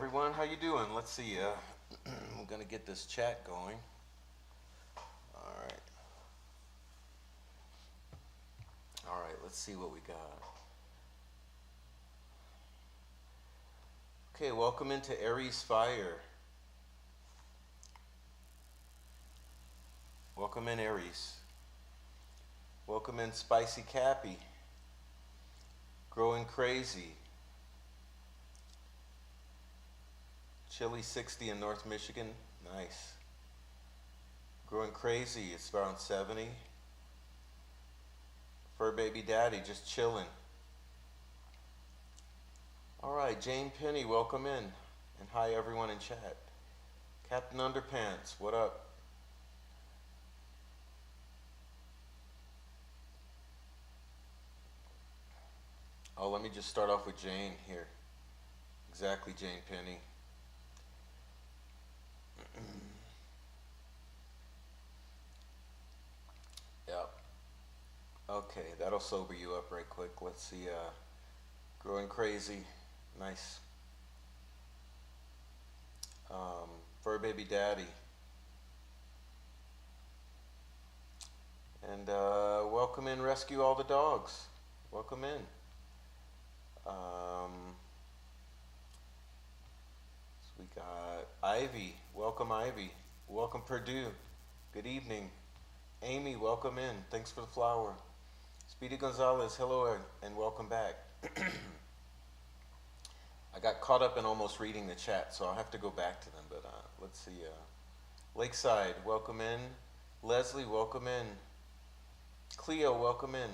everyone. How you doing? Let's see. I'm gonna get this chat going. All right. All right. Let's see what we got. Okay. Welcome into Aries Fire. Welcome in Aries. Welcome in Spicy Cappy. Growing Crazy. Chilly 60 in North Michigan. Nice. Growing Crazy, it's around 70. Fur Baby Daddy, just chilling. All right, Jane Penny, welcome in. And hi everyone in chat. Captain Underpants, what up? Oh, let me just start off with Jane here. Exactly, Jane Penny. Yep. Okay, that'll sober you up right quick. Let's see. Growing Crazy. Nice. Fur Baby Daddy. And welcome in Rescue All the Dogs. Welcome in. So we got Ivy. Welcome, Ivy. Welcome, Purdue. Good evening. Amy, welcome in. Thanks for the flower. Speedy Gonzalez, hello and welcome back. I got caught up in almost reading the chat, so I'll have to go back to them, but let's see. Lakeside, welcome in. Leslie, welcome in. Cleo, welcome in.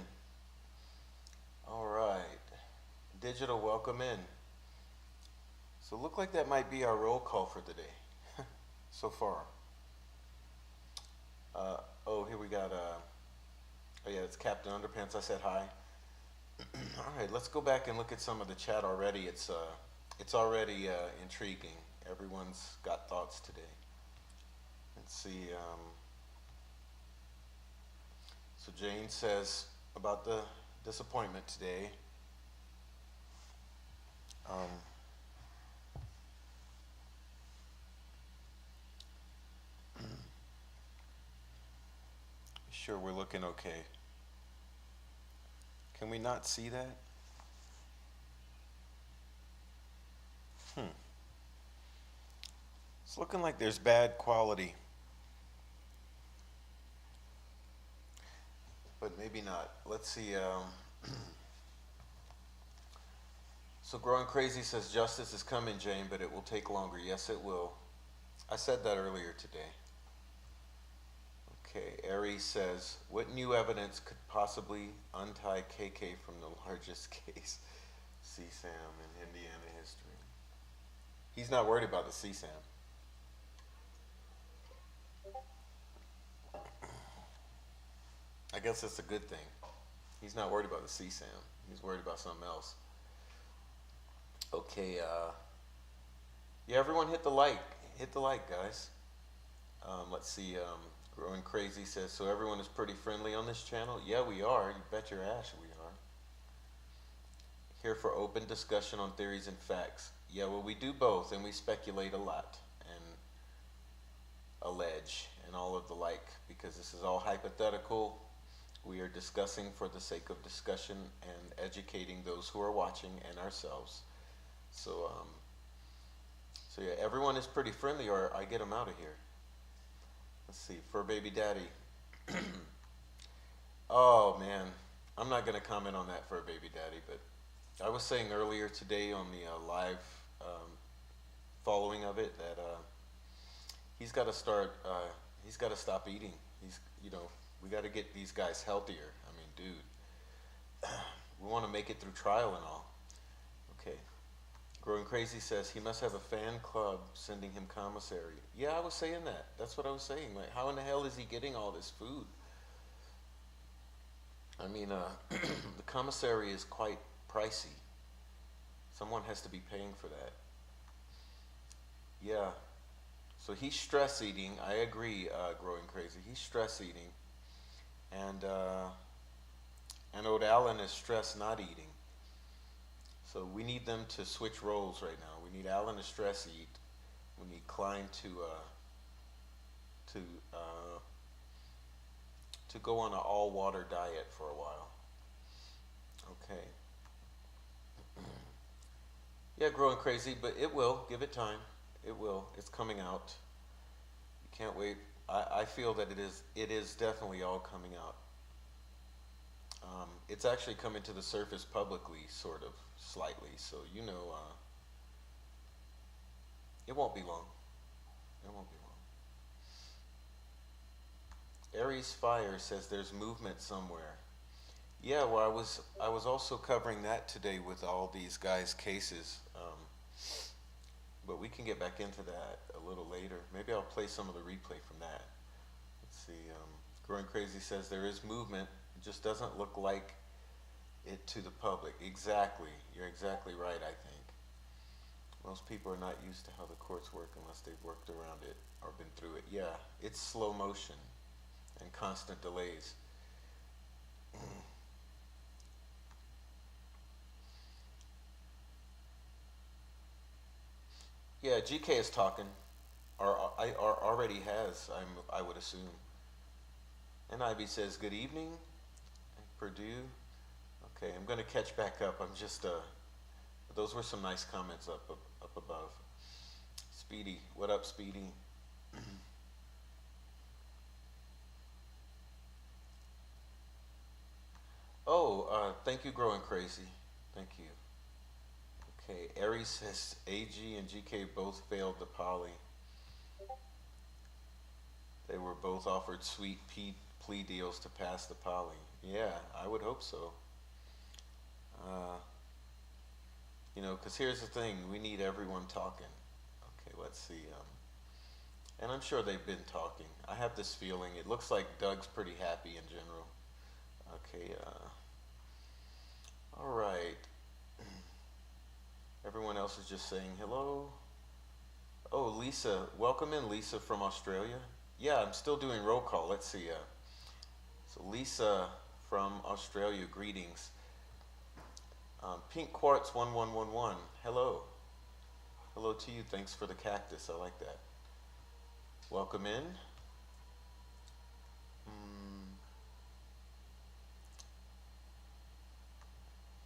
All right. Digital, welcome in. So look like that might be our roll call for today so far. Oh, here we got, oh yeah, it's Captain Underpants. I said hi. All right, let's go back and look at some of the chat already. It's already intriguing. Everyone's got thoughts today. Let's see. So Jane says about the disappointment today. Sure, we're looking okay. Can we not see that? It's looking like there's bad quality. But maybe not. Let's see. So Growing Crazy says justice is coming, Jane, but it will take longer. Yes, it will. I said that earlier today. Okay, Aries says, what new evidence could possibly untie KK from the largest case, CSAM in Indiana history? He's not worried about the CSAM. I guess that's a good thing. He's not worried about the CSAM. He's worried about something else. Okay, yeah, everyone hit the like. Hit the like, guys. Let's see, Growing Crazy says, so everyone is pretty friendly on this channel? Yeah, we are. You bet your ass we are. Here for open discussion on theories and facts. Yeah, well, we do both, and we speculate a lot and allege and all of the like, because this is all hypothetical. We are discussing for the sake of discussion and educating those who are watching and ourselves. So, so yeah, everyone is pretty friendly, or I get them out of here. Let's see, Fur Baby Daddy. Oh man, I'm not gonna comment on that, Fur Baby Daddy, but I was saying earlier today on the live following of it that he's got to start, he's got to stop eating. We got to get these guys healthier. I mean, dude, we want to make it through trial and all. Okay. Growing Crazy says he must have a fan club sending him commissary. Yeah, I was saying that. That's what I was saying. Like, how in the hell is he getting all this food? I mean, the commissary is quite pricey. Someone has to be paying for that. Yeah. So he's stress eating. I agree, Growing Crazy. He's stress eating. And Ode Allen is stress not eating. So we need them to switch roles right now. We We need Alan to stress eat. We need Klein to uh, to go on an all water diet for a while. Okay. Yeah, growing crazy, but it will. Give it time. It will. It's coming out. You can't wait. I feel that it is definitely all coming out. It's actually coming to the surface publicly, sort of, slightly. So it won't be long. It won't be long. Aries Fire says there's movement somewhere. Yeah, well, I was also covering that today with all these guys' cases, but we can get back into that a little later. Maybe I'll play some of the replay from that. Let's see. Growing Crazy says there is movement. It just doesn't look like it to the public. Exactly. You're exactly right. I think most people are not used to how the courts work unless they've worked around it or been through it. Yeah, it's slow motion and constant delays. Yeah, GK is talking, or already has. I would assume. And Ivy says, "Good evening, Purdue." Okay, I'm going to catch back up. I'm just those were some nice comments up above. Speedy, what up, Speedy? Oh, thank you, Growing Crazy. Thank you. Okay, Aries says AG and GK both failed the poly. They were both offered sweet plea deals to pass the poly. Yeah, I would hope so. Uh, because here's the thing, we need everyone talking. Okay, let's see. And I'm sure they've been talking. I have this feeling. It looks like Doug's pretty happy in general. Okay, all right. Everyone else is just saying hello. Oh, Lisa. Welcome in, Lisa from Australia. Yeah, I'm still doing roll call. Let's see. So Lisa from Australia, greetings. Pink Quartz 1111. Hello. Hello to you. Thanks for the cactus. I like that. Welcome in.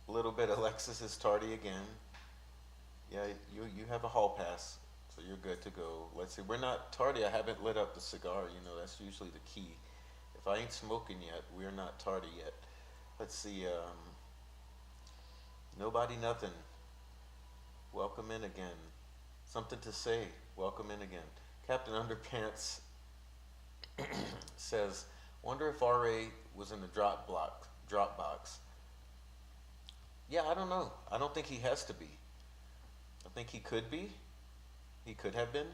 A little bit. Alexis is tardy again. Yeah, you have a hall pass, so you're good to go. Let's see. We're not tardy. I haven't lit up the cigar. That's usually the key. If I ain't smoking yet, we're not tardy yet. Let's see. Nobody, nothing. Welcome in again. Something to say. Welcome in again. Captain Underpants says, "Wonder if RA was in the Dropbox." Yeah, I don't know. I don't think he has to be. I think he could be. He could have been,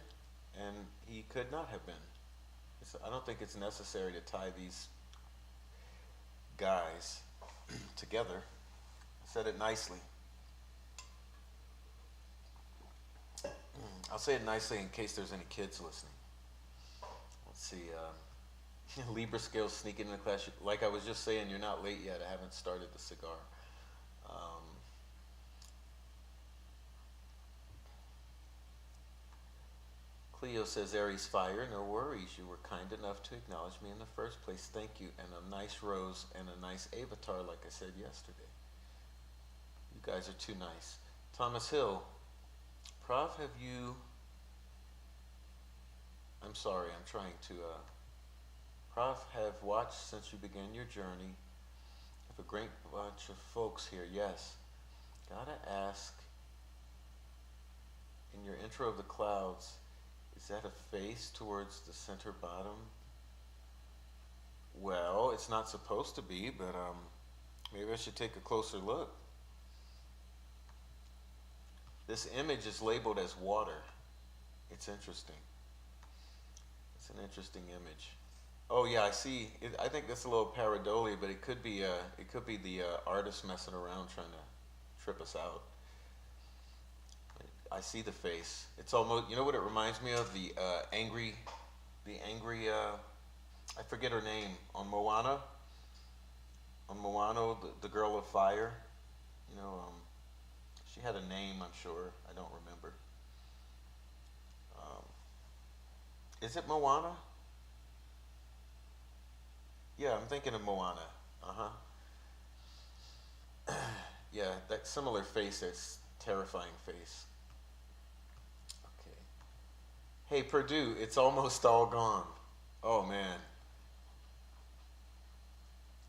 and he could not have been. I don't think it's necessary to tie these guys together. I said it nicely. I'll say it nicely in case there's any kids listening. Let's see. Libra scales sneaking in the class. Like I was just saying, you're not late yet. I haven't started the cigar. Cleo says, Aries Fire, no worries. You were kind enough to acknowledge me in the first place. Thank you. And a nice rose and a nice avatar, like I said yesterday. You guys are too nice. Thomas Hill, Prof, I'm sorry, I'm trying to, Prof, have watched since you began your journey. Have a great bunch of folks here, yes. Gotta ask, in your intro of the clouds, is that a face towards the center bottom? Well, it's not supposed to be, but maybe I should take a closer look. This image is labeled as water. It's interesting. It's an interesting image. Oh yeah, I see. I think that's a little pareidolia, but it could be the artist messing around trying to trip us out. I see the face. It's almost, you know what it reminds me of? The angry, I forget her name, on Moana. On Moana, the girl of fire. She had a name, I'm sure. I don't remember. Is it Moana? Yeah, I'm thinking of Moana. Uh huh. Yeah, that similar face, that's terrifying face. Okay. Hey, Purdue, it's almost all gone. Oh man.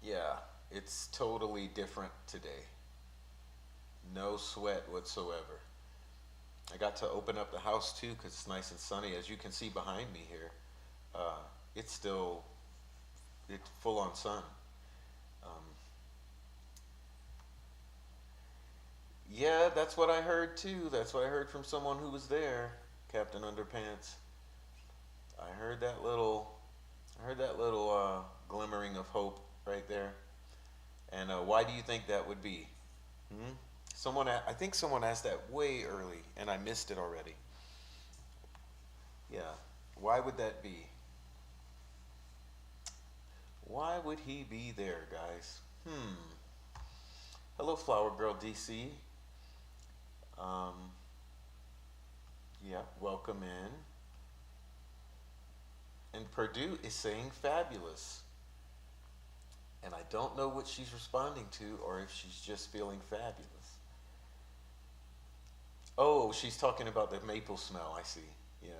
Yeah, it's totally different today. No sweat whatsoever. I got to open up the house too because it's nice and sunny. As you can see behind me here, uh, it's still it's full on sun. Um, yeah, that's what I heard too. That's what I heard from someone who was there, Captain Underpants. I heard that little, I heard that little glimmering of hope right there. And why do you think that would be? Hmm? I think someone asked that way early, and I missed it already. Yeah. Why would that be? Why would he be there, guys? Hmm. Hello, Flower Girl DC. Um, yeah, welcome in. And Purdue is saying fabulous. And I don't know what she's responding to or if she's just feeling fabulous. Oh, she's talking about the maple smell. I see. Yeah.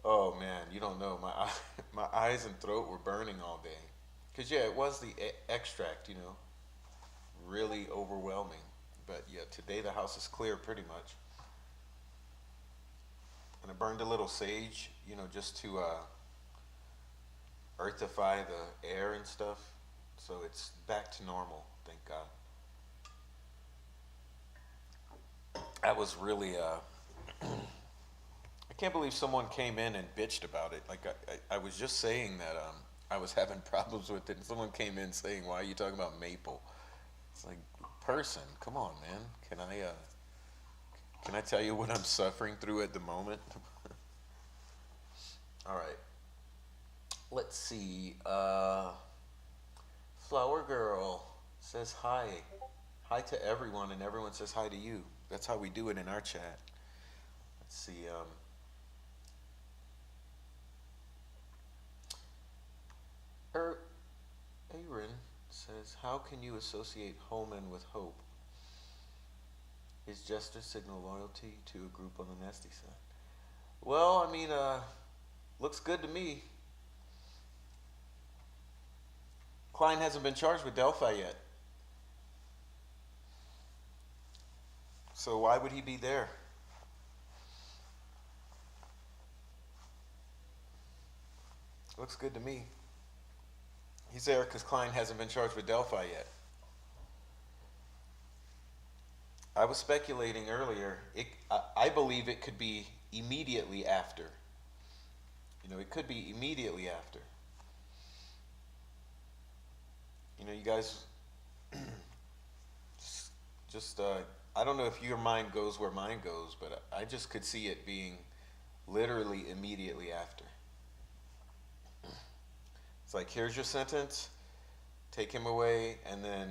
Oh man, you don't know. My eyes and throat were burning all day. Cause yeah, it was the extract. Really overwhelming. But yeah, today the house is clear pretty much. And I burned a little sage, just to earthify the air and stuff. So it's back to normal, thank God. That was really, I can't believe someone came in and bitched about it. Like, I was just saying that I was having problems with it, and someone came in saying, why are you talking about maple? It's like, person, come on, man. Can I tell you what I'm suffering through at the moment? All right. Let's see. Flower Girl says hi. Hi to everyone, and everyone says hi to you. That's how we do it in our chat. Let's see. Er, Aaron says, how can you associate Holman with hope? Is gesture signal loyalty to a group on the nasty side? Well, I mean, looks good to me. Klein hasn't been charged with Delphi yet. So why would he be there? Looks good to me. He's there because Klein hasn't been charged with Delphi yet. I was speculating earlier. I believe it could be immediately after. It could be immediately after. You guys, just I don't know if your mind goes where mine goes, but I just could see it being literally immediately after. It's like, here's your sentence, take him away, and then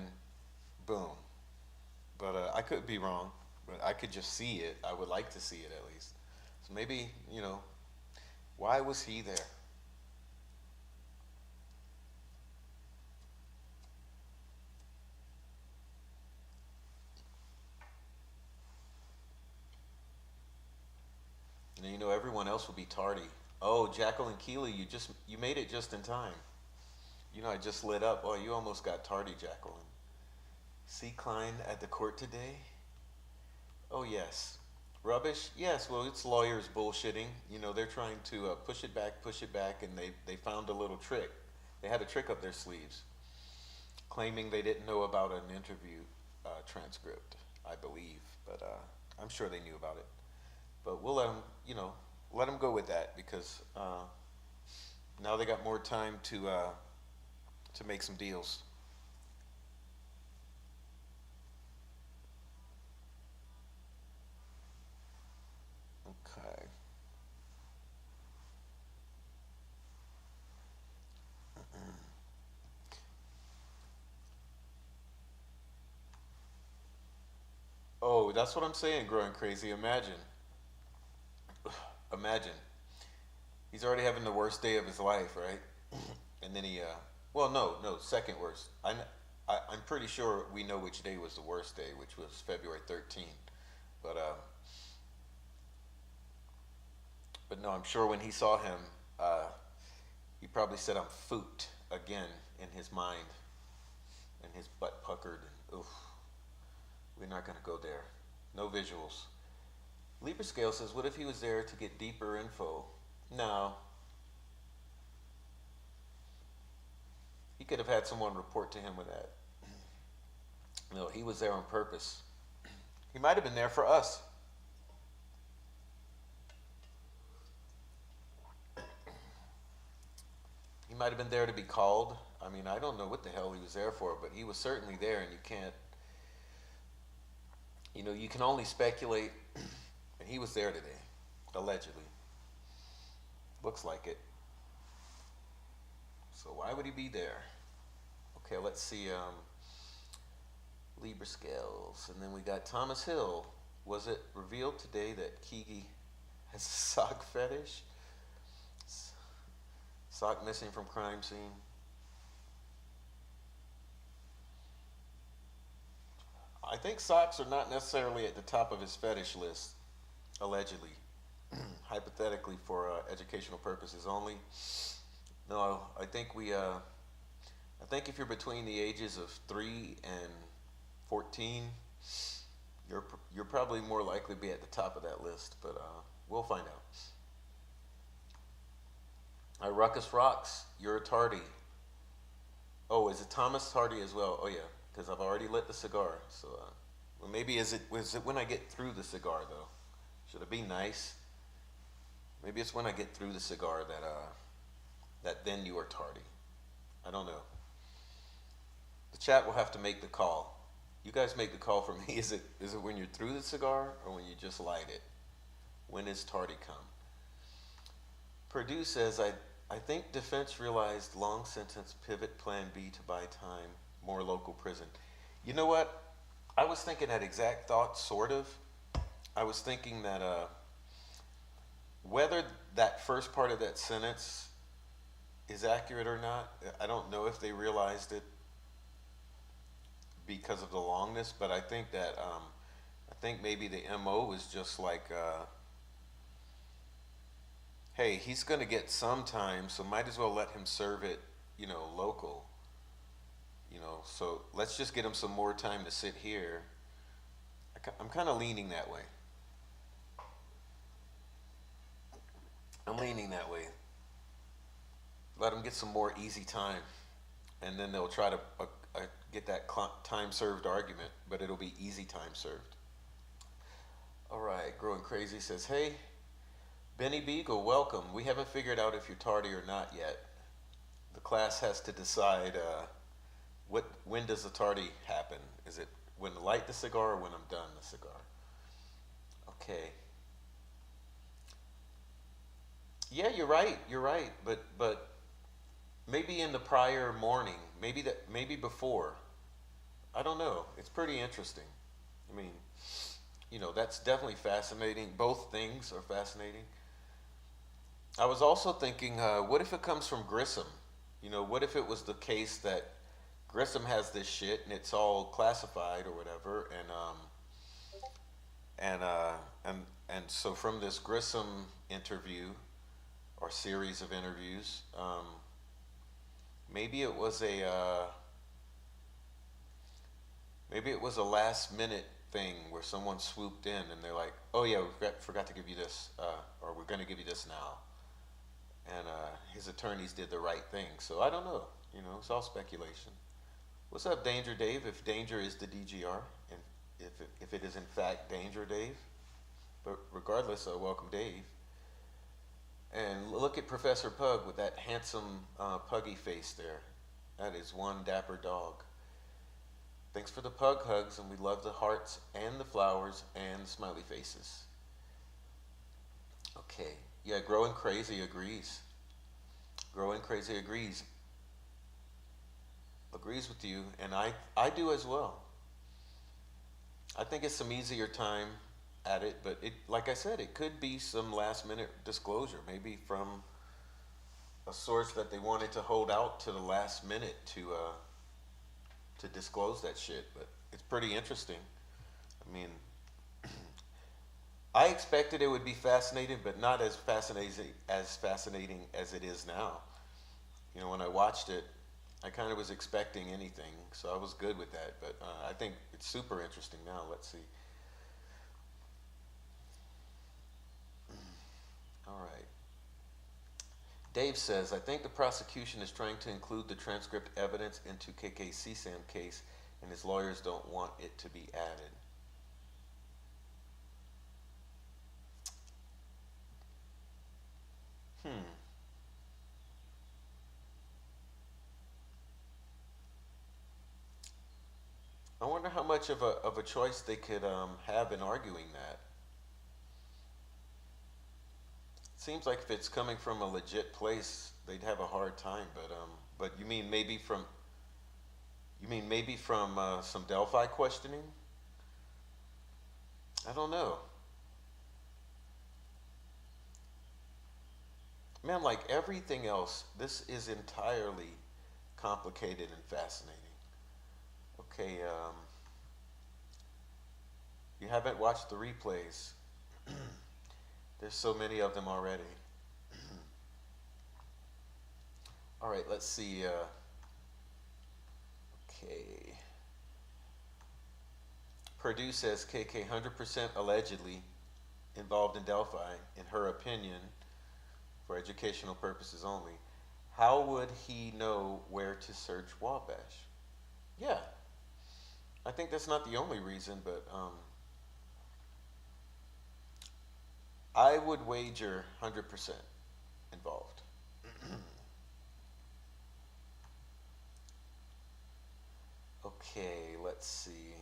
boom. But I could be wrong, but I could just see it. I would like to see it at least. So maybe, why was he there? And everyone else will be tardy. Oh, Jacqueline Keeley, you made it just in time. I just lit up. Oh, you almost got tardy, Jacqueline. See Klein at the court today? Oh, yes. Rubbish? Yes, well, it's lawyers bullshitting. They're trying to push it back, and they found a little trick. They had a trick up their sleeves, claiming they didn't know about an interview transcript, I believe. But I'm sure they knew about it. But we'll let them go with that because now they got more time to make some deals. Okay. Oh, that's what I'm saying, growing crazy. Imagine. Imagine. He's already having the worst day of his life, right? And then he, well, no, second worst. I'm pretty sure we know which day was the worst day, which was February 13th. But, uh, but no, I'm sure when he saw him, he probably said, "I'm foot" again in his mind, and his butt puckered. Oof, we're not gonna go there. No visuals. Libra Scale says, "What if he was there to get deeper info?" No, he could have had someone report to him with that. No, he was there on purpose. He might have been there for us. He might have been there to be called. I mean, I don't know what the hell he was there for, but he was certainly there, and you can't, you can only speculate. And he was there today, allegedly. Looks like it. So why would he be there? Okay, let's see. Libra Scales. And then we got Thomas Hill. Was it revealed today that Kiki has a sock fetish? Sock missing from crime scene. I think socks are not necessarily at the top of his fetish list, allegedly. Hypothetically, for educational purposes only. No, I think I think if you're between the ages of 3 and 14, you're probably more likely to be at the top of that list, but we'll find out. Ruckus Rocks, you're a tardy. Oh, is it Thomas tardy as well? Oh yeah, because I've already lit the cigar. So, well, maybe was it when I get through the cigar though? Should it be nice? Maybe it's when I get through the cigar that then you are tardy. I don't know. The chat will have to make the call. You guys make the call for me. Is it when you're through the cigar or when you just light it? When is tardy come? Purdue says, I think defense realized long sentence pivot plan B to buy time, more local prison. You know what? I was thinking that exact thought, sort of. I was thinking that whether that first part of that sentence is accurate or not, I don't know if they realized it because of the longness, but I think that I think maybe the MO was just like, hey, he's going to get some time, so might as well let him serve it, local. So let's just get him some more time to sit here. I'm kind of leaning that way. I'm leaning that way. Let them get some more easy time, and then they'll try to get that time served argument, but it'll be easy time served. All right, Growing Crazy says, hey, Benny Beagle, welcome. We haven't figured out if you're tardy or not yet. The class has to decide when does the tardy happen? Is it when I light the cigar or when I'm done the cigar? Okay. Yeah, you're right. But maybe in the prior morning, maybe before. I don't know. It's pretty interesting. I mean, that's definitely fascinating. Both things are fascinating. I was also thinking, what if it comes from Grissom? What if it was the case that Grissom has this shit and it's all classified or whatever, and so from this Grissom interview or series of interviews, maybe it was a last minute thing where someone swooped in and they're like, oh yeah, we forgot to give you this, or we're going to give you this now. And his attorneys did the right thing. So I don't know. It's all speculation. What's up, Danger Dave? If Danger is the DGR, and if it is in fact Danger Dave, but regardless, welcome Dave. And look at Professor Pug with that handsome puggy face there. That is one dapper dog. Thanks for the pug hugs, and we love the hearts and the flowers and the smiley faces. Okay. Yeah, Growing Crazy agrees. Growing Crazy agrees. Agrees with you, and I do as well. I think it's some easier time at it, but like I said, it could be some last minute disclosure, maybe from a source that they wanted to hold out to the last minute to disclose that shit. But it's pretty interesting. I mean, I expected it would be fascinating, but not as fascinating as it is now. You know, when I watched it, I kind of was expecting anything, so I was good with that. But I think it's super interesting now. Let's see. All right. Dave says, I think the prosecution is trying to include the transcript evidence into KKCSAM case, and his lawyers don't want it to be added. Hmm. I wonder how much of a choice they could have in arguing that. Seems like if it's coming from a legit place, they'd have a hard time. But you mean maybe from some Delphi questioning? I don't know. Man, like everything else, this is entirely complicated and fascinating. Okay, you haven't watched the replays. There's so many of them already. All right, let's see. Okay. Purdue says KK 100% allegedly involved in Delphi, in her opinion, for educational purposes only. How would he know where to search Wabash? Yeah, I think that's not the only reason, but I would wager 100% involved. Okay, let's see.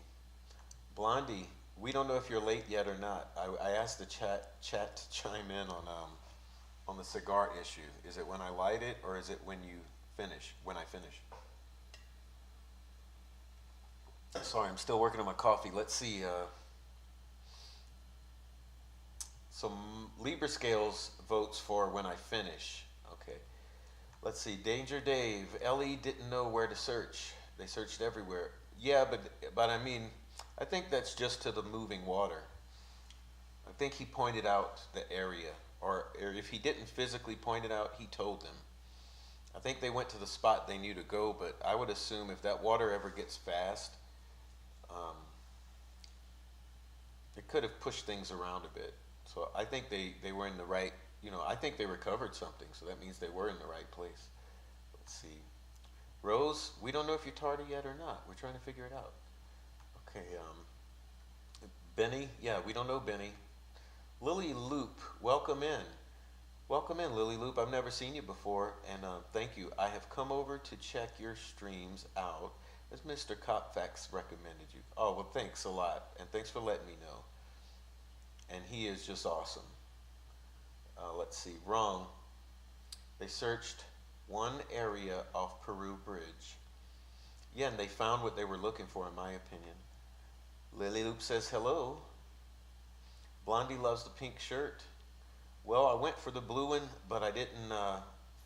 Blondie, we don't know if you're late yet or not. I asked the chat to chime in on the cigar issue. Is it when I light it, or is it when you finish? When I finish? Sorry, I'm still working on my coffee. Let's see. Some Libra Scales votes for when I finish. Okay. Let's see. Danger Dave. Ellie didn't know where to search. They searched everywhere. Yeah, but I mean, I think that's just to the moving water. I think he pointed out the area, or if he didn't physically point it out, he told them. I think they went to the spot they knew to go, but I would assume if that water ever gets fast, um, it could have pushed things around a bit. So I think they were in the right, I think they recovered something, so that means they were in the right place. Let's see. Rose, we don't know if you're tardy yet or not. We're trying to figure it out. Okay, Benny, yeah, we don't know Benny. Lily Loop, welcome in. Welcome in, Lily Loop. I've never seen you before, and thank you. I have come over to check your streams out, as Mr. Copfax recommended you. Oh, well, thanks a lot, and thanks for letting me know. And he is just awesome. Let's see, wrong. They searched one area off Peru Bridge. Yeah, and they found what they were looking for, in my opinion. Lily Loop says hello. Blondie loves the pink shirt. Well, I went for the blue one, but I didn't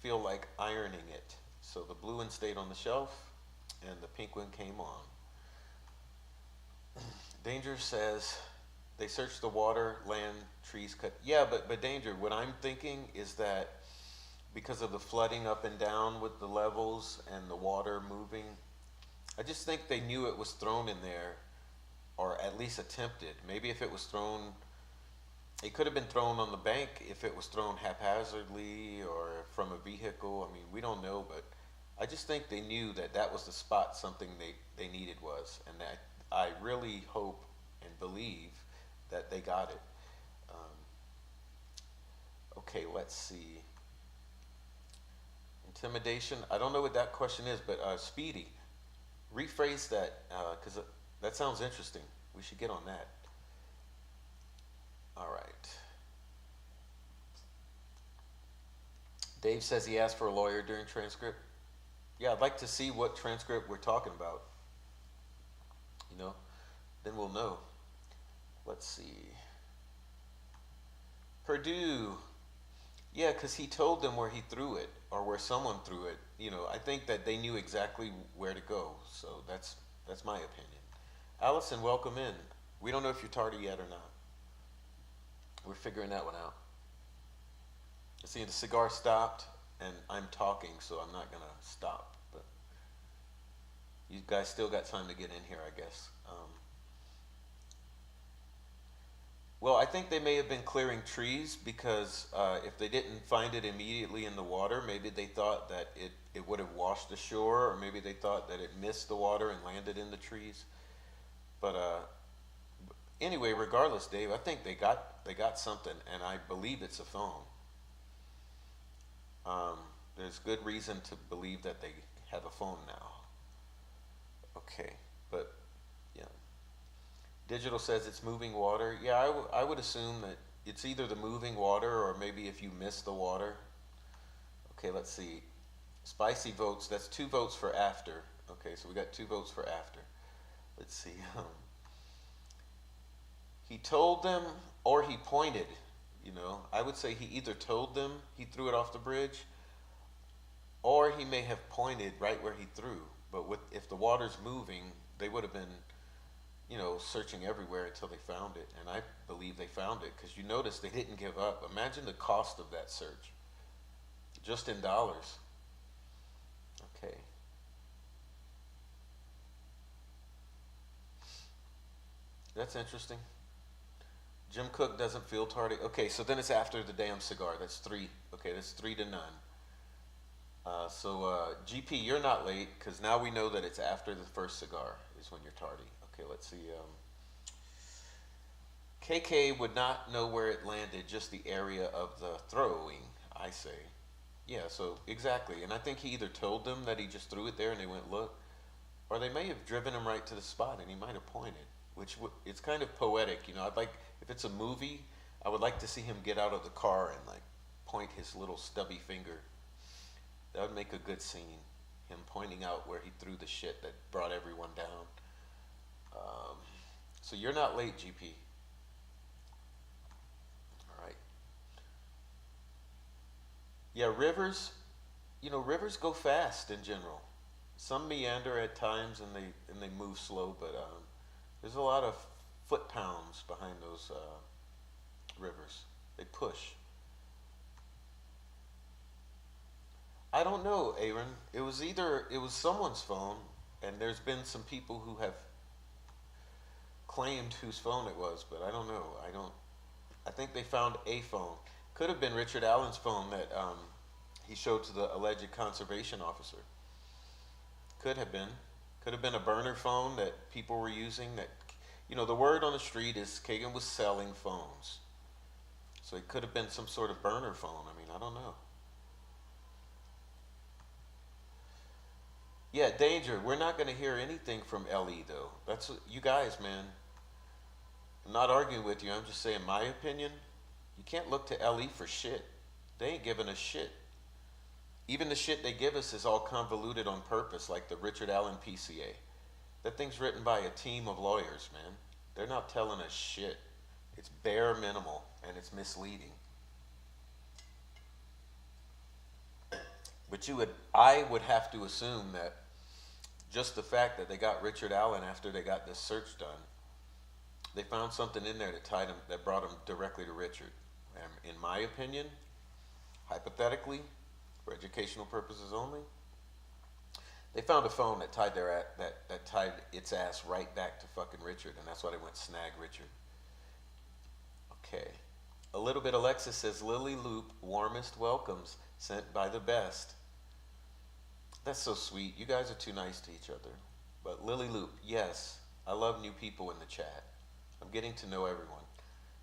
feel like ironing it. So the blue one stayed on the shelf, and the pink one came on. Danger says they searched the water, land, trees cut. Yeah, but Danger, what I'm thinking is that because of the flooding up and down with the levels and the water moving, I just think they knew it was thrown in there, or at least attempted. Maybe if it was thrown, it could have been thrown on the bank if it was thrown haphazardly or from a vehicle. I mean, we don't know, but I just think they knew that that was the spot something they needed was. And that I really hope and believe that they got it. Okay, let's see. Intimidation. I don't know what that question is, but Speedy, rephrase that because that sounds interesting. We should get on that. All right. Dave says he asked for a lawyer during transcript. Yeah, I'd like to see what transcript we're talking about. Then we'll know. Let's see. Purdue. Yeah, because he told them where he threw it or where someone threw it. I think that they knew exactly where to go. So that's my opinion. Allison, welcome in. We don't know if you're tardy yet or not. We're figuring that one out. See, the cigar stopped, and I'm talking, so I'm not gonna stop. But you guys still got time to get in here, I guess. Well, I think they may have been clearing trees because if they didn't find it immediately in the water, maybe they thought that it would have washed ashore, or maybe they thought that it missed the water and landed in the trees. But anyway, regardless, Dave, I think they got something, and I believe it's a phone. Um, there's good reason to believe that they have a phone now. Okay, but yeah. Digital says it's moving water. Yeah, I would assume that it's either the moving water or maybe if you miss the water. Okay, let's see. Spicy votes, that's 2 votes for after. Okay, so we got 2 votes for after. Let's see. He told them or he pointed. I would say he either told them he threw it off the bridge or he may have pointed right where he threw. But if the water's moving, they would have been searching everywhere until they found it. And I believe they found it because you notice they didn't give up. Imagine the cost of that search, just in dollars. Okay. That's interesting. Jim Cook doesn't feel tardy. Okay, so then it's after the damn cigar. That's three. Okay, that's 3-0. GP, you're not late because now we know that it's after the first cigar is when you're tardy. Okay, let's see. KK would not know where it landed, just the area of the throwing, I say. Yeah, so exactly. And I think he either told them that he just threw it there and they went look, or they may have driven him right to the spot and he might have pointed, it's kind of poetic. I'd like, if it's a movie, I would like to see him get out of the car and like point his little stubby finger. That would make a good scene. Him pointing out where he threw the shit that brought everyone down. So you're not late, GP. All right. Yeah, rivers go fast in general. Some meander at times and they move slow, but there's a lot of foot pounds behind those rivers. They push. I don't know, Aaron. It was someone's phone, and there's been some people who have claimed whose phone it was, but I don't know. I think they found a phone. Could have been Richard Allen's phone that he showed to the alleged conservation officer. Could have been. Could have been a burner phone that people were using. The word on the street is Kagan was selling phones. So it could have been some sort of burner phone. I mean, I don't know. Yeah, danger. We're not going to hear anything from LE though. That's you guys, man. I'm not arguing with you. I'm just saying my opinion. You can't look to LE for shit. They ain't giving us shit. Even the shit they give us is all convoluted on purpose, like the Richard Allen PCA. That thing's written by a team of lawyers, man. They're not telling us shit. It's bare minimal and it's misleading. But I would have to assume that just the fact that they got Richard Allen after they got this search done, they found something in there that brought them directly to Richard. And in my opinion, hypothetically, for educational purposes only, they found a phone that tied that tied its ass right back to fucking Richard, and that's why they went snag Richard. Okay. A little bit Alexis says, Lily Loop, warmest welcomes, sent by the best. That's so sweet. You guys are too nice to each other. But Lily Loop, yes, I love new people in the chat. I'm getting to know everyone.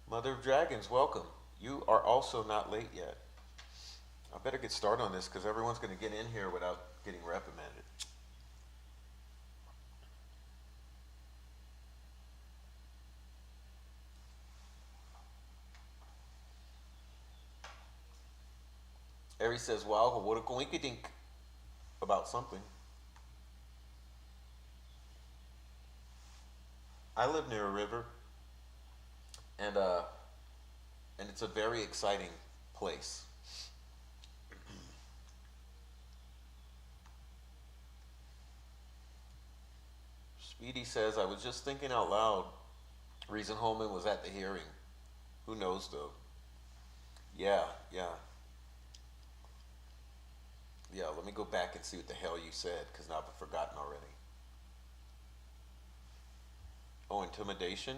Mother of Dragons, welcome. You are also not late yet. I better get started on this because everyone's going to get in here without getting reprimanded. Ari says, wow, what a coinkydink about something. I live near a river, and it's a very exciting place. Edie says, I was just thinking out loud. Reason Holman was at the hearing. Who knows though? Yeah, yeah. Yeah, let me go back and see what the hell you said, because now I've forgotten already. Oh, intimidation?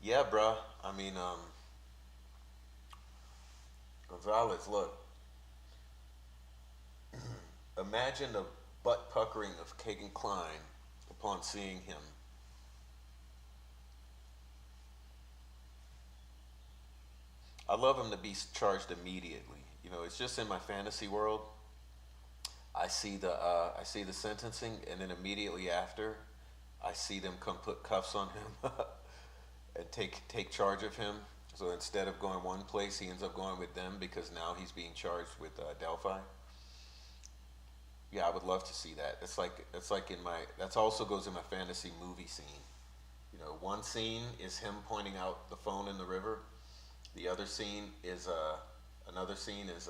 Yeah, bruh. I mean, Gonzalez, look. Imagine the butt puckering of Kagan Klein upon seeing him. I love him to be charged immediately. You know, it's just in my fantasy world. I see the sentencing, and then immediately after, I see them come put cuffs on him and take charge of him. So instead of going one place, he ends up going with them because now he's being charged with Delphi. Yeah, I would love to see that. It's like in my that's also goes in my fantasy movie scene. You know, one scene is him pointing out the phone in the river. The other scene is another scene is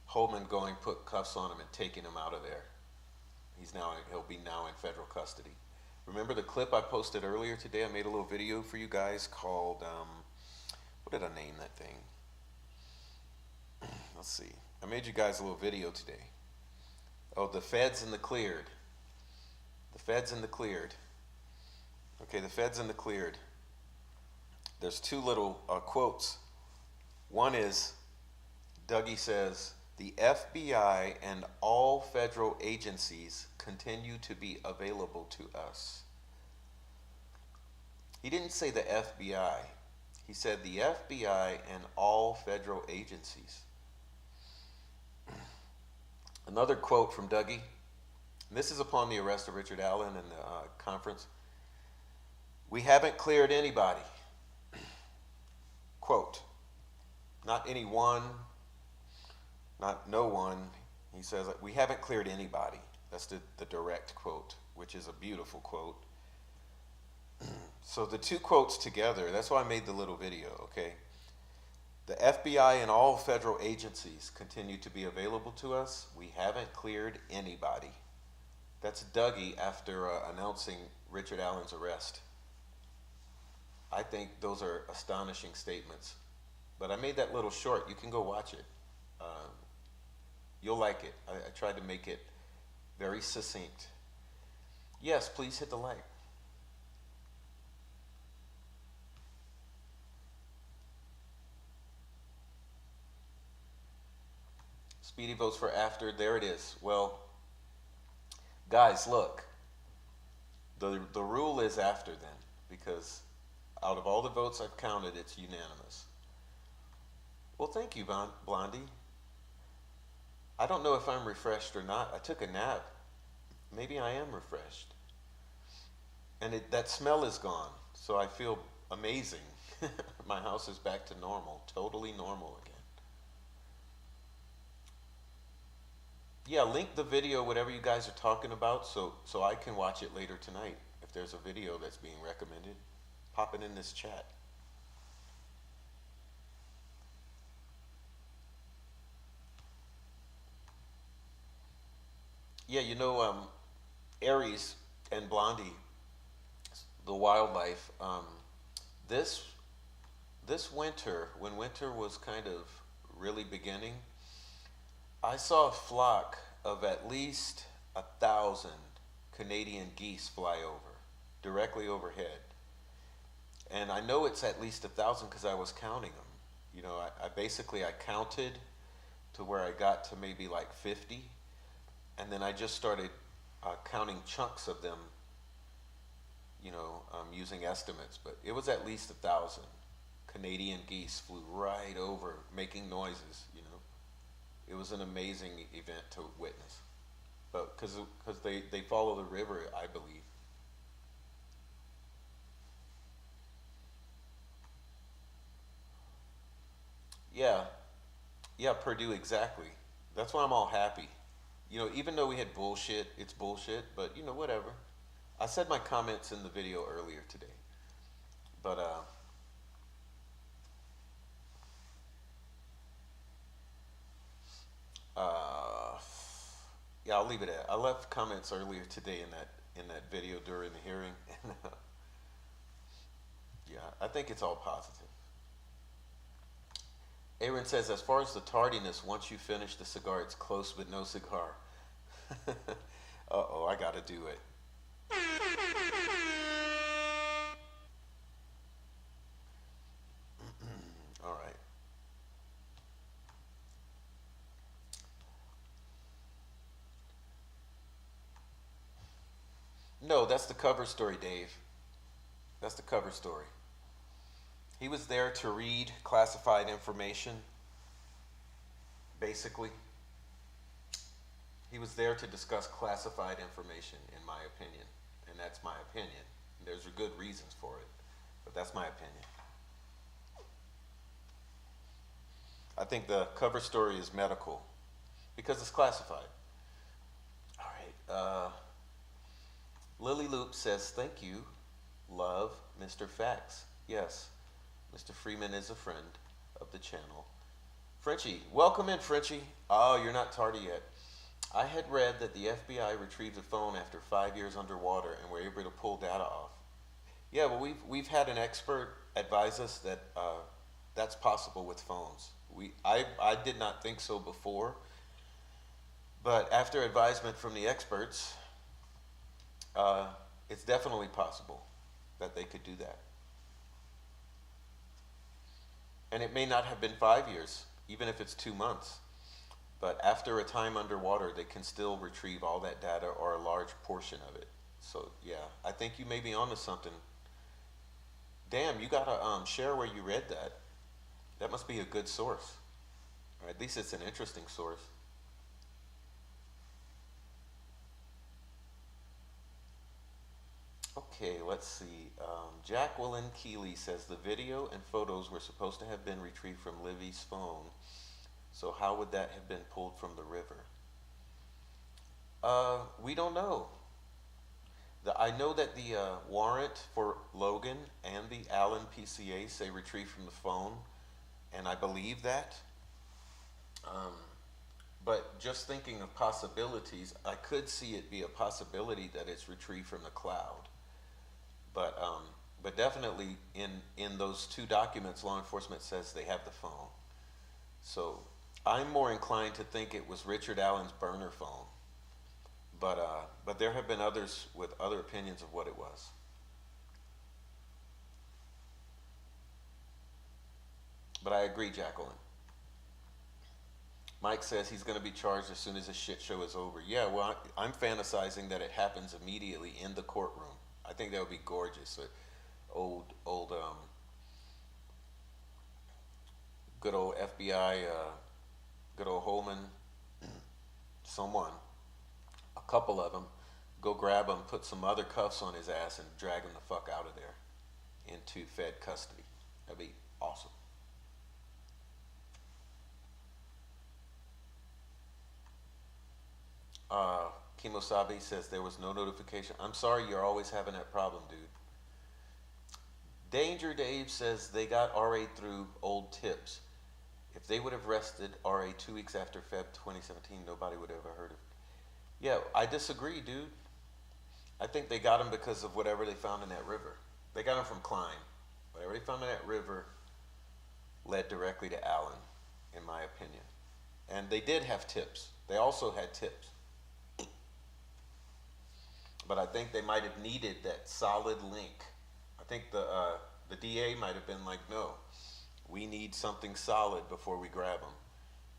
Holman going put cuffs on him and taking him out of there. He'll be now in federal custody. Remember the clip I posted earlier today? I made a little video for you guys called what did I name that thing? Let's see. I made you guys a little video today. Oh, the feds in the cleared. The feds in the cleared. Okay, the feds in the cleared. There's two little quotes. One is, Dougie says, the FBI and all federal agencies continue to be available to us. He didn't say the FBI. He said the FBI and all federal agencies. Another quote from Dougie. And this is upon the arrest of Richard Allen and the conference. We haven't cleared anybody. Quote. Not anyone, not no one. He says, we haven't cleared anybody. That's the direct quote, which is a beautiful quote. So the two quotes together, that's why I made the little video, okay? The FBI and all federal agencies continue to be available to us. We haven't cleared anybody. That's Dougie after announcing Richard Allen's arrest. I think those are astonishing statements. But I made that little short. You can go watch it. You'll like it. I tried to make it very succinct. Yes, please hit the like. Speedy votes for after. There it is. Well, guys, look. The rule is after then, because out of all the votes I've counted, it's unanimous. Well, thank you, Blondie. I don't know if I'm refreshed or not. I took a nap. Maybe I am refreshed. And that smell is gone, so I feel amazing. My house is back to normal, totally normal again. Yeah, link the video, whatever you guys are talking about, so I can watch it later tonight. If there's a video that's being recommended, pop it in this chat. Yeah, you know, Aries and Blondie, the wildlife. This winter, when winter was kind of really beginning, I saw a flock of at least 1,000 Canadian geese fly over, directly overhead. And I know it's at least 1,000 because I was counting them. You know, I counted to where I got to maybe like 50. And then I just started counting chunks of them, you know, using estimates. But it was at least 1,000. Canadian geese flew right over, making noises, you know. It was an amazing event to witness. But because they follow the river, I believe. Yeah, Purdue, exactly. That's why I'm all happy. You know, even though we had bullshit, it's bullshit, but you know, whatever. I said my comments in the video earlier today. But uh Yeah, I'll leave it at. I left comments earlier today in that video during the hearing. And, yeah, I think it's all positive. Aaron says, as far as the tardiness, once you finish the cigar, it's close but no cigar. Uh-oh, I gotta do it. All right. No, that's the cover story, Dave. That's the cover story. He was there to read classified information, basically. He was there to discuss classified information, in my opinion. And that's my opinion. There's good reasons for it, but that's my opinion. I think the cover story is medical because it's classified. All right. Lily Loop says, thank you, love, Mr. Facts. Yes, Mr. Freeman is a friend of the channel. Frenchie, welcome in, Frenchie. Oh, you're not tardy yet. I had read that the FBI retrieved a phone after 5 years underwater and were able to pull data off. Yeah, well, we've had an expert advise us that that's possible with phones. I did not think so before, but after advisement from the experts, it's definitely possible that they could do that. And it may not have been 5 years, even if it's 2 months. But after a time underwater, they can still retrieve all that data or a large portion of it. So yeah, I think you may be onto something. Damn, you gotta share where you read that. That must be a good source. Or at least it's an interesting source. Okay, let's see. Jacqueline Keeley says the video and photos were supposed to have been retrieved from Livy's phone. So how would that have been pulled from the river? We don't know. I know that the warrant for Logan and the Allen PCA say retrieved from the phone, and I believe that. But just thinking of possibilities, I could see it be a possibility that it's retrieved from the cloud. But definitely in those 2 documents, law enforcement says they have the phone. So I'm more inclined to think it was Richard Allen's burner phone. But there have been others with other opinions of what it was. But I agree, Jacqueline. Mike says he's going to be charged as soon as the shit show is over. Yeah, well, I'm fantasizing that it happens immediately in the courtroom. I think that would be gorgeous. Good old FBI, good old Holman, someone, a couple of them, go grab him, put some other cuffs on his ass, and drag him the fuck out of there into Fed custody. That'd be awesome. Kimosabe says there was no notification. I'm sorry you're always having that problem, dude. Danger Dave says they got RA through old tips. If they would have arrested RA 2 weeks after Feb 2017, nobody would have ever heard of it. Yeah, I disagree, dude. I think they got him because of whatever they found in that river. They got him from Klein. Whatever they found in that river led directly to Allen, in my opinion. And they did have tips. They also had tips. But I think they might have needed that solid link. I think the DA might have been like, no, we need something solid before we grab them.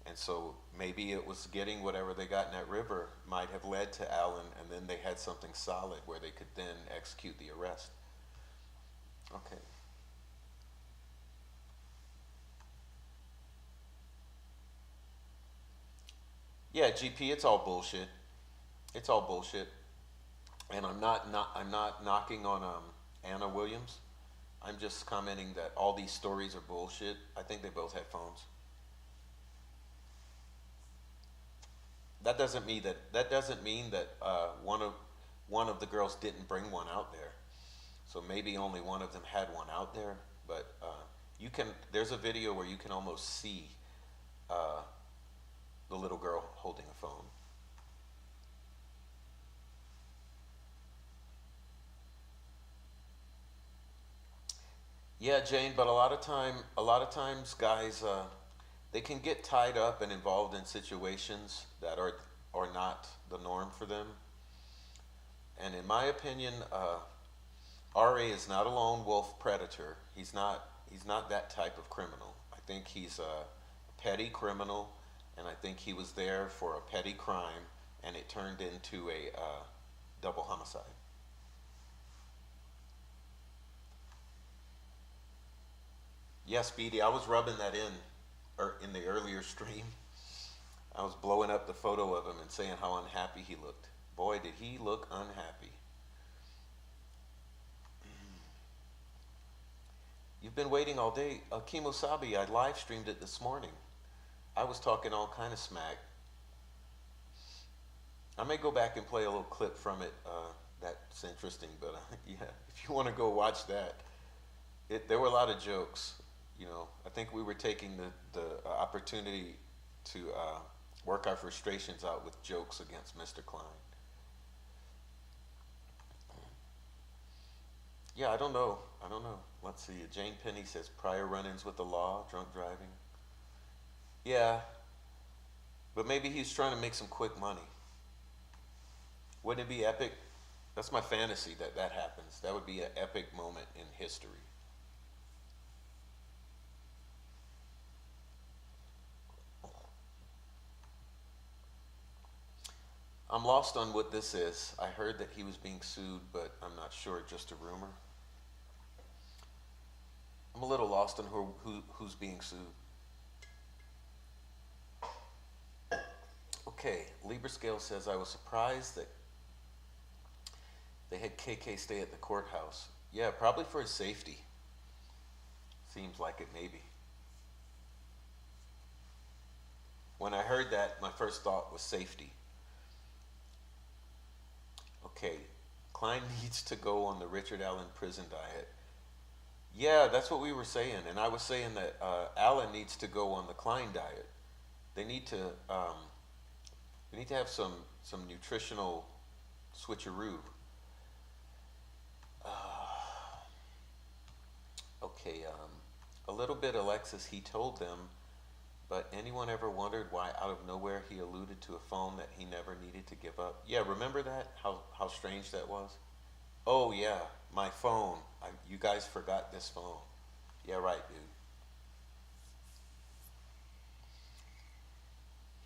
And so maybe it was getting whatever they got in that river might have led to Allen, and then they had something solid where they could then execute the arrest. Okay. Yeah, GP, it's all bullshit. It's all bullshit. And I'm not knocking on Anna Williams. I'm just commenting that all these stories are bullshit. I think they both had phones. That doesn't mean that one of the girls didn't bring one out there. So maybe only one of them had one out there. But there's a video where you can almost see the little girl holding a phone. Yeah, Jane, but a lot of times, guys, they can get tied up and involved in situations that are not the norm for them. And in my opinion, RA is not a lone wolf predator. He's not that type of criminal. I think he's a petty criminal, and I think he was there for a petty crime, and it turned into a double homicide. Yes, Speedy, I was rubbing that in, or in the earlier stream. I was blowing up the photo of him and saying how unhappy he looked. Boy, did he look unhappy. You've been waiting all day. Kimosabi, I live streamed it this morning. I was talking all kind of smack. I may go back and play a little clip from it. That's interesting, but yeah, if you want to go watch that, there were a lot of jokes. You know, I think we were taking the opportunity to work our frustrations out with jokes against Mr. Klein. Yeah, I don't know. I don't know. Let's see. Jane Penny says prior run-ins with the law, drunk driving. Yeah, but maybe he's trying to make some quick money. Wouldn't it be epic? That's my fantasy that that happens. That would be an epic moment in history. I'm lost on what this is. I heard that he was being sued, but I'm not sure. Just a rumor. I'm a little lost on who's being sued. Okay, Libra Scale says I was surprised that they had KK stay at the courthouse. Yeah, probably for his safety. Seems like it, maybe. When I heard that, my first thought was safety. Okay, Klein needs to go on the Richard Allen prison diet. Yeah, that's what we were saying, and I was saying that Allen needs to go on the Klein diet. They need to have some nutritional switcheroo. Okay, a little bit, Alexis. He told them, but anyone ever wondered why out of nowhere he alluded to a phone that he never needed to give up? Yeah, remember that? How strange that was? Oh yeah, my phone. You guys forgot this phone. Yeah, right, dude.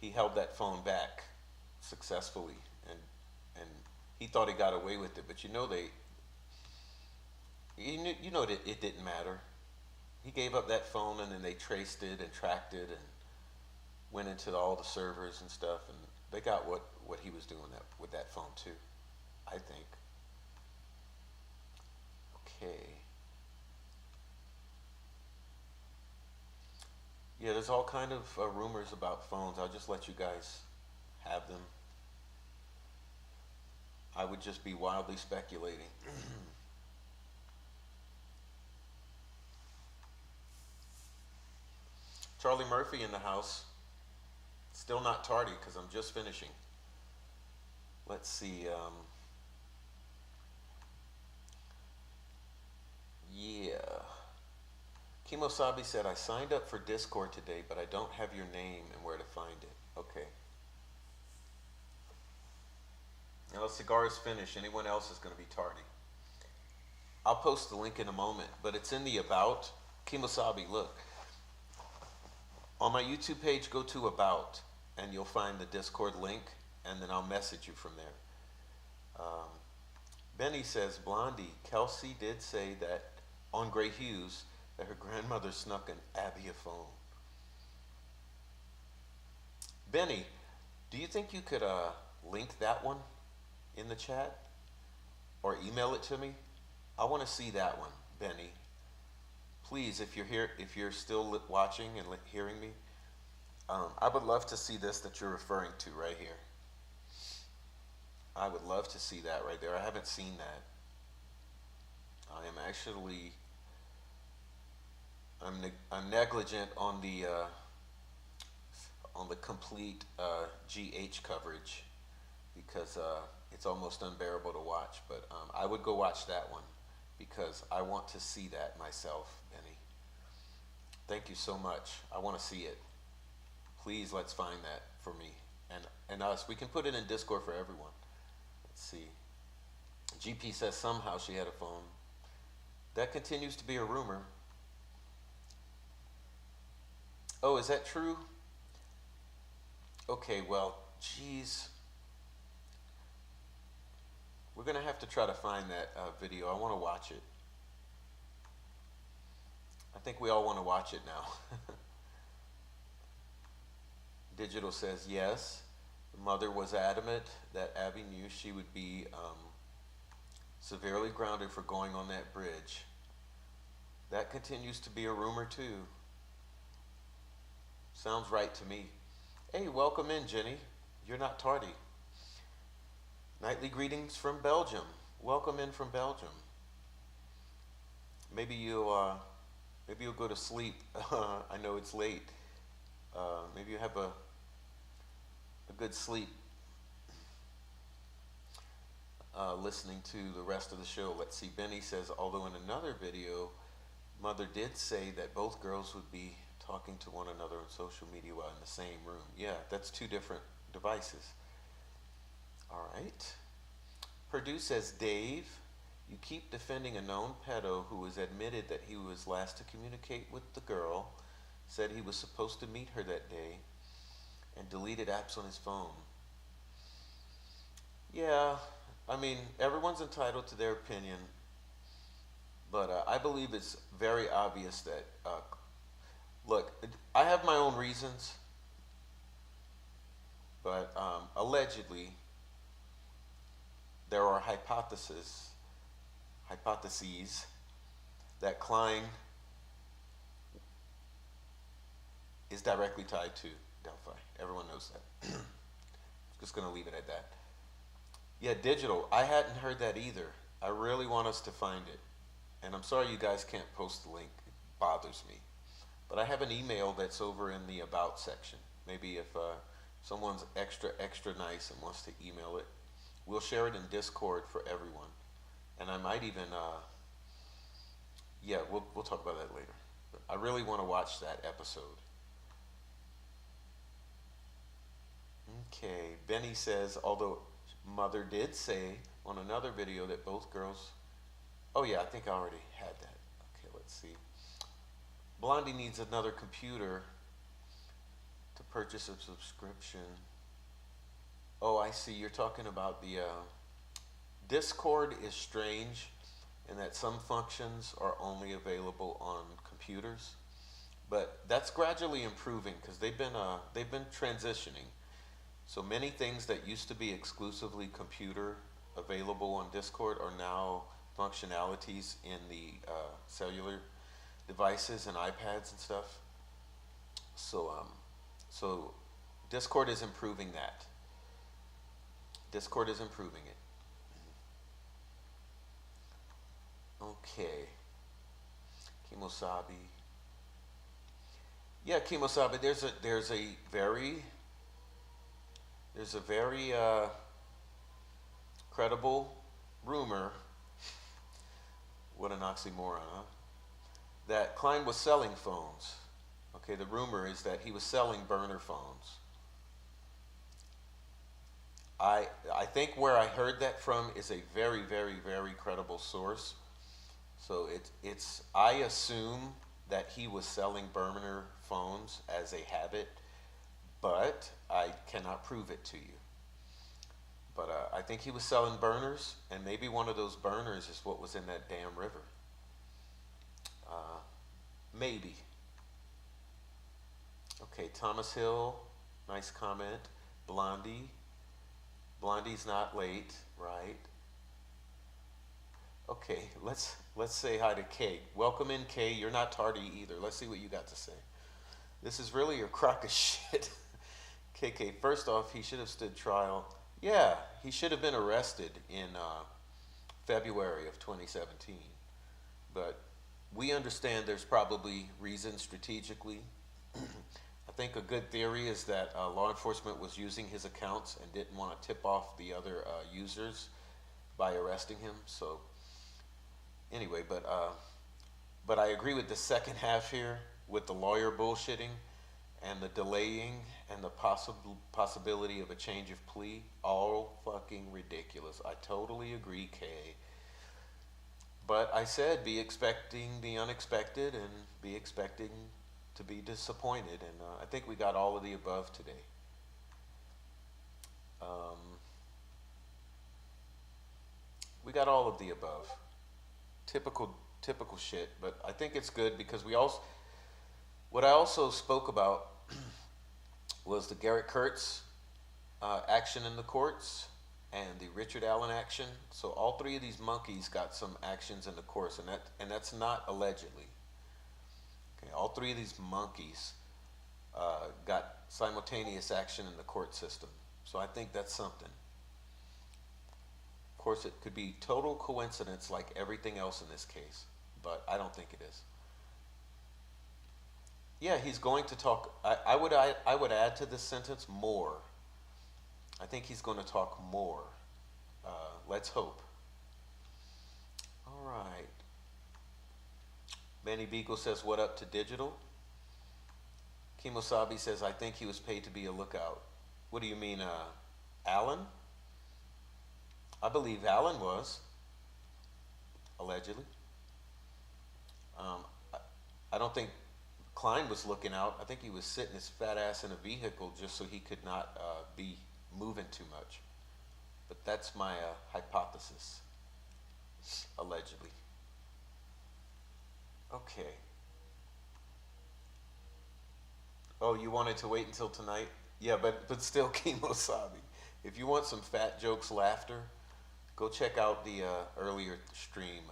He held that phone back successfully, and he thought he got away with it. But you know that it didn't matter. He gave up that phone, and then they traced it and tracked it and went into all the servers and stuff, and they got what he was doing with that phone too, I think. Okay. Yeah, there's all kind of rumors about phones. I'll just let you guys have them. I would just be wildly speculating. Charlie Murphy in the house. Still not tardy because I'm just finishing. Let's see. Yeah. Kimosabi said, I signed up for Discord today, but I don't have your name and where to find it. Okay. Now the cigar is finished. Anyone else is going to be tardy. I'll post the link in a moment, but it's in the About. Kimosabi, look. On my YouTube page, go to About, and you'll find the Discord link, and then I'll message you from there. Benny says, Blondie, Kelsey did say that on Gray Hughes that her grandmother snuck an Abby a phone. Benny, do you think you could link that one in the chat or email it to me? I want to see that one, Benny. Please, if you're here, if you're still watching and hearing me, I would love to see this that you're referring to right here. I would love to see that right there. I haven't seen that. I am actually, I'm negligent on the complete GH coverage because it's almost unbearable to watch. But I would go watch that one. because I want to see that myself, Benny. Thank you so much. I want to see it. Please, let's find that for me and us. We can put it in Discord for everyone. Let's see. GP says somehow she had a phone. That continues to be a rumor. Oh, is that true? Okay, well, geez. We're going to have to try to find that video. I want to watch it. I think we all want to watch it now. Digital says yes. The mother was adamant that Abby knew she would be severely grounded for going on that bridge. That continues to be a rumor too. Sounds right to me. Hey, welcome in, Jenny. You're not tardy. Nightly greetings from Belgium. Welcome in from Belgium. Maybe you'll go to sleep. I know it's late. Maybe you have a good sleep. Listening to the rest of the show. Let's see. Benny says, although in another video, Mother did say that both girls would be talking to one another on social media while in the same room. Yeah, that's two different devices. All right. Purdue says, Dave, you keep defending a known pedo who has admitted that he was last to communicate with the girl, said he was supposed to meet her that day, and deleted apps on his phone. Yeah, I mean, everyone's entitled to their opinion, but I believe it's very obvious that, look, I have my own reasons, but allegedly, there are hypotheses that Klein is directly tied to Delphi. Everyone knows that. Just going to leave it at that. Yeah, Digital, I hadn't heard that either. I really want us to find it. And I'm sorry you guys can't post the link. It bothers me. But I have an email that's over in the About section. Maybe if someone's extra nice and wants to email it, we'll share it in Discord for everyone. And I might even, yeah, we'll talk about that later. But I really want to watch that episode. Okay, Benny says, although Mother did say on another video that both girls, oh yeah, I think I already had that. Okay, let's see. Blondie needs another computer to purchase a subscription. Oh, I see. You're talking about the Discord is strange in that some functions are only available on computers, but that's gradually improving because they've been transitioning. So many things that used to be exclusively computer available on Discord are now functionalities in the cellular devices and iPads and stuff. So Discord is improving that. Discord is improving it. Okay. Kimosabi. Yeah, Kimosabi, there's a very credible rumor, what an oxymoron, huh? That Klein was selling phones. Okay, the rumor is that he was selling burner phones. I think where I heard that from is a very credible source. So I assume that he was selling burner phones as a habit, but I cannot prove it to you. But I think he was selling burners, and maybe one of those burners is what was in that damn river. Maybe. Okay, Thomas Hill, nice comment. Blondie's not late, right? Okay, let's say hi to Kay. Welcome in, Kay. You're not tardy either. Let's see what you got to say. This is really your crock of shit. KK, first off, he should have stood trial. Yeah, he should have been arrested in February of 2017. But we understand there's probably reasons strategically. I think a good theory is that law enforcement was using his accounts and didn't want to tip off the other users by arresting him. So Anyway, but I agree with the second half here with the lawyer bullshitting and the delaying and the possibility of a change of plea. All fucking ridiculous. I totally agree, Kay. But I said be expecting the unexpected and be expecting to be disappointed. And I think we got all of the above today. We got all of the above. Typical shit, but I think it's good because what I also spoke about was the Garrett Kurtz action in the courts and the Richard Allen action. So all three of these monkeys got some actions in the courts, and that's not allegedly. Okay, all three of these monkeys got simultaneous action in the court system. So I think that's something. Of course, it could be total coincidence like everything else in this case, but I don't think it is. Yeah, he's going to talk. I would add to this sentence more. I think he's going to talk more. Let's hope. All right. Manny Beagle says, "What up to digital?" Kimosabi says, "I think he was paid to be a lookout." What do you mean, Alan? I believe Alan was, allegedly. I don't think Klein was looking out. I think he was sitting his fat ass in a vehicle just so he could not be moving too much. But that's my hypothesis, allegedly. Okay. Oh, you wanted to wait until tonight? Yeah, but still, Kimosabi. If you want some fat jokes laughter, go check out the earlier stream.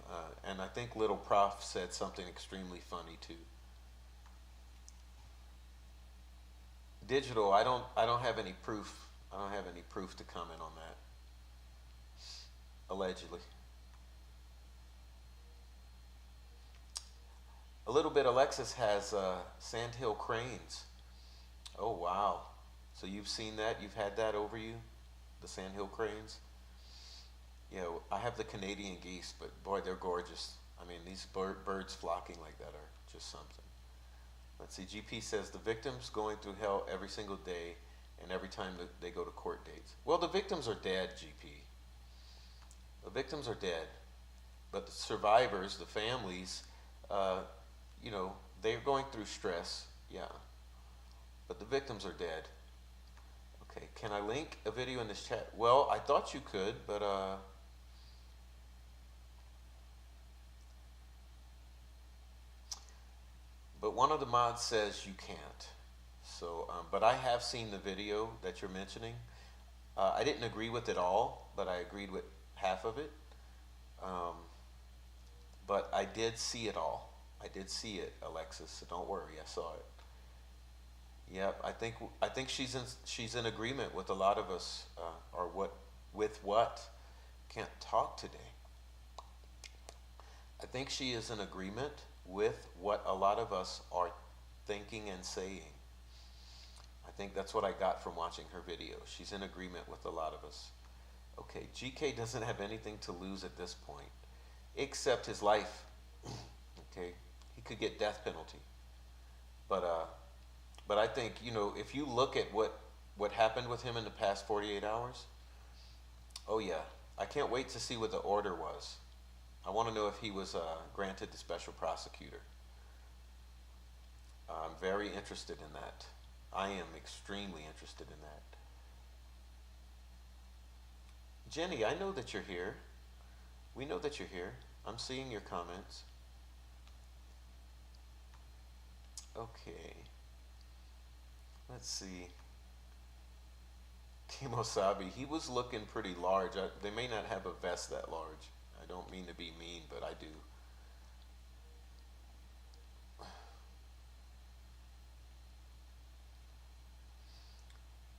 And I think Little Prof said something extremely funny too. Digital, I don't have any proof. I don't have any proof to comment on that. Allegedly. A little bit. Alexis has Sandhill cranes. Oh wow. So you've seen that? You've had that over you? The Sandhill cranes? Yeah, I have the Canadian geese, but boy, they're gorgeous. I mean, these birds flocking like that are just something. Let's see, GP says the victims going through hell every single day and every time they go to court dates. Well, the victims are dead, GP. The victims are dead. But the survivors, the families, they're going through stress, yeah. But the victims are dead. Okay, can I link a video in this chat? Well, I thought you could, but one of the mods says you can't. So, but I have seen the video that you're mentioning. I didn't agree with it all, but I agreed with half of it. But I did see it all. I did see it, Alexis. So don't worry, I saw it. Yep, I think she's in agreement with a lot of us, with what? Can't talk today. I think she is in agreement with what a lot of us are thinking and saying. I think that's what I got from watching her video. She's in agreement with a lot of us. Okay, GK doesn't have anything to lose at this point, except his life. Okay, he could get death penalty. But I think, if you look at what happened with him in the past 48 hours, oh yeah, I can't wait to see what the order was. I want to know if he was granted the special prosecutor. I'm very interested in that. I am extremely interested in that. Jenny, I know that you're here. We know that you're here. I'm seeing your comments. Okay. Let's see. Kimosabi, he was looking pretty large. They may not have a vest that large. I don't mean to be mean, but I do.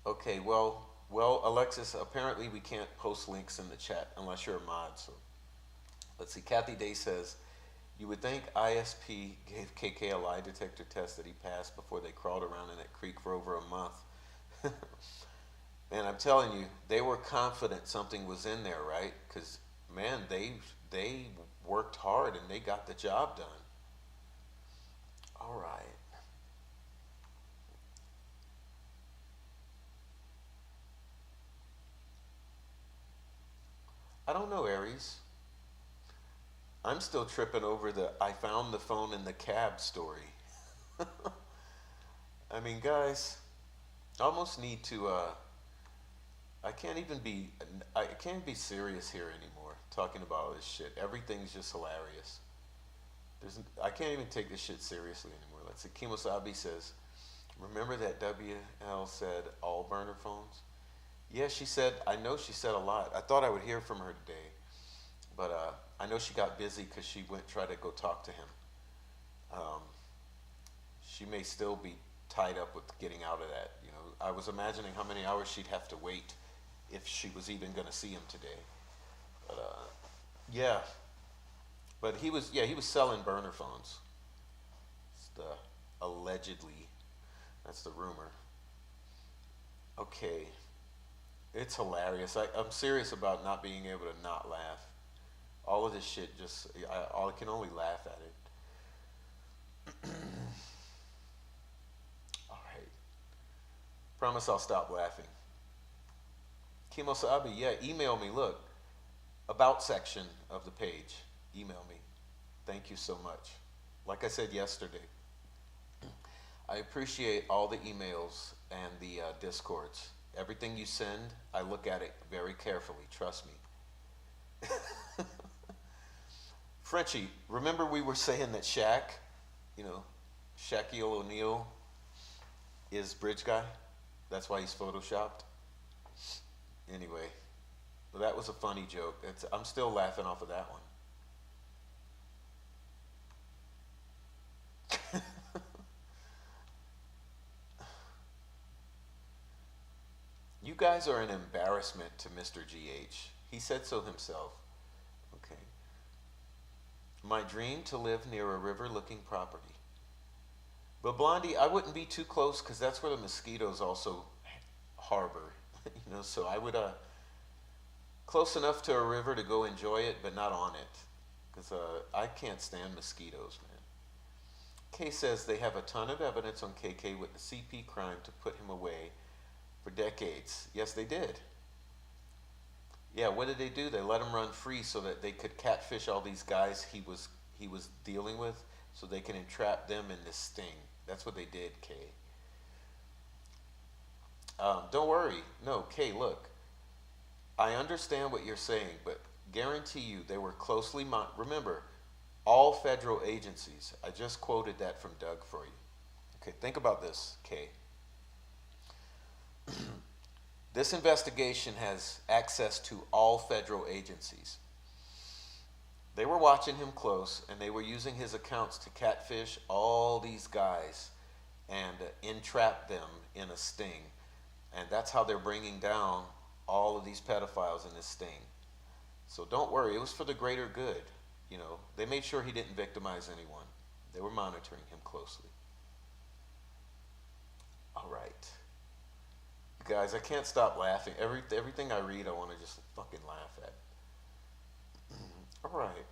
Okay, well, Alexis, apparently we can't post links in the chat unless you're a mod. So let's see. Kathy Day says, you would think ISP gave KK a lie detector test that he passed before they crawled around in that creek for over a month. Man, I'm telling you, they were confident something was in there, right? Because, man, they worked hard and they got the job done. All right. I don't know, Aries. I'm still tripping over the I found the phone in the cab story. I mean, guys, I almost need to I can't even be I can't be serious here anymore talking about all this shit. Everything's just hilarious. I can't even take this shit seriously anymore. Let's see. Kimosabi says, remember that WL said all burner phones? Yeah, she said, I know she said a lot. I thought I would hear from her today, but I know she got busy because she went try to go talk to him. Um, she may still be tied up with getting out of that. You know, I was imagining how many hours she'd have to wait if she was even going to see him today. But yeah, but he was selling burner phones. It's the allegedly, that's the rumor. Okay, it's hilarious. I'm serious about not being able to not laugh. All of this shit just, I can only laugh at it. All right. Promise I'll stop laughing. Kimosabi, yeah, email me. Look, about section of the page. Email me. Thank you so much. Like I said yesterday, I appreciate all the emails and the discords. Everything you send, I look at it very carefully. Trust me. Frenchie, remember we were saying that Shaq, you know, Shaquille O'Neal is bridge guy? That's why he's photoshopped? Anyway, well, that was a funny joke. I'm still laughing off of that one. You guys are an embarrassment to Mr. GH. He said so himself. Okay. My dream to live near a river-looking property. But Blondie, I wouldn't be too close because that's where the mosquitoes also harbor. You know, so I would close enough to a river to go enjoy it, but not on it, because I can't stand mosquitoes, man. Kay says they have a ton of evidence on KK with the CP crime to put him away for decades. Yes, they did. Yeah, what did they do? They let him run free so that they could catfish all these guys he was dealing with, so they can entrap them in this sting. That's what they did, Kay. Don't worry. No, Kay, look. I understand what you're saying, but guarantee you they were closely remember, all federal agencies. I just quoted that from Doug for you. Okay, think about this, Kay. This investigation has access to all federal agencies. They were watching him close, and they were using his accounts to catfish all these guys and entrap them in a sting. And that's how they're bringing down all of these pedophiles in this sting. So don't worry, it was for the greater good. You know, they made sure he didn't victimize anyone. They were monitoring him closely. All right. Guys, I can't stop laughing. Everything I read, I want to just fucking laugh at. All right.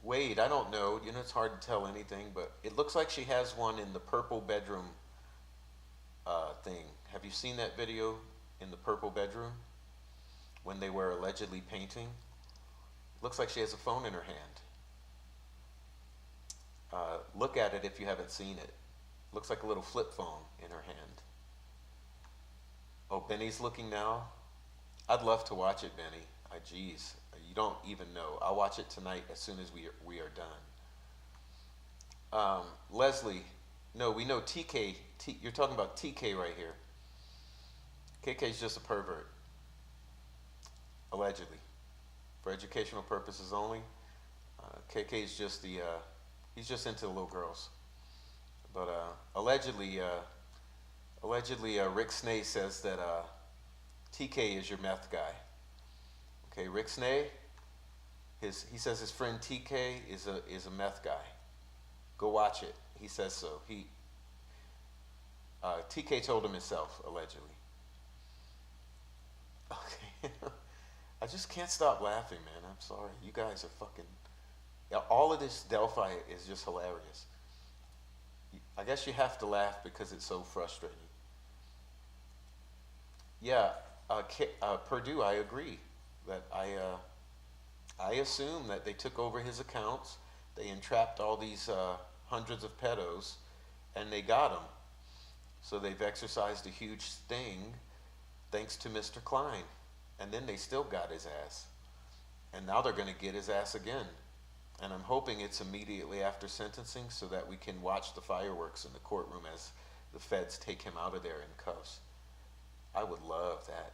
Wade, I don't know. You know, it's hard to tell anything, but it looks like she has one in the purple bedroom thing. Have you seen that video in the purple bedroom when they were allegedly painting? Looks like she has a phone in her hand. Look at it if you haven't seen it. Looks like a little flip phone in her hand. Oh, Benny's looking now? I'd love to watch it, Benny. Geez, you don't even know. I'll watch it tonight as soon as we are done. Leslie, no, we know TK. You're talking about TK right here. KK's just a pervert. Allegedly. For educational purposes only. KK's just he's just into little girls. But allegedly, Rick Snay says that TK is your meth guy. Okay, Rick Snay, he says his friend TK is a meth guy. Go watch it. He says so. TK told him himself, allegedly. Okay. I just can't stop laughing, man. I'm sorry. You guys are fucking. Yeah, all of this Delphi is just hilarious. I guess you have to laugh because it's so frustrating. Yeah, Purdue, I agree that I assume that they took over his accounts, they entrapped all these hundreds of pedos, and they got him. So they've exercised a huge sting thanks to Mr. Klein. And then they still got his ass. And now they're going to get his ass again. And I'm hoping it's immediately after sentencing so that we can watch the fireworks in the courtroom as the feds take him out of there in cuffs. I would love that.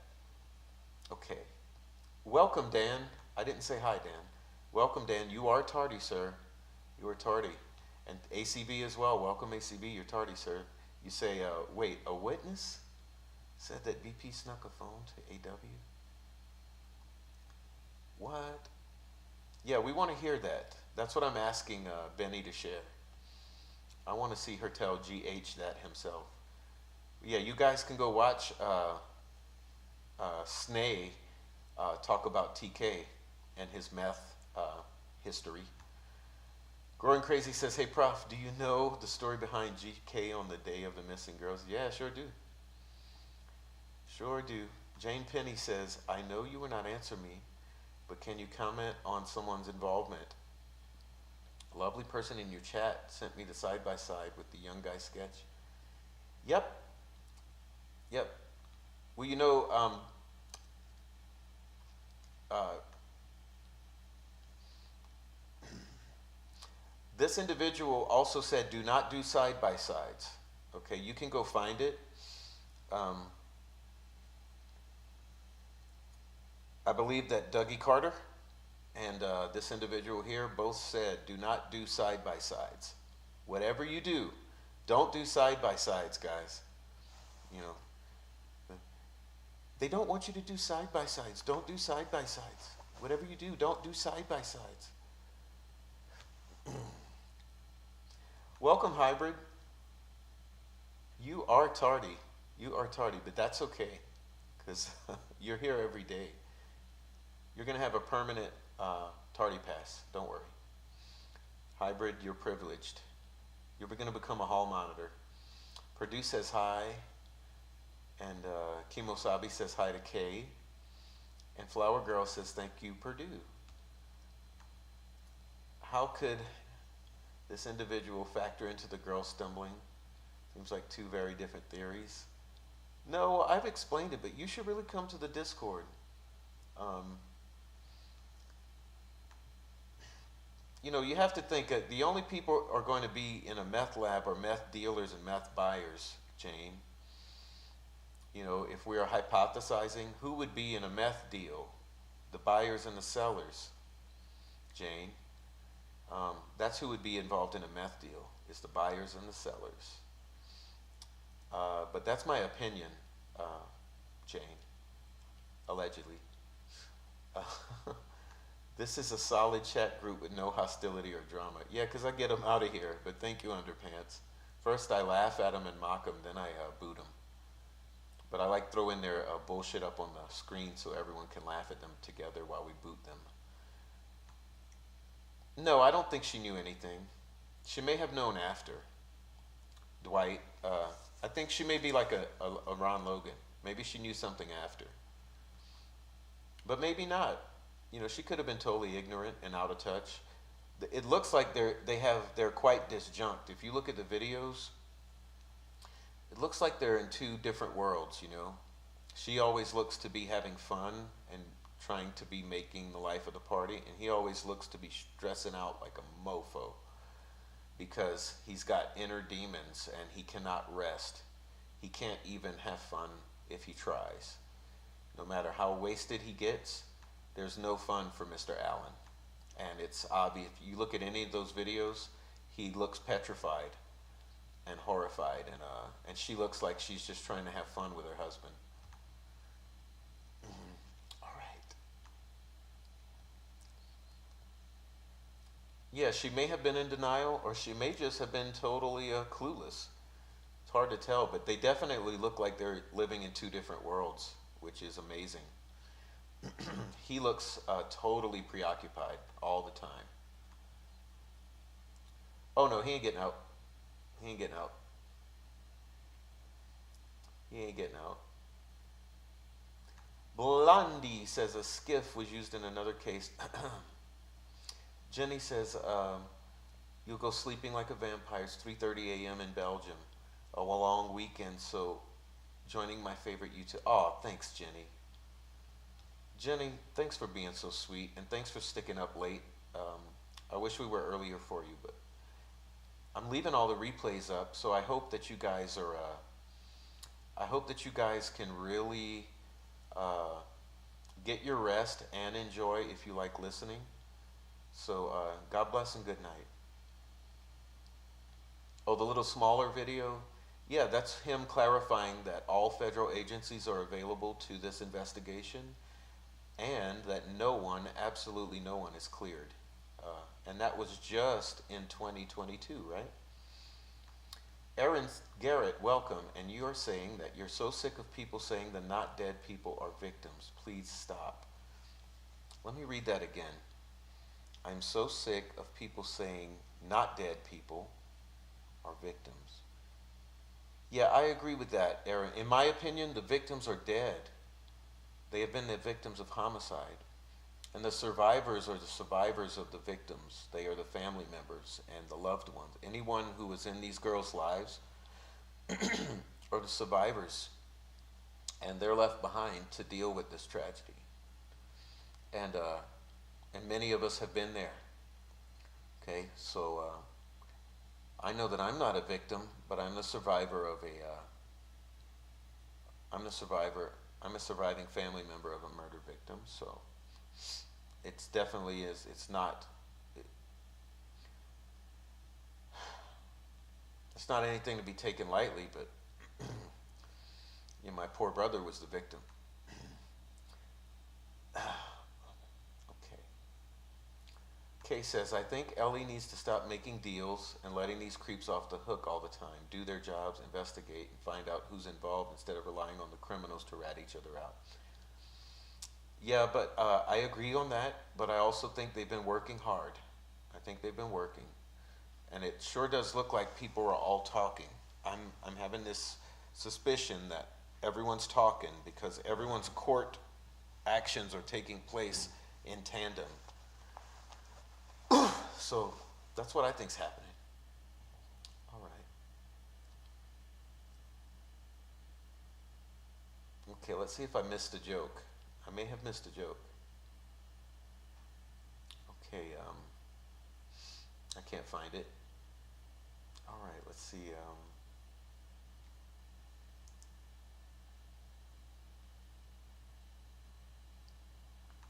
Okay. Welcome, Dan. I didn't say hi, Dan. Welcome, Dan. You are tardy, sir. You are tardy. And ACB as well. Welcome, ACB. You're tardy, sir. You say, wait, a witness said that BP snuck a phone to AW? What? Yeah, we want to hear that. That's what I'm asking Benny to share. I want to see her tell GH that himself. Yeah, you guys can go watch Snay talk about TK and his meth history. Growing Crazy says, hey, Prof, do you know the story behind GK on the day of the missing girls? Yeah, sure do. Sure do. Jane Penny says, I know you will not answer me, but can you comment on someone's involvement? A lovely person in your chat sent me the side-by-side with the young guy sketch. Yep. Yep. Well, you know, this individual also said, do not do side-by-sides. Okay, you can go find it. I believe that Dougie Carter and this individual here both said, do not do side-by-sides. Whatever you do, don't do side-by-sides, guys. You know, they don't want you to do side-by-sides. Don't do side-by-sides. Whatever you do, don't do side-by-sides. Welcome, Hybrid. You are tardy. You are tardy, but that's okay, because you're here every day. You're going to have a permanent tardy pass. Don't worry. Hybrid, you're privileged. You're going to become a hall monitor. Purdue says hi. And Kimosabi says hi to Kay. And Flower Girl says thank you, Purdue. How could this individual factor into the girl stumbling? Seems like two very different theories. No, I've explained it, but you should really come to the Discord. You know, you have to think that the only people are going to be in a meth lab are meth dealers and meth buyers, Jane. You know, if we are hypothesizing, who would be in a meth deal? The buyers and the sellers, Jane. That's who would be involved in a meth deal, is the buyers and the sellers. But that's my opinion, Jane, allegedly. This is a solid chat group with no hostility or drama. Yeah, because I get them out of here, but thank you, Underpants. First I laugh at them and mock them, then I boot them. But I like throwing their bullshit up on the screen so everyone can laugh at them together while we boot them. No, I don't think she knew anything. She may have known after. Dwight, I think she may be like a Ron Logan. Maybe she knew something after. But maybe not. You know, she could have been totally ignorant and out of touch. It looks like they're quite disjunct. If you look at the videos, it looks like they're in two different worlds, you know. She always looks to be having fun and trying to be making the life of the party, and he always looks to be stressing out like a mofo because he's got inner demons and he cannot rest. He can't even have fun if he tries. No matter how wasted he gets, there's no fun for Mr. Allen. And it's obvious. If you look at any of those videos, he looks petrified and horrified, and she looks like she's just trying to have fun with her husband. All right. Yeah, she may have been in denial, or she may just have been totally clueless. It's hard to tell, but they definitely look like they're living in two different worlds, which is amazing. He looks totally preoccupied all the time. Oh no, he ain't getting out. He ain't getting out. He ain't getting out. Blondie says a skiff was used in another case. Jenny says, you'll go sleeping like a vampire. It's 3:30 a.m. in Belgium. A long weekend, so joining my favorite YouTube. Oh, thanks, Jenny. Jenny, thanks for being so sweet, and thanks for sticking up late. I wish we were earlier for you, but I'm leaving all the replays up, so I hope that you guys are. I hope that you guys can really get your rest and enjoy if you like listening. So God bless and good night. Oh, the little smaller video? Yeah, that's him clarifying that all federal agencies are available to this investigation and that no one, absolutely no one, is cleared. And that was just in 2022, right? Aaron Garrett, welcome. And you are saying that you're so sick of people saying the not dead people are victims. Please stop. Let me read that again. I'm so sick of people saying not dead people are victims. Yeah, I agree with that, Aaron. In my opinion, the victims are dead. They have been the victims of homicide. And the survivors are the survivors of the victims. They are the family members and the loved ones. Anyone who was in these girls' lives are the survivors. And they're left behind to deal with this tragedy. And many of us have been there. Okay, so I know that I'm not a victim, but I'm the survivor of I'm a surviving family member of a murder victim, so it's definitely is, it's not anything to be taken lightly, but you know, my poor brother was the victim. Okay. Kay says, I think Ellie needs to stop making deals and letting these creeps off the hook all the time. Do their jobs, investigate, and find out who's involved instead of relying on the criminals to rat each other out. Yeah, but I agree on that, but I also think they've been working hard. I think they've been working. And it sure does look like people are all talking. I'm having this suspicion that everyone's talking because everyone's court actions are taking place in tandem. So that's what I think's happening. All right. Okay, let's see if I missed a joke. I may have missed a joke. Okay, I can't find it. All right, let's see.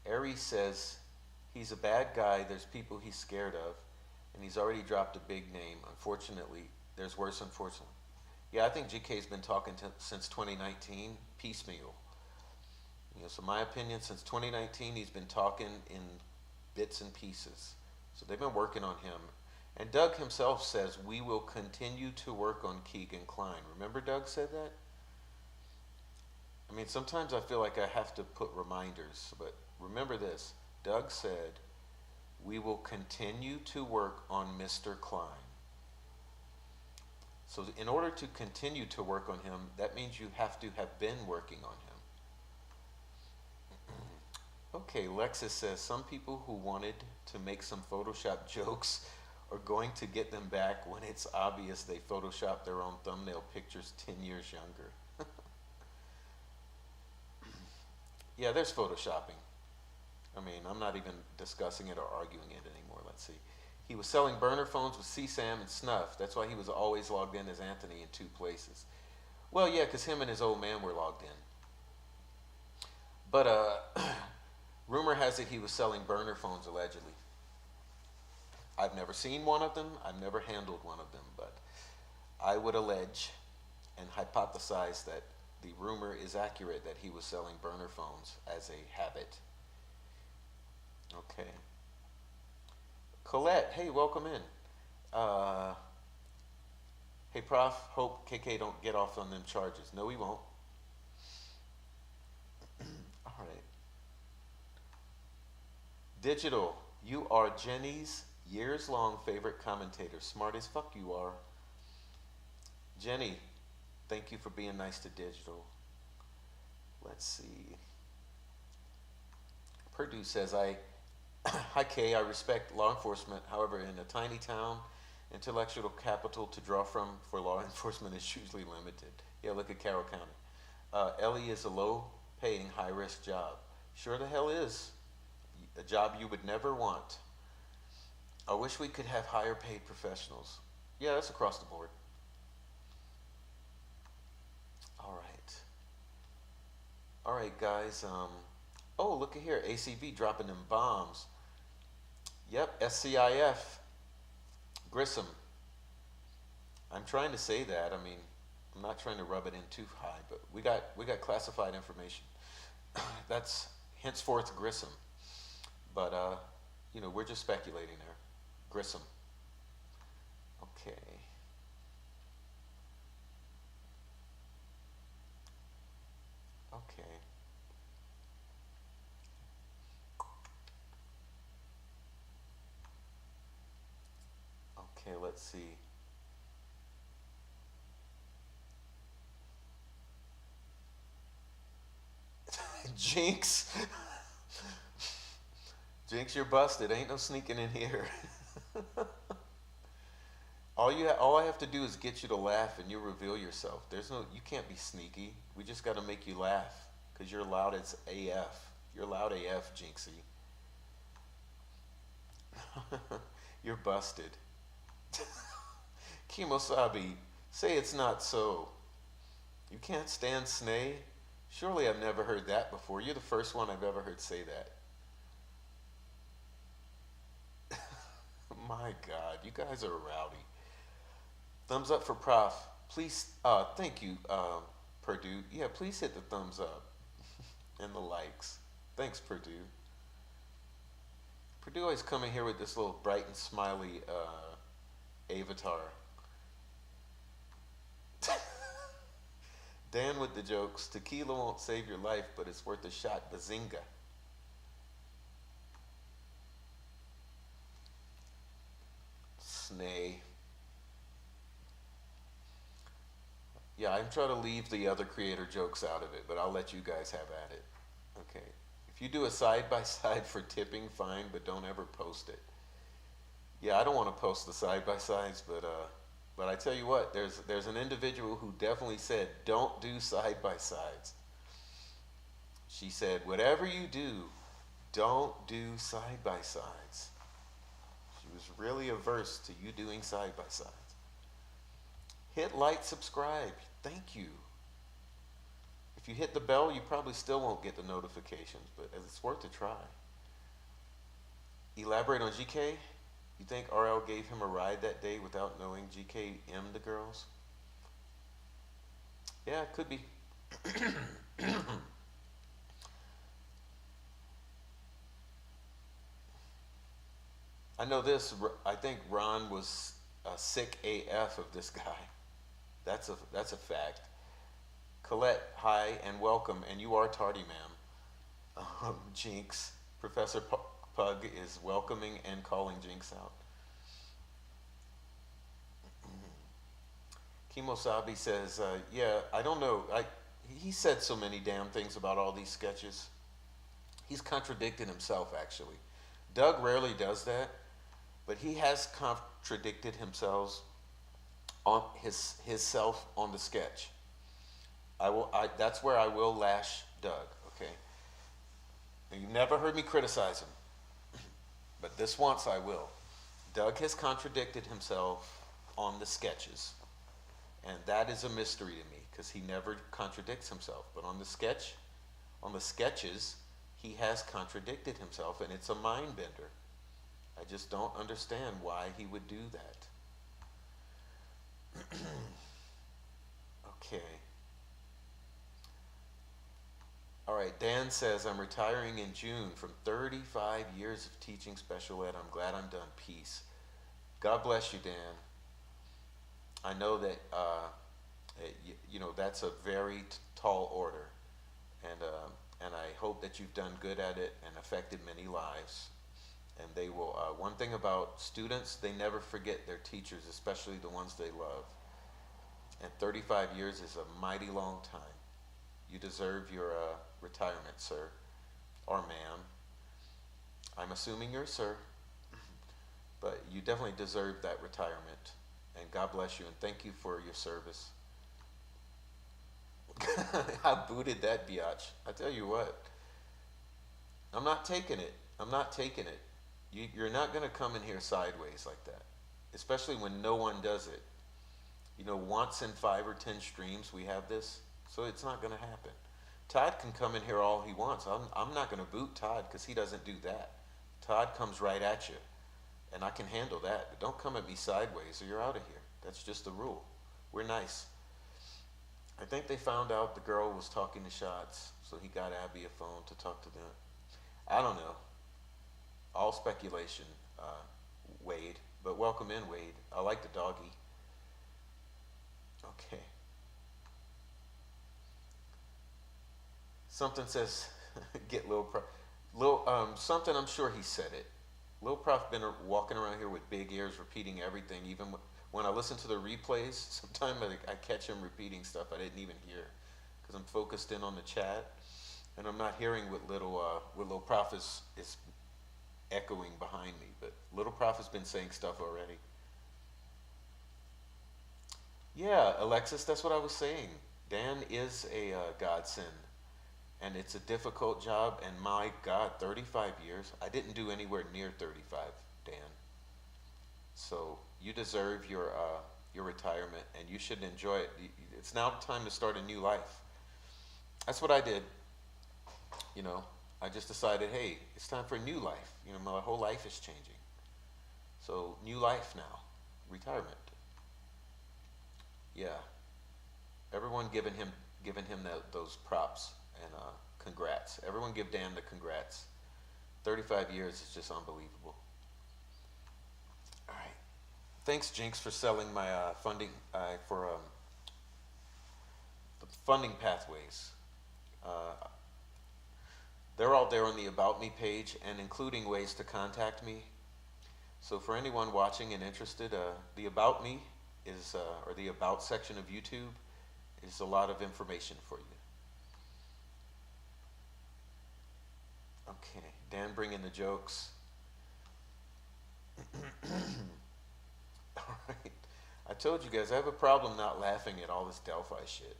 Aries says he's a bad guy. There's people he's scared of, and he's already dropped a big name. Unfortunately, there's worse. Unfortunately, yeah, I think GK's been talking since 2019, piecemeal. You know, so my opinion, since 2019, he's been talking in bits and pieces. So they've been working on him. And Doug himself says, we will continue to work on Keegan Kline. Remember Doug said that? I mean, sometimes I feel like I have to put reminders, but remember this. Doug said, we will continue to work on Mr. Kline. So in order to continue to work on him, that means you have to have been working on him. Okay, Lexus says, some people who wanted to make some Photoshop jokes are going to get them back when it's obvious they Photoshopped their own thumbnail pictures 10 years younger. Yeah, there's Photoshopping. I mean, I'm not even discussing it or arguing it anymore. Let's see. He was selling burner phones with CSAM and Snuff. That's why he was always logged in as Anthony in 2 places. Well, yeah, because him and his old man were logged in. But rumor has it he was selling burner phones allegedly. I've never seen one of them. I've never handled one of them. But I would allege and hypothesize that the rumor is accurate that he was selling burner phones as a habit. Okay. Colette, hey, welcome in. Hey, Prof, hope KK don't get off on them charges. No, he won't. All right. Digital, you are Jenny's years-long favorite commentator. Smart as fuck you are. Jenny, thank you for being nice to Digital. Let's see. Purdue says, hi Kay, I respect law enforcement. However, in a tiny town, intellectual capital to draw from for law enforcement is hugely limited. Yeah, look at Carroll County. Ellie is a low-paying, high-risk job. Sure the hell is. A job you would never want. I wish we could have higher paid professionals. Yeah, that's across the board. All right. All right, guys. Oh, look at here. ACV dropping them bombs. Yep, SCIF. Grissom. I'm trying to say that. I mean, I'm not trying to rub it in too high, but we got classified information. That's henceforth Grissom. But you know, we're just speculating there. Grissom. Okay. Okay. Okay, let's see. Jinx. Jinx, you're busted. Ain't no sneaking in here. All I have to do is get you to laugh and you reveal yourself. You can't be sneaky. We just got to make you laugh because you're loud as AF. You're loud AF, Jinxie. You're busted. Kimosabi, say it's not so. You can't stand Snay? Surely I've never heard that before. You're the first one I've ever heard say that. My God, you guys are rowdy. Thumbs up for Prof. Please, thank you, Purdue. Yeah, please hit the thumbs up and the likes. Thanks, Purdue. Purdue always coming here with this little bright and smiley avatar. Dan with the jokes. Tequila won't save your life, but it's worth a shot. Bazinga. Snay. Yeah, I'm trying to leave the other creator jokes out of it, but I'll let you guys have at it. Okay. If you do a side-by-side for tipping, fine, but don't ever post it. Yeah, I don't want to post the side-by-sides, but I tell you what, there's an individual who definitely said, don't do side-by-sides. She said, whatever you do, don't do side-by-sides. She was really averse to you doing side-by-sides. Hit like, subscribe. Thank you. If you hit the bell, you probably still won't get the notifications, but it's worth a try. Elaborate on GK. You think RL gave him a ride that day without knowing GK M'd the girls? Yeah, it could be. I know this. I think Ron was sick AF of this guy. That's a fact. Colette, hi and welcome, and you are tardy, ma'am. Jinx, Professor Pug is welcoming and calling Jinx out. Kimosabi says, yeah, I don't know. He said so many damn things about all these sketches. He's contradicted himself, actually. Doug rarely does that, but he has contradicted himself on his self on the sketch. That's where I will lash Doug, okay? And you've never heard me criticize him, but this once I will. Doug has contradicted himself on the sketches, and that is a mystery to me because he never contradicts himself. But on the sketches, he has contradicted himself, and it's a mind bender. I just don't understand why he would do that. Okay. All right, Dan says, I'm retiring in June from 35 years of teaching special ed. I'm glad I'm done. Peace. God bless you, Dan. I know that, that's a very tall order. And I hope that you've done good at it and affected many lives. And they will, one thing about students, they never forget their teachers, especially the ones they love. And 35 years is a mighty long time. You deserve your retirement, sir, or ma'am. I'm assuming you're a sir, but you definitely deserve that retirement. And God bless you, and thank you for your service. I booted that biatch. I tell you what, I'm not taking it. I'm not taking it. You're not going to come in here sideways like that, especially when no one does it. You know, once in 5 or 10 streams we have this, so it's not going to happen. Todd can come in here all he wants. I'm not going to boot Todd because he doesn't do that. Todd comes right at you, and I can handle that. But don't come at me sideways or you're out of here. That's just the rule. We're nice. I think they found out the girl was talking to Shots, so he got Abby a phone to talk to them. I don't know. All speculation, Wade. But welcome in, Wade. I like the doggy. Okay. Something says, get Lil Prof. Something, I'm sure he said it. Lil Prof been walking around here with big ears repeating everything. Even when I listen to the replays, sometimes I catch him repeating stuff I didn't even hear because I'm focused in on the chat. And I'm not hearing what Lil Prof is echoing behind me. But Little Prof has been saying stuff already. Yeah, Alexis, that's what I was saying. Dan is a godsend. And it's a difficult job. And my God, 35 years. I didn't do anywhere near 35, Dan. So you deserve your retirement. And you should enjoy it. It's now time to start a new life. That's what I did. You know, I just decided, hey, it's time for a new life. You know, my whole life is changing. So, new life now. Retirement. Yeah. Everyone giving him those props and congrats. Everyone give Dan the congrats. 35 years is just unbelievable. All right. Thanks, Jinx, for selling my funding for the funding pathways. They're all there on the About Me page and including ways to contact me. So for anyone watching and interested, the About Me is, or the About section of YouTube is a lot of information for you. Okay, Dan bringing the jokes. All right. I told you guys, I have a problem not laughing at all this Delphi shit.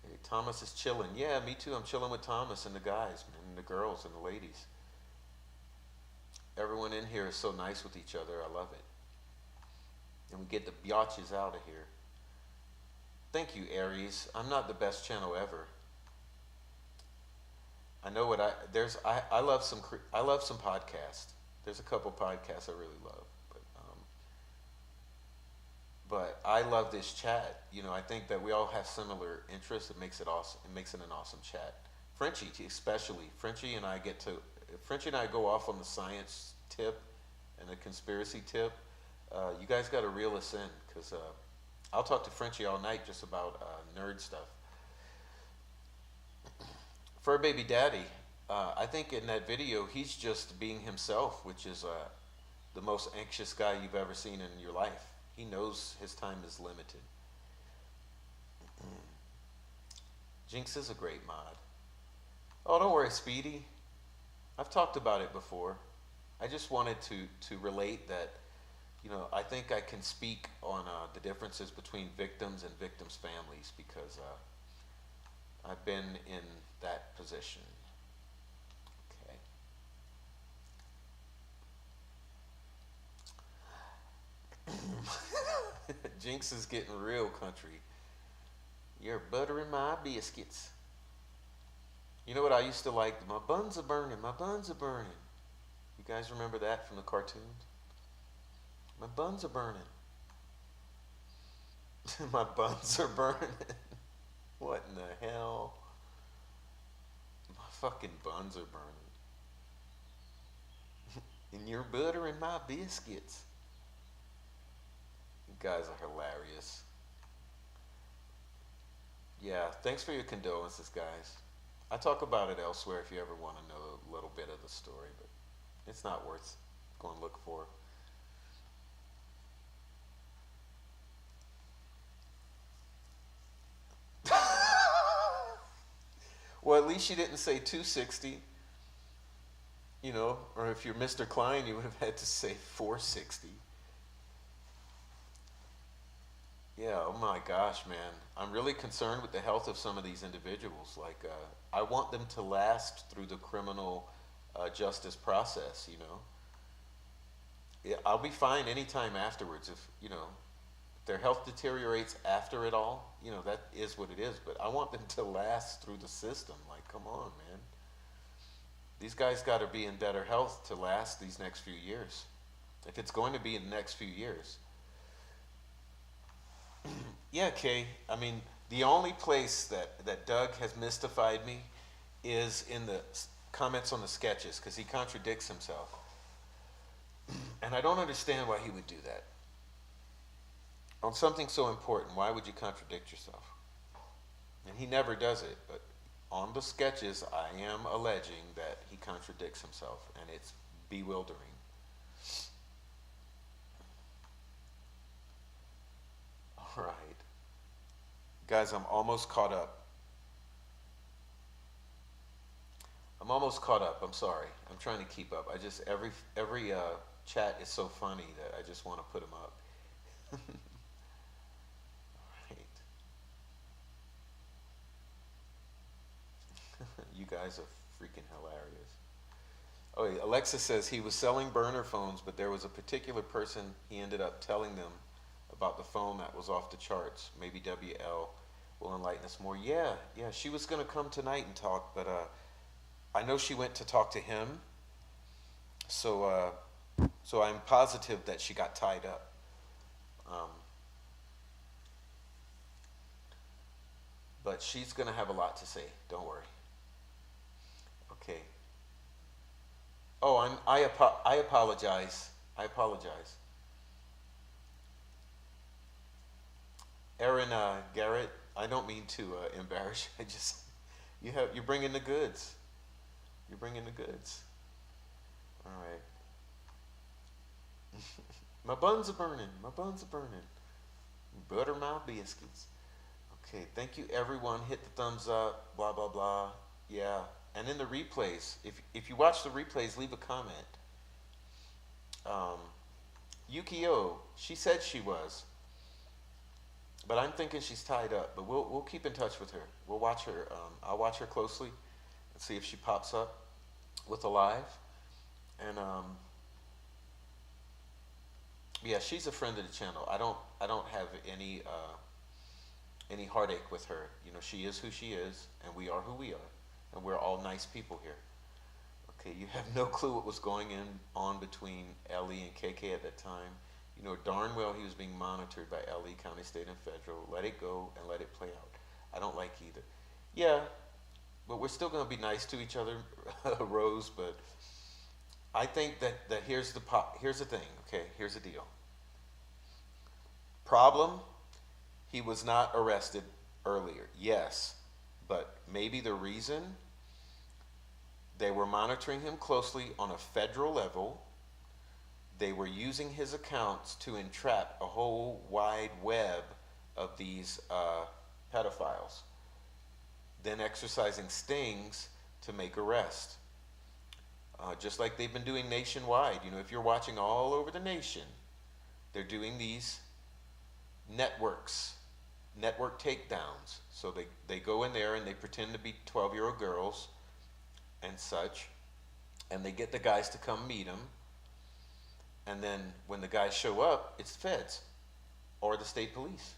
Hey, Thomas is chilling. Yeah, me too. I'm chilling with Thomas and the guys, man, and the girls and the ladies. Everyone in here is so nice with each other. I love it. And we get the biatches out of here. Thank you, Aries. I'm not the best channel ever. I know what I love some podcasts. There's a couple podcasts I really love. But I love this chat. You know, I think that we all have similar interests. It makes it awesome. It makes it an awesome chat. Frenchie, especially. Frenchie and I go off on the science tip and the conspiracy tip. You guys got to reel us in because I'll talk to Frenchie all night just about nerd stuff. Fur Baby Daddy, I think in that video he's just being himself, which is the most anxious guy you've ever seen in your life. He knows his time is limited. Jinx is a great mod. Oh, don't worry, Speedy. I've talked about it before. I just wanted to relate that, you know, I think I can speak on the differences between victims and victims' families because I've been in that position. Jinx is getting real country. You're buttering my biscuits. You know what I used to like? My buns are burning. My buns are burning. You guys remember that from the cartoons? My buns are burning. My buns are burning. What in the hell? My fucking buns are burning. And you're buttering my biscuits. You guys are hilarious. Yeah, thanks for your condolences, guys. I talk about it elsewhere if you ever want to know a little bit of the story, but It's not worth going to look for. Well, at least she didn't say 260, or if you're Mr. Klein, you would have had to say 460. Yeah, oh my gosh, man. I'm really concerned with the health of some of these individuals. Like, I want them to last through the criminal justice process, Yeah, I'll be fine anytime afterwards if, their health deteriorates after it all, that is what it is. But I want them to last through the system. Like, come on, man. These guys got to be in better health to last these next few years. If it's going to be in the next few years. Yeah, Kay. I mean, the only place that Doug has mystified me is in the comments on the sketches, because he contradicts himself. And I don't understand why he would do that. On something so important, why would you contradict yourself? And he never does it, but on the sketches, I am alleging that he contradicts himself, and it's bewildering. All right. Guys, I'm almost caught up. I'm almost caught up. I'm sorry. I'm trying to keep up. I just, every chat is so funny that I just want to put them up. You guys are freaking hilarious. Oh, yeah, Alexa says he was selling burner phones, but there was a particular person he ended up telling them about the phone that was off the charts. Maybe WL will enlighten us more. Yeah, she was going to come tonight and talk, but I know she went to talk to him. So I'm positive that she got tied up. But she's going to have a lot to say. Don't worry. Okay. Oh, I apologize. I apologize. Aaron Garrett, I don't mean to embarrass you. You're bringing the goods. You're bringing the goods. All right. My buns are burning. My buns are burning. Butter my biscuits. Okay, thank you everyone. Hit the thumbs up. Blah blah blah. Yeah. And in the replays, if you watch the replays, leave a comment. Yukio, she said she was, but I'm thinking she's tied up. But we'll keep in touch with her. We'll watch her. I'll watch her closely and see if she pops up with a live. And yeah, she's a friend of the channel. I don't have any heartache with her. She is who she is, and we are who we are. And we're all nice people here. Okay, you have no clue what was going on between LE and KK at that time. You know darn well he was being monitored by LE, county, state, and federal. Let it go and let it play out. I don't like either. Yeah, but we're still going to be nice to each other, Rose. But I think that here's the thing. Okay, here's the deal. Problem: he was not arrested earlier. Yes. But maybe the reason they were monitoring him closely on a federal level, they were using his accounts to entrap a whole wide web of these pedophiles, then exercising stings to make arrest. Just like they've been doing nationwide. If you're watching all over the nation, they're doing these network takedowns. So they go in there and they pretend to be 12-year-old girls and such, and they get the guys to come meet them, and then when the guys show up, it's feds or the state police.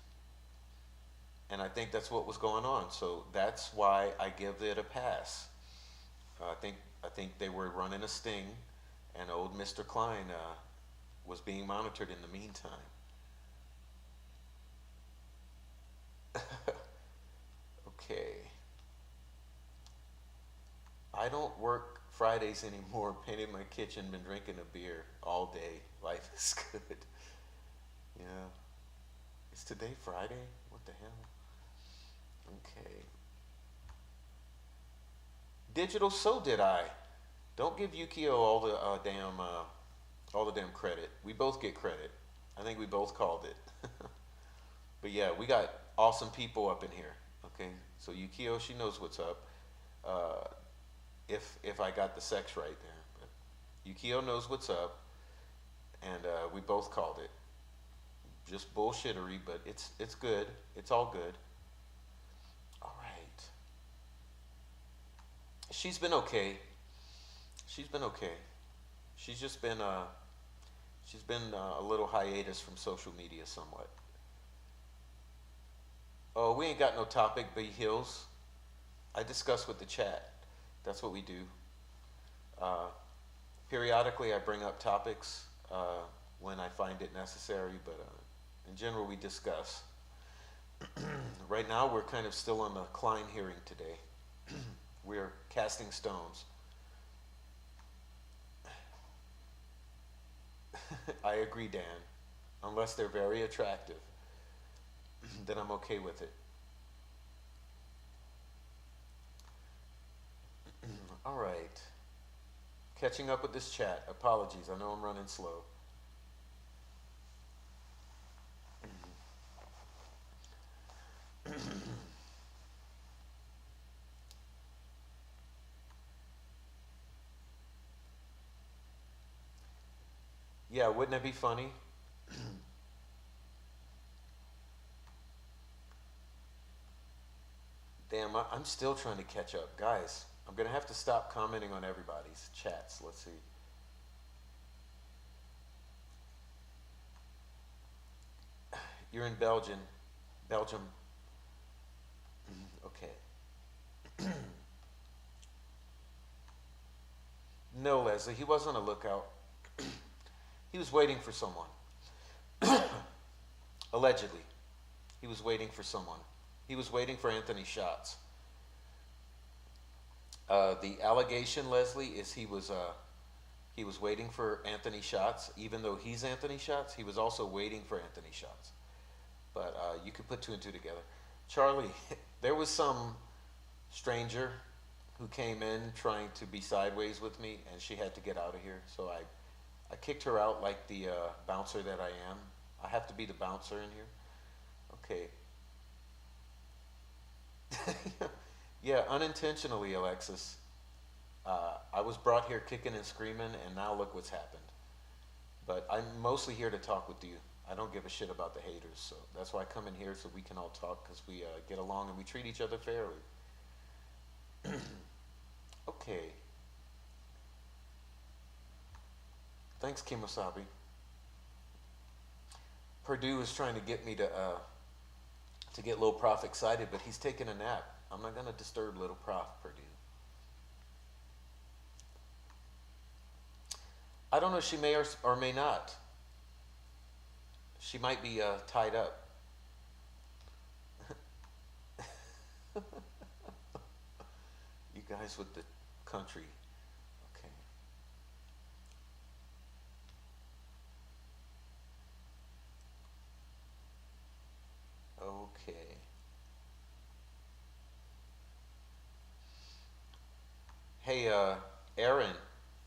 And I think that's what was going on. So that's why I give it a pass. I think they were running a sting, and old Mr. Klein was being monitored in the meantime. Okay. I don't work Fridays anymore. Painted my kitchen, been drinking a beer all day. Life is good. Yeah. Is today Friday? What the hell? Okay. Digital, so did I. Don't give Yukio all the damn credit. We both get credit. I think we both called it. But yeah, we got awesome people up in here. Okay, so Yukio, she knows what's up. Uh, if I got the sex right there, but Yukio knows what's up, and we both called it. Just bullshittery, but it's good. It's all good. All right. She's been okay. She's been okay. She's just been a little hiatus from social media somewhat. Oh, we ain't got no topic, but Hills. I discuss with the chat. That's what we do. Uh, Periodically, I bring up topics when I find it necessary, but in general, we discuss. Right now, we're kind of still on the Klein hearing today. We're casting stones. I agree, Dan. Unless they're very attractive, then I'm okay with it. All right. Catching up with this chat. Apologies, I know I'm running slow. Yeah, wouldn't it be funny? Damn, I'm still trying to catch up. Guys, I'm going to have to stop commenting on everybody's chats. Let's see. You're in Belgium. Belgium. Okay. No, Leslie, he was on a lookout. He was waiting for someone. Allegedly. He was waiting for someone. He was waiting for Anthony Schatz. The allegation, Leslie, is he was waiting for Anthony Schatz. Even though he's Anthony Schatz, he was also waiting for Anthony Schatz. But you could put two and two together. Charlie, there was some stranger who came in trying to be sideways with me, and she had to get out of here. So I kicked her out like the bouncer that I am. I have to be the bouncer in here. Okay. Yeah, unintentionally, Alexis. I was brought here kicking and screaming, and now look what's happened. But I'm mostly here to talk with you. I don't give a shit about the haters, so that's why I come in here so we can all talk, because we get along and we treat each other fairly. Okay. Thanks, Kimosabi. Purdue is trying to get me to get Little Prof excited, but he's taking a nap. I'm not going to disturb Little Prof, Purdue. I don't know, she may or may not. She might be tied up. You guys with the country. Okay. Okay. Hey, Erin,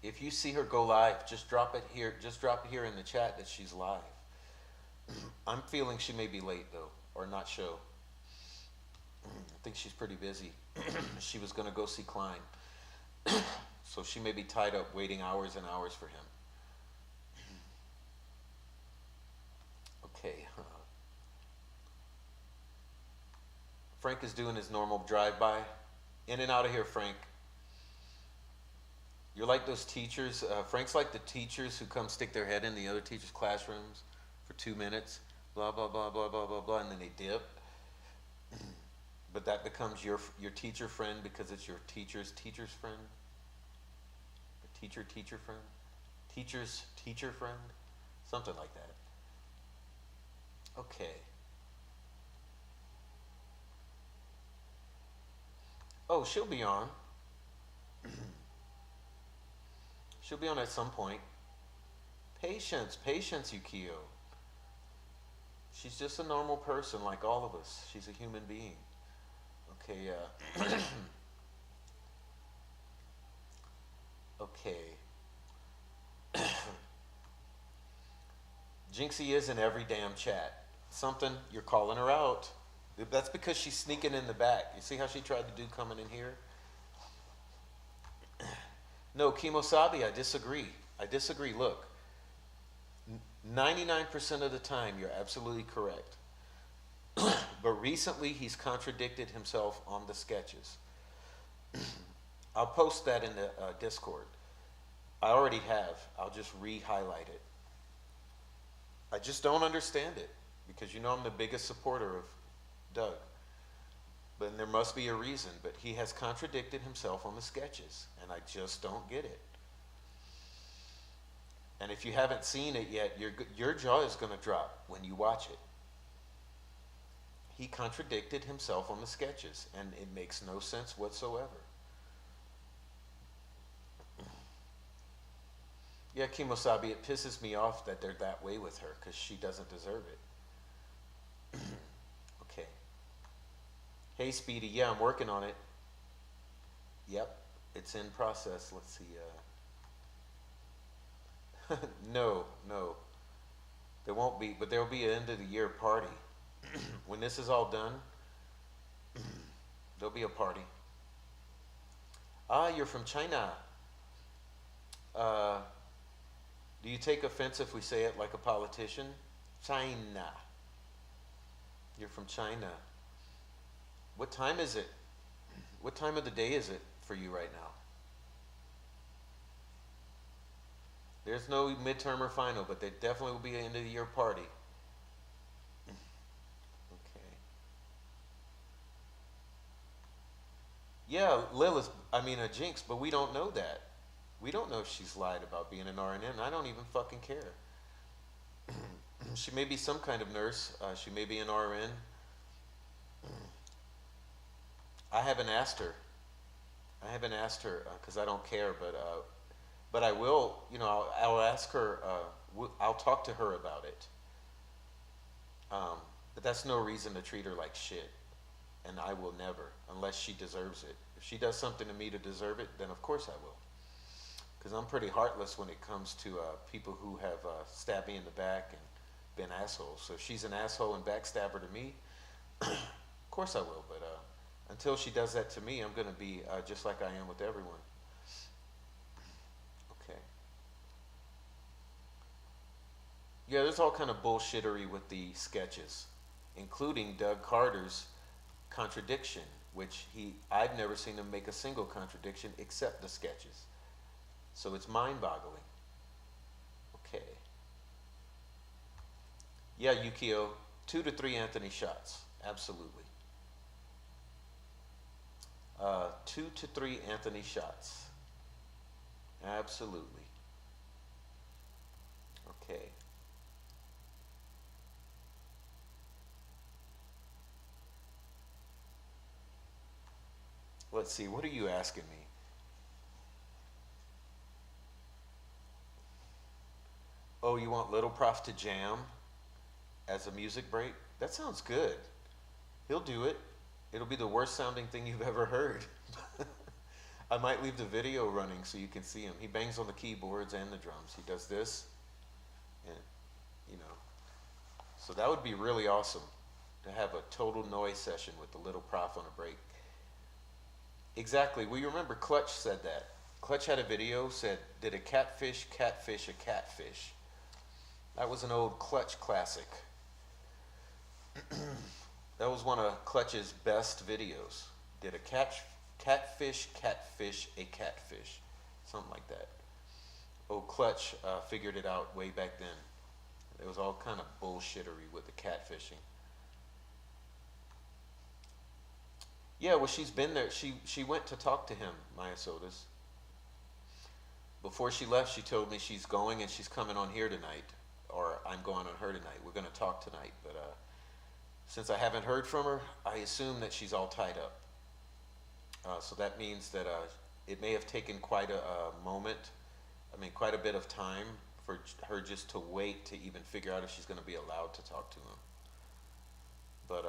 if you see her go live, just drop it here. Just drop it here in the chat that she's live. I'm feeling she may be late though, or not show. I think she's pretty busy. She was going to go see Klein. So she may be tied up waiting hours and hours for him. Okay. Frank is doing his normal drive-by. In and out of here, Frank. You're like those teachers. Frank's like the teachers who come stick their head in the other teachers' classrooms for 2 minutes, blah, blah, blah, blah, blah, blah, blah, and then they dip. But that becomes your teacher friend because it's your teacher's friend. Or teacher friend. Teacher's teacher friend. Something like that. Okay. Oh, she'll be on. She'll be on at some point. Patience, Yukio. She's just a normal person like all of us. She's a human being. Okay, Okay. Jinxie is in every damn chat. Something, you're calling her out. That's because she's sneaking in the back. You see how she tried to do coming in here? No, Kimosabi, I disagree. I disagree. Look, 99% of the time, you're absolutely correct. But recently, he's contradicted himself on the sketches. I'll post that in the Discord. I already have. I'll just re-highlight it. I just don't understand it because you know I'm the biggest supporter of Doug. But there must be a reason. But he has contradicted himself on the sketches, and I just don't get it. And if you haven't seen it yet, your jaw is going to drop when you watch it. He contradicted himself on the sketches, and it makes no sense whatsoever. Yeah, Kimosabi, it pisses me off that they're that way with her because she doesn't deserve it. Okay. Hey, Speedy, yeah, I'm working on it. Yep, it's in process. Let's see. No, there won't be, but there will be an end of the year party. When this is all done, there'll be a party. Ah, you're from China. Do you take offense if we say it like a politician? China. You're from China. What time is it? What time of the day is it for you right now? There's no midterm or final, but there definitely will be an end of the year party. Okay. Yeah, Lilith, I mean a Jinx, but we don't know that. We don't know if she's lied about being an RNN. I don't even fucking care. She may be some kind of nurse. She may be an RN. I haven't asked her. Because I don't care, but I will, you know, I'll ask her, I'll talk to her about it. But that's no reason to treat her like shit. And I will never, unless she deserves it. If she does something to me to deserve it, then of course I will. Because I'm pretty heartless when it comes to people who have stabbed me in the back and been assholes. So if she's an asshole and backstabber to me, of course I will. But until she does that to me, I'm going to be just like I am with everyone. Okay. Yeah, there's all kind of bullshittery with the sketches, including Doug Carter's contradiction, which I've never seen him make a single contradiction except the sketches. So it's mind-boggling. Okay. Yeah, Yukio, 2 to 3 Anthony shots. Absolutely. 2 to 3 Anthony shots. Absolutely. Okay. Let's see, what are you asking me? Oh, you want Little Prof to jam as a music break? That sounds good. He'll do it. It'll be the worst sounding thing you've ever heard. I might leave the video running so you can see him. He bangs on the keyboards and the drums. He does this, and you know. So that would be really awesome to have a total noise session with the Little Prof on a break. Exactly. Well, you remember Clutch said that. Clutch had a video, said, did a catfish catfish a catfish? That was an old Clutch classic. That was one of Clutch's best videos. Did a catfish catfish a catfish? Something like that. Oh, Clutch figured it out way back then. There was all kind of bullshittery with the catfishing. Yeah, well, she's been there. She went to talk to him, Maya Sodas. Before she left, she told me she's going and she's coming on here tonight. Or I'm going on her tonight. We're going to talk tonight. But since I haven't heard from her, I assume that she's all tied up. So that means that it may have taken quite a moment, quite a bit of time for her just to wait to even figure out if she's going to be allowed to talk to him. But,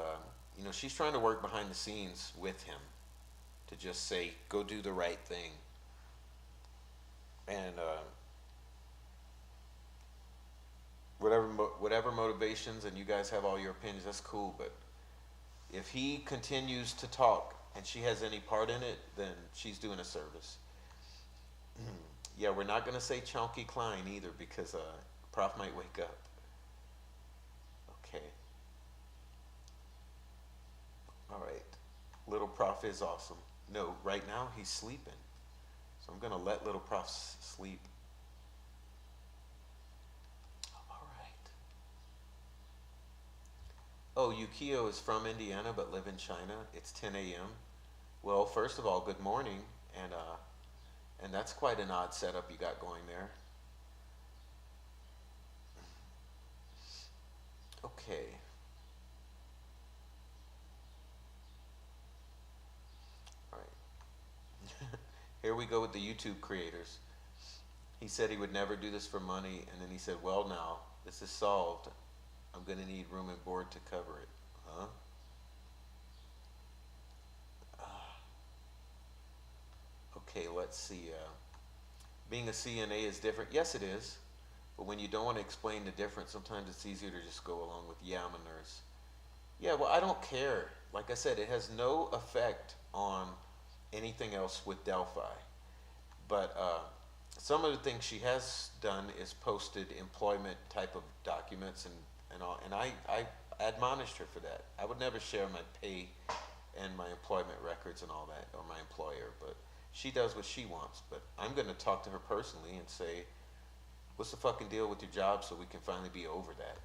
you know, she's trying to work behind the scenes with him to just say, go do the right thing. And whatever motivations, and you guys have all your opinions, that's cool. But if he continues to talk and she has any part in it, then she's doing a service. Yeah, we're not gonna say Chunky Klein either because Prof might wake up. Okay. All right. Little Prof is awesome. No, right now he's sleeping. So I'm gonna let Little Prof sleep. All right. Oh, Yukio is from Indiana but live in China. It's 10 a.m. Well, first of all, good morning, and that's quite an odd setup you got going there. Okay. All right. Here we go with the YouTube creators. He said he would never do this for money, and then he said, well, now, this is solved. I'm going to need room and board to cover it. Huh? Okay, let's see. Being a CNA is different. Yes, it is. But when you don't want to explain the difference, sometimes it's easier to just go along with, yeah, I'm a nurse. Yeah, well, I don't care. Like I said, it has no effect on anything else with Delphi. But some of the things she has done is posted employment type of documents and all, and I admonished her for that. I would never share my pay and my employment records and all that, or my employer, but she does what she wants. But I'm going to talk to her personally and say, what's the fucking deal with your job so we can finally be over that?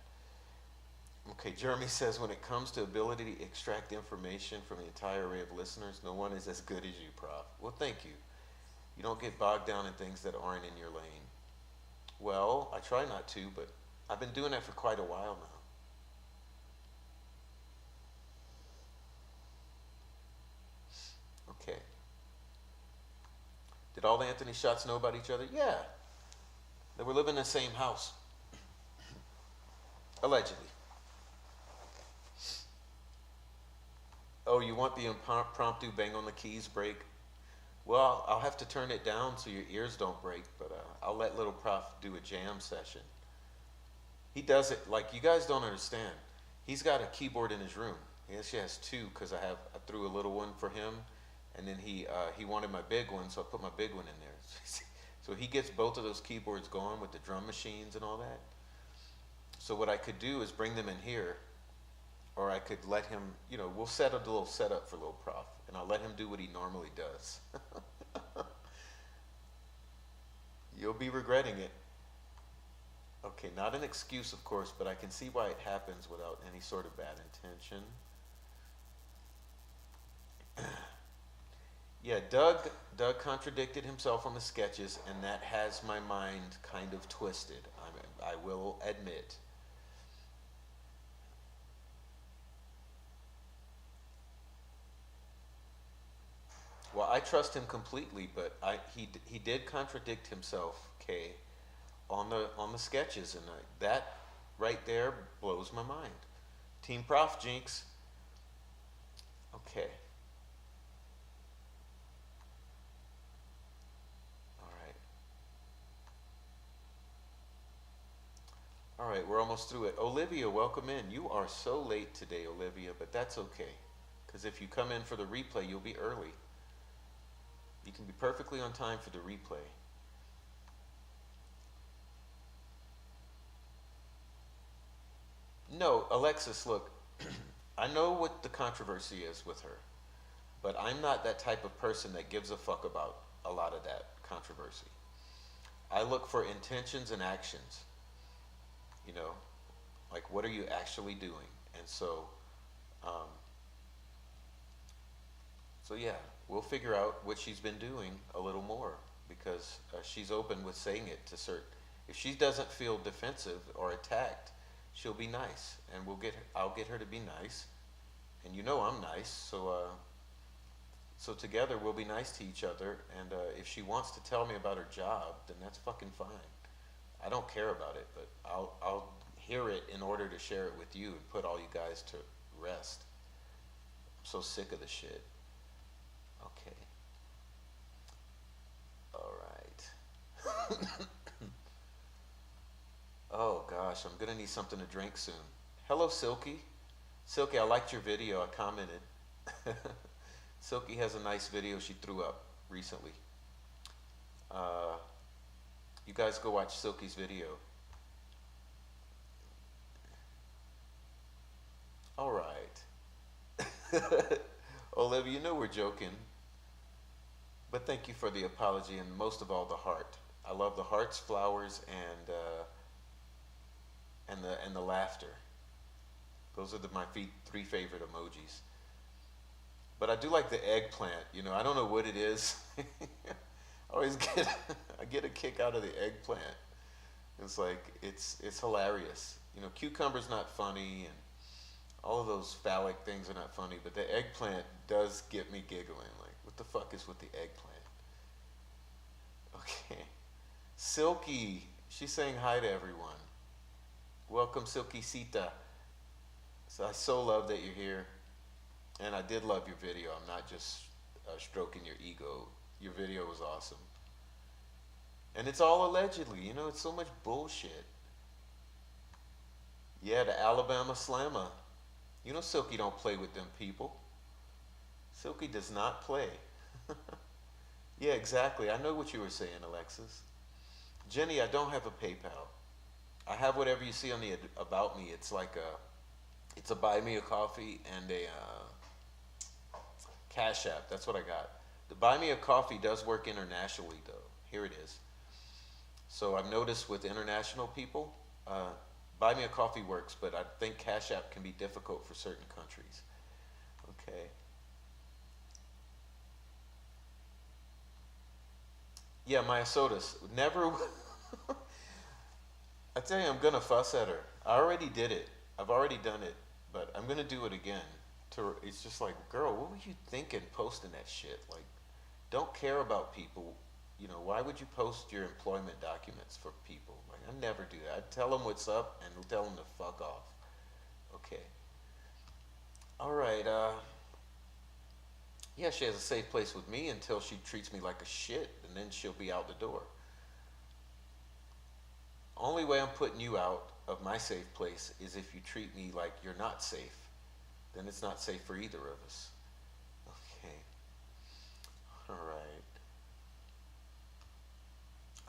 Okay, Jeremy says, when it comes to ability to extract information from the entire array of listeners, no one is as good as you, Prof. Well, thank you. You don't get bogged down in things that aren't in your lane. Well, I try not to, but I've been doing that for quite a while now. Okay. Did all the Anthony Shots know about each other? Yeah. They were living in the same house. Allegedly. Oh, you want the impromptu bang on the keys break? Well, I'll have to turn it down so your ears don't break, but I'll let Little Prof do a jam session. He does it, like, you guys don't understand. He's got a keyboard in his room. He actually has two, because I threw a little one for him, and then he wanted my big one, so I put my big one in there. So he gets both of those keyboards going with the drum machines and all that. So what I could do is bring them in here, or I could let him, we'll set a little setup for Little Prof, and I'll let him do what he normally does. You'll be regretting it. Okay, not an excuse, of course, but I can see why it happens without any sort of bad intention. Yeah, Doug contradicted himself on the sketches, and that has my mind kind of twisted, I will admit. Well, I trust him completely, but he did contradict himself, Kay, on the sketches, and that right there blows my mind. Team Prof Jinx. Okay. All right, we're almost through it. Olivia, welcome in. You are so late today, Olivia, but that's okay. Because if you come in for the replay, you'll be early. You can be perfectly on time for the replay. No, Alexis, look, I know what the controversy is with her, but I'm not that type of person that gives a fuck about a lot of that controversy. I look for intentions and actions. Like, what are you actually doing? And so yeah, we'll figure out what she's been doing a little more, because she's open with saying it to certain. If she doesn't feel defensive or attacked, she'll be nice, and I'll get her to be nice, and I'm nice, so together we'll be nice to each other, and if she wants to tell me about her job, then that's fucking fine. I don't care about it, but I'll hear it in order to share it with you and put all you guys to rest. I'm so sick of the shit. Okay. All right. Oh gosh, I'm gonna need something to drink soon. Hello, Silky. Silky, I liked your video. I commented. Silky has a nice video she threw up recently. Uh, you guys go watch Silky's video. All right. Olivia, you know we're joking, but thank you for the apology and most of all the heart. I love the hearts, flowers, and the laughter. Those are my three favorite emojis. But I do like the eggplant. You know, I don't know what it is. I always get I get a kick out of the eggplant. It's like it's hilarious. You know, cucumber's not funny, and all of those phallic things are not funny. But the eggplant does get me giggling. Like, what the fuck is with the eggplant? Okay, Silky. She's saying hi to everyone. Welcome, Silky Sita. So I so love that you're here. And I did love your video. I'm not just stroking your ego. Your video was awesome. And it's all allegedly. You know, it's so much bullshit. Yeah, the Alabama Slammer. You know Silky don't play with them people. Silky does not play. Yeah, exactly. I know what you were saying, Alexis. Jenny, I don't have a PayPal. I have whatever you see on the About Me. It's like it's a buy me a coffee and a Cash App. That's what I got. The buy me a coffee does work internationally though. Here it is. So I've noticed with international people, buy me a coffee works, but I think Cash App can be difficult for certain countries. Okay. Yeah, Maya Sodas. Never. I tell you, I'm gonna fuss at her. I already did it. I've already done it, but I'm gonna do it again. It's just like, girl, what were you thinking posting that shit? Like, don't care about people. You know, why would you post your employment documents for people? Like, I never do that. I tell them what's up and tell them to fuck off. Okay. All right. Yeah, she has a safe place with me until she treats me like a shit, and then she'll be out the door. Only way I'm putting you out of my safe place is if you treat me like you're not safe. Then it's not safe for either of us. Okay. All right.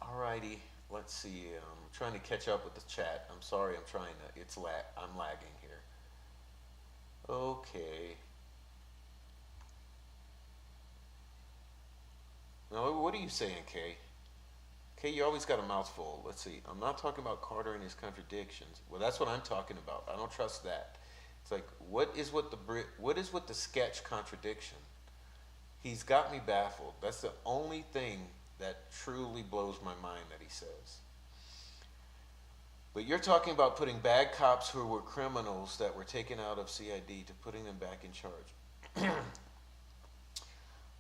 Alrighty. Let's see. I'm trying to catch up with the chat. I'm sorry. I'm trying to. I'm lagging here. Okay. Now, what are you saying, Kay? Kay, you always got a mouthful. Let's see. I'm not talking about Carter and his contradictions. Well, that's what I'm talking about. I don't trust that. It's like, what is with the sketch contradiction? He's got me baffled. That's the only thing that truly blows my mind that he says. But you're talking about putting bad cops who were criminals that were taken out of CID to putting them back in charge.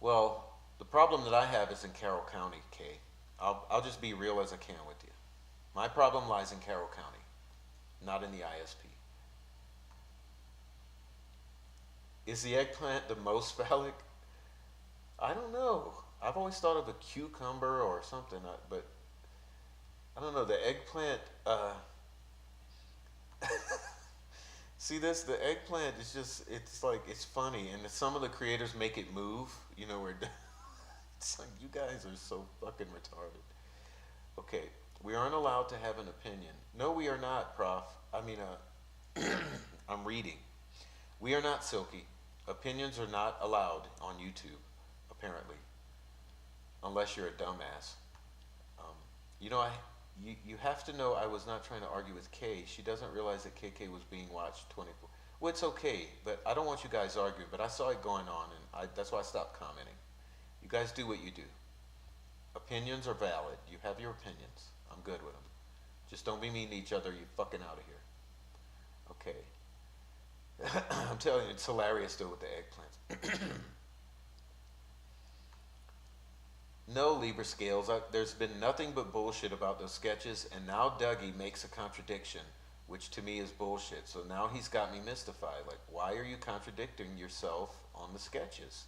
Well, the problem that I have is in Carroll County, Kay. I'll just be real as I can with you. My problem lies in Carroll County, not in the ISP. Is the eggplant the most phallic? I don't know. I've always thought of a cucumber or something, but I don't know. The eggplant, see this? The eggplant is just, it's like, it's funny. And some of the creators make it move, you know, where it's like, you guys are so fucking retarded. Okay, we aren't allowed to have an opinion. No, we are not, Prof. I mean, I'm reading. We are not, Silky. Opinions are not allowed on YouTube, apparently, unless you're a dumbass. You know, you have to know I was not trying to argue with Kay. She doesn't realize that KK was being watched 24. Well, it's okay, but I don't want you guys arguing. But I saw it going on, and that's why I stopped commenting. You guys do what you do. Opinions are valid. You have your opinions. I'm good with them. Just don't be mean to each other. You fucking out of here. Okay. I'm telling you, it's hilarious still with the eggplants. No, Libra Scales, there's been nothing but bullshit about those sketches, and now Dougie makes a contradiction, which to me is bullshit. So now he's got me mystified. Like, why are you contradicting yourself on the sketches?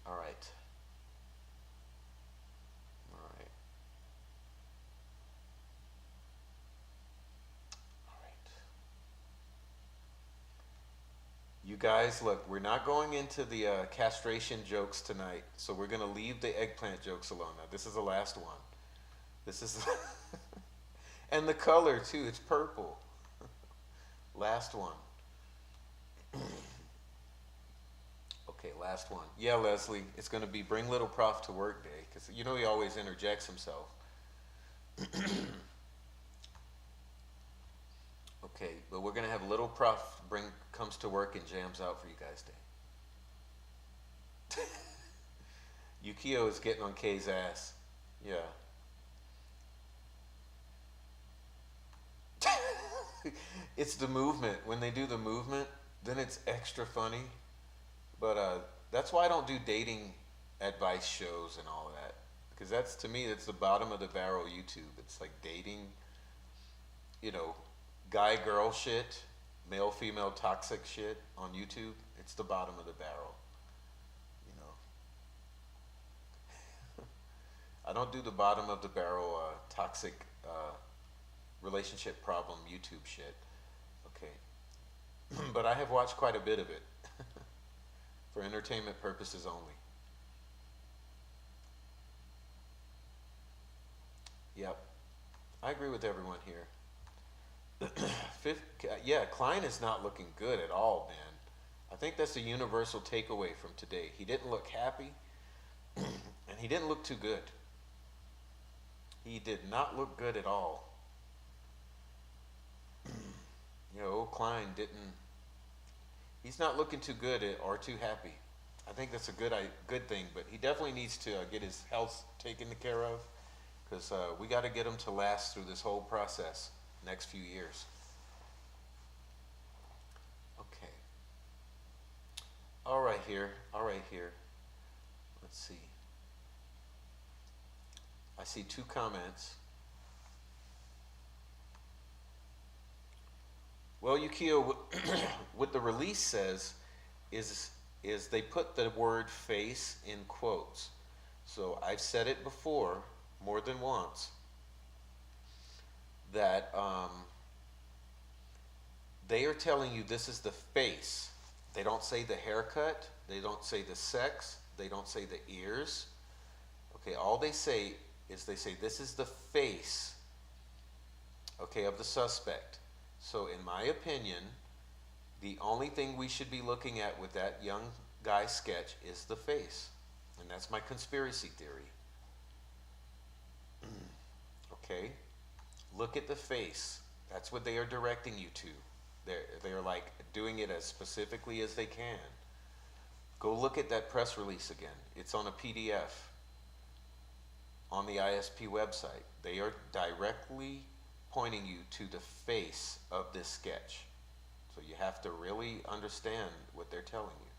All right. You guys, look, we're not going into the castration jokes tonight, so we're gonna leave the eggplant jokes alone. Now, this is the last one. This is, and the color too. It's purple. Last one. Okay, last one. Yeah, Leslie, it's gonna be bring little prof to work day, because you know he always interjects himself. Okay, but we're gonna have little prof comes to work and jams out for you guys day. Yukio is getting on K's ass. Yeah. It's the movement. When they do the movement, then it's extra funny. But that's why I don't do dating advice shows and all of that. Because that's, to me, that's the bottom of the barrel YouTube. It's like dating, you know, guy-girl shit, male-female toxic shit on YouTube. It's the bottom of the barrel, you know. I don't do the bottom of the barrel toxic relationship problem YouTube shit. Okay. But I have watched quite a bit of it for entertainment purposes only. Yep. I agree with everyone here. Yeah, Klein is not looking good at all, man. I think that's the universal takeaway from today. He didn't look happy, and he didn't look too good. He did not look good at all. You know, Klein he's not looking too good or too happy. I think that's a good thing, but he definitely needs to get his health taken care of, because we got to get him to last through this whole process next few years. Okay. All right here. Let's see. I see 2 comments. Well, Yukio, what the release says is they put the word face in quotes. So I've said it before, more than once, that they are telling you this is the face. They don't say the haircut, they don't say the sex, they don't say the ears. Okay, all they say is this is the face, okay, of the suspect. So in my opinion, the only thing we should be looking at with that young guy sketch is the face. And that's my conspiracy theory. Okay? Look at the face. That's what they are directing you to. They're like doing it as specifically as they can. Go look at that press release again. It's on a PDF on the ISP website. They are directly pointing you to the face of this sketch. So you have to really understand what they're telling you.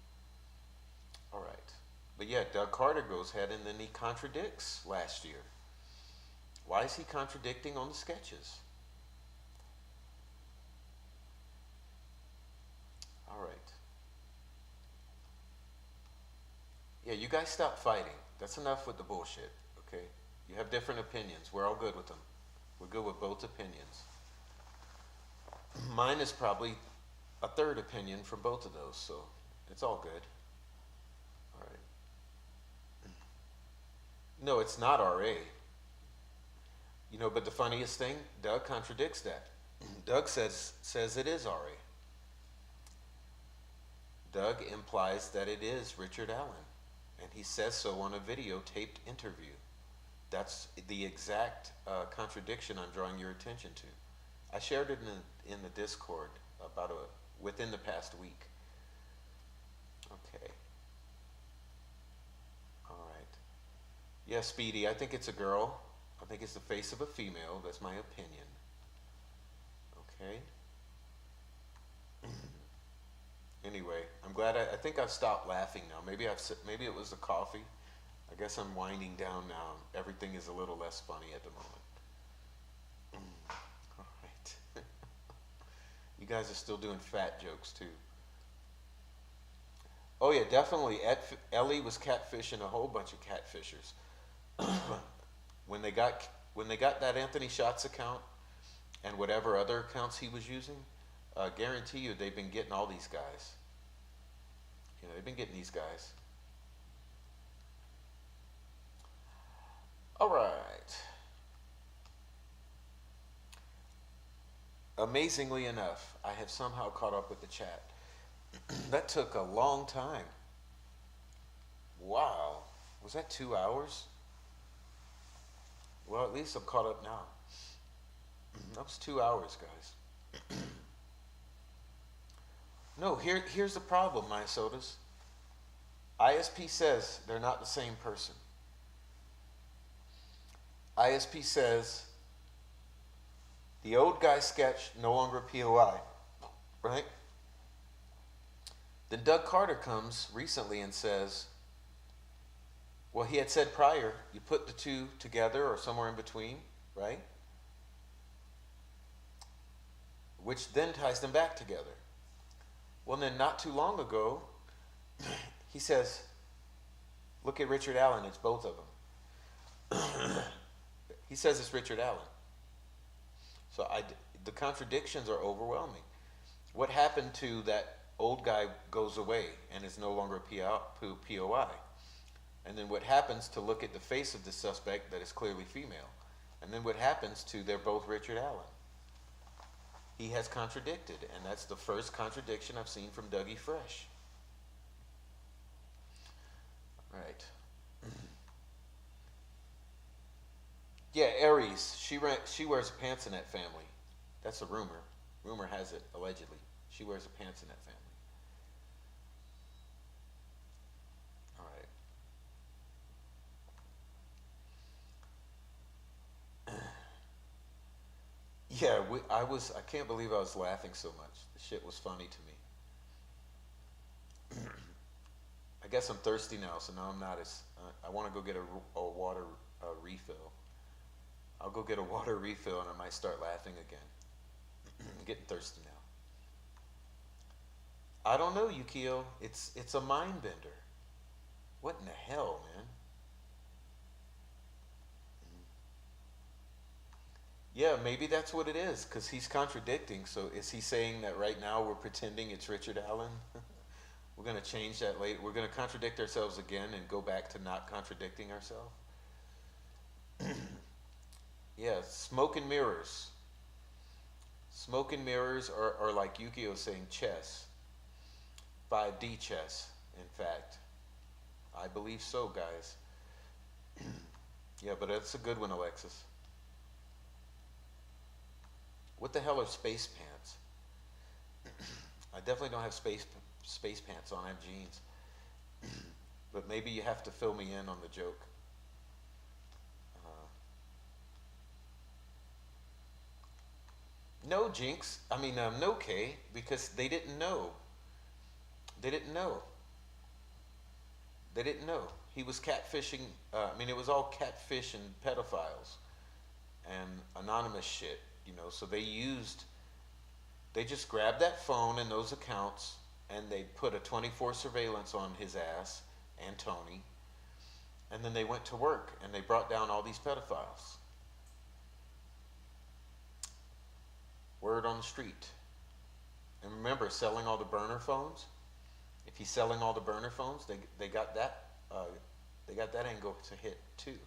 All right. But yeah, Doug Carter goes ahead and then he contradicts last year. Why is he contradicting on the sketches? All right. Yeah, you guys stop fighting. That's enough with the bullshit, okay? You have different opinions. We're all good with them. We're good with both opinions. Mine is probably a third opinion for both of those, so it's all good. All right. No, it's not RA. You know, but the funniest thing, Doug contradicts that. Doug says it is RA. Doug implies that it is Richard Allen, and he says so on a videotaped interview. That's the exact contradiction I'm drawing your attention to. I shared it in the Discord within the past week. Okay. All right. Yeah, Speedy, I think it's a girl. I think it's the face of a female. That's my opinion. Okay. Anyway, I'm glad I think I've stopped laughing now. Maybe it was the coffee. I guess I'm winding down now. Everything is a little less funny at the moment. All right. You guys are still doing fat jokes too. Oh yeah, definitely. Ellie was catfishing a whole bunch of catfishers. When they got that Anthony Shots account and whatever other accounts he was using, guarantee you they've been getting all these guys. They've been getting these guys. All right. Amazingly enough, I have somehow caught up with the chat. That took a long time. Wow. Was that 2 hours? Well, at least I'm caught up now. That was 2 hours, guys. No, here's the problem, Minnesotas. ISP says they're not the same person. ISP says the old guy sketch no longer POI, right? Then Doug Carter comes recently and says, well, he had said prior, you put the two together or somewhere in between, right? Which then ties them back together. Well, then not too long ago, he says, look at Richard Allen, it's both of them. He says it's Richard Allen. So the contradictions are overwhelming. What happened to that old guy goes away and is no longer POI? And then what happens to look at the face of the suspect that is clearly female? And then what happens to they're both Richard Allen? He has contradicted, and that's the first contradiction I've seen from Dougie Fresh. Right. Yeah, Aries. She wears pants in that family. That's a rumor. Rumor has it, allegedly. She wears pants in that family. All right. Yeah, I can't believe I was laughing so much. The shit was funny to me. I guess I'm thirsty now, so now I'm not as, I want to go get a water refill. I'll go get a water refill and I might start laughing again. I'm getting thirsty now. I don't know, Yukio. It's a mind bender. What in the hell, man? Yeah, maybe that's what it is, because he's contradicting. So is he saying that right now we're pretending it's Richard Allen? We're going to change that later. We're going to contradict ourselves again and go back to not contradicting ourselves? Yeah, smoke and mirrors. Smoke and mirrors are like Yukio saying chess. 5D chess, in fact. I believe so, guys. Yeah, but that's a good one, Alexis. What the hell are space pants? I definitely don't have space pants on. I have jeans. But maybe you have to fill me in on the joke. No, Jinx. I mean, no, Kay, because they didn't know. They didn't know. They didn't know. He was catfishing. It was all catfish and pedophiles and anonymous shit, So they just grabbed that phone and those accounts and they put a 24 surveillance on his ass and Tony. And then they went to work and they brought down all these pedophiles. Word on the street. And remember, selling all the burner phones. If he's selling all the burner phones, they got that angle to hit too.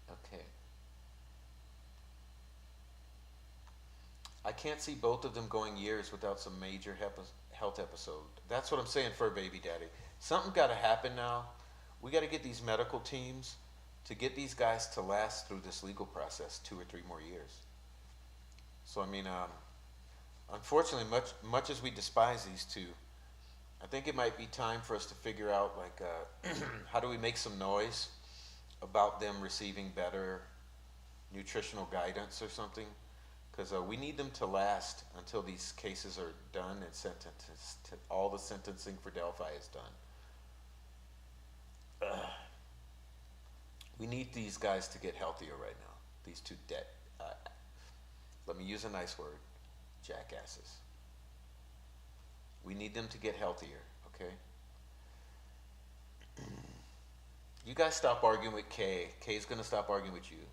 Okay. I can't see both of them going years without some major health episode. That's what I'm saying, Fur Baby Daddy. Something got to happen now. We got to get these medical teams to get these guys to last through this legal process 2 or 3 more years. So unfortunately, much as we despise these two, I think it might be time for us to figure out, how do we make some noise about them receiving better nutritional guidance or something? Because we need them to last until these cases are done and sentenced. All the sentencing for Delphi is done. We need these guys to get healthier right now. These two let me use a nice word, jackasses. We need them to get healthier, okay? You guys stop arguing with Kay. Kay's gonna stop arguing with you.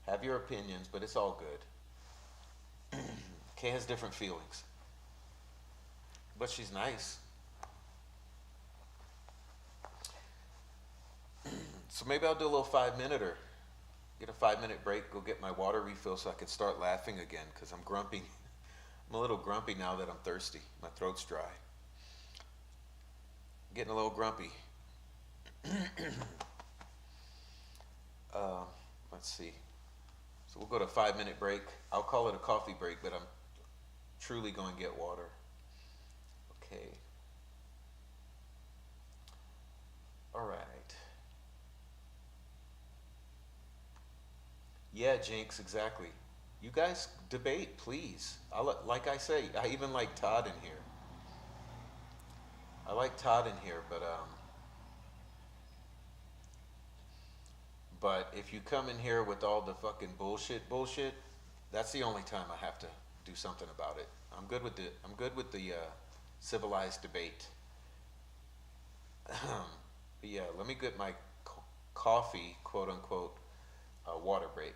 Have your opinions, but it's all good. Kay has different feelings. But she's nice. So maybe I'll do a little 5 minute or get a 5 minute break, go get my water refill so I can start laughing again because I'm grumpy. I'm a little grumpy now that I'm thirsty. My throat's dry. I'm getting a little grumpy. uh, let's see. So we'll go to a 5 minute break. I'll call it a coffee break, but I'm truly going to get water. Okay. All right. Yeah, Jinx, exactly. You guys debate, please. Like I say, I even like Todd in here. I like Todd in here, but if you come in here with all the fucking bullshit, that's the only time I have to do something about it. I'm good with the civilized debate. But yeah, let me get my coffee, quote unquote, water break.